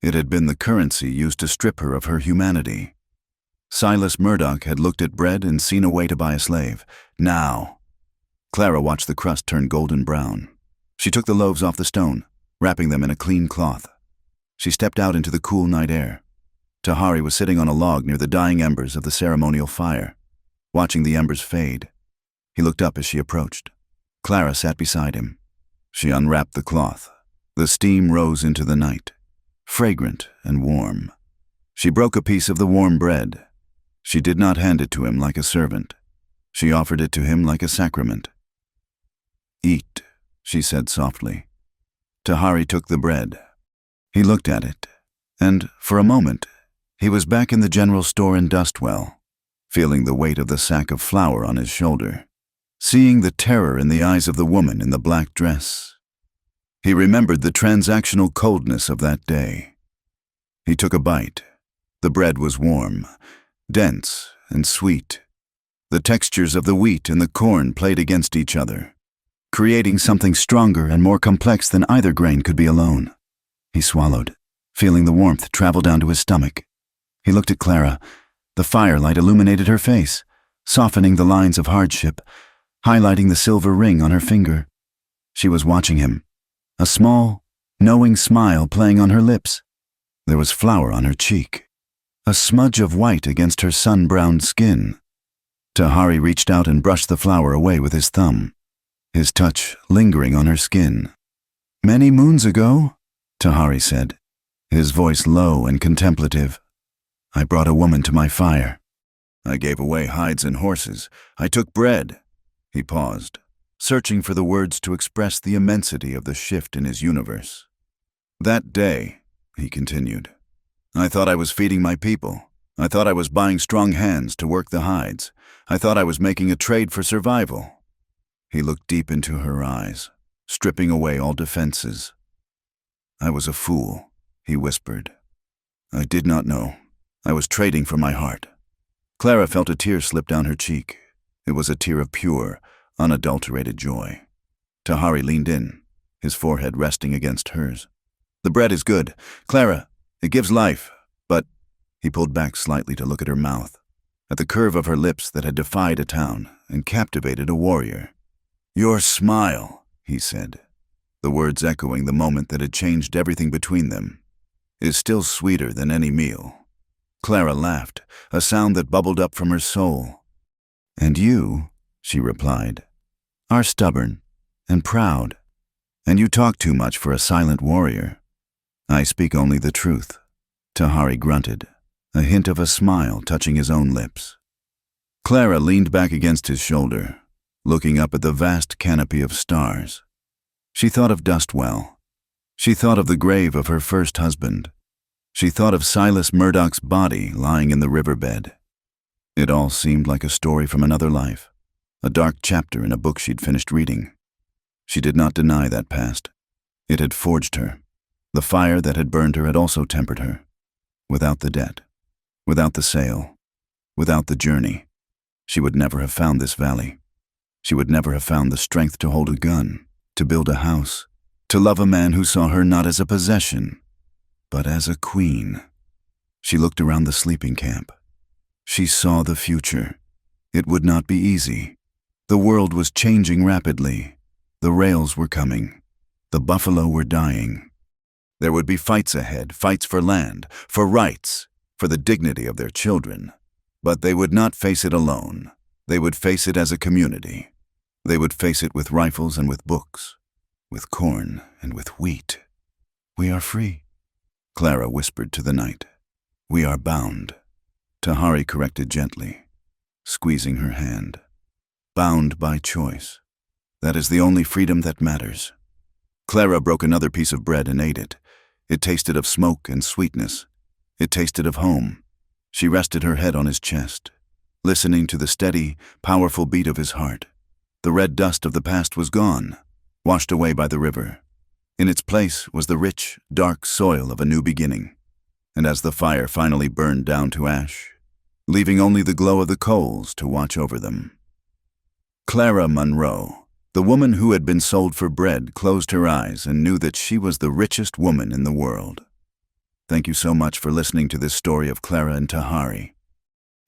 It had been the currency used to strip her of her humanity. Silas Murdoch had looked at bread and seen a way to buy a slave. Now, Clara watched the crust turn golden brown. She took the loaves off the stone, wrapping them in a clean cloth. She stepped out into the cool night air. Tahari was sitting on a log near the dying embers of the ceremonial fire, watching the embers fade. He looked up as she approached. Clara sat beside him. She unwrapped the cloth. The steam rose into the night, fragrant and warm. She broke a piece of the warm bread. She did not hand it to him like a servant. She offered it to him like a sacrament. "Eat," she said softly. Tahari took the bread. He looked at it, and for a moment, he was back in the general store in Dustwell, feeling the weight of the sack of flour on his shoulder, seeing the terror in the eyes of the woman in the black dress. He remembered the transactional coldness of that day. He took a bite. The bread was warm, dense, and sweet. The textures of the wheat and the corn played against each other, creating something stronger and more complex than either grain could be alone. He swallowed, feeling the warmth travel down to his stomach. He looked at Clara. The firelight illuminated her face, softening the lines of hardship, highlighting the silver ring on her finger. She was watching him, a small, knowing smile playing on her lips. There was flour on her cheek, a smudge of white against her sun-browned skin. Tahari reached out and brushed the flour away with his thumb, his touch lingering on her skin. "Many moons ago," Tahari said, his voice low and contemplative, "I brought a woman to my fire. I gave away hides and horses. I took bread." He paused, searching for the words to express the immensity of the shift in his universe. "That day," he continued, "I thought I was feeding my people. I thought I was buying strong hands to work the hides. I thought I was making a trade for survival." He looked deep into her eyes, stripping away all defenses. "I was a fool," he whispered. "I did not know. I was trading for my heart." Clara felt a tear slip down her cheek. It was a tear of pure, unadulterated joy. Tahari leaned in, his forehead resting against hers. "The bread is good. Clara, it gives life, but—" He pulled back slightly to look at her mouth, at the curve of her lips that had defied a town and captivated a warrior. "Your smile," he said, the words echoing the moment that had changed everything between them, "is still sweeter than any meal." Clara laughed, a sound that bubbled up from her soul. "And you," she replied, "are stubborn and proud, and you talk too much for a silent warrior." "I speak only the truth," Tahari grunted, a hint of a smile touching his own lips. Clara leaned back against his shoulder, looking up at the vast canopy of stars. She thought of Dustwell. She thought of the grave of her first husband. She thought of Silas Murdoch's body lying in the riverbed. It all seemed like a story from another life, a dark chapter in a book she'd finished reading. She did not deny that past. It had forged her. The fire that had burned her had also tempered her. Without the debt, without the sale, without the journey, she would never have found this valley. She would never have found the strength to hold a gun, to build a house, to love a man who saw her not as a possession, but as a queen. She looked around the sleeping camp. She saw the future. It would not be easy. The world was changing rapidly. The rails were coming. The buffalo were dying. There would be fights ahead, fights for land, for rights, for the dignity of their children. But they would not face it alone. They would face it as a community. They would face it with rifles and with books, with corn and with wheat. "We are free," Clara whispered to the night. "We are bound," Tahari corrected gently, squeezing her hand. "Bound by choice. That is the only freedom that matters." Clara broke another piece of bread and ate it. It tasted of smoke and sweetness. It tasted of home. She rested her head on his chest, listening to the steady, powerful beat of his heart. The red dust of the past was gone, washed away by the river. In its place was the rich, dark soil of a new beginning. And as the fire finally burned down to ash, leaving only the glow of the coals to watch over them, Clara Monroe, the woman who had been sold for bread, closed her eyes and knew that she was the richest woman in the world. Thank you so much for listening to this story of Clara and Tahari.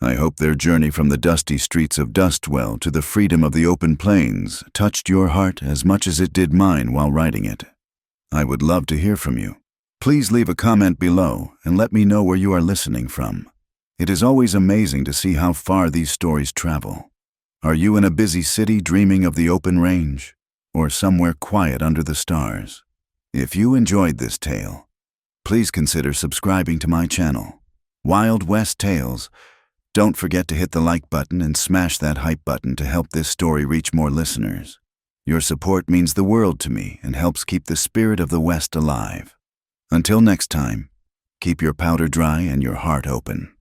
I hope their journey from the dusty streets of Dustwell to the freedom of the open plains touched your heart as much as it did mine while writing it. I would love to hear from you. Please leave a comment below and let me know where you are listening from. It is always amazing to see how far these stories travel. Are you in a busy city dreaming of the open range, or somewhere quiet under the stars? If you enjoyed this tale, please consider subscribing to my channel, Wild West Tales. Don't forget to hit the like button and smash that hype button to help this story reach more listeners. Your support means the world to me and helps keep the spirit of the West alive. Until next time, keep your powder dry and your heart open.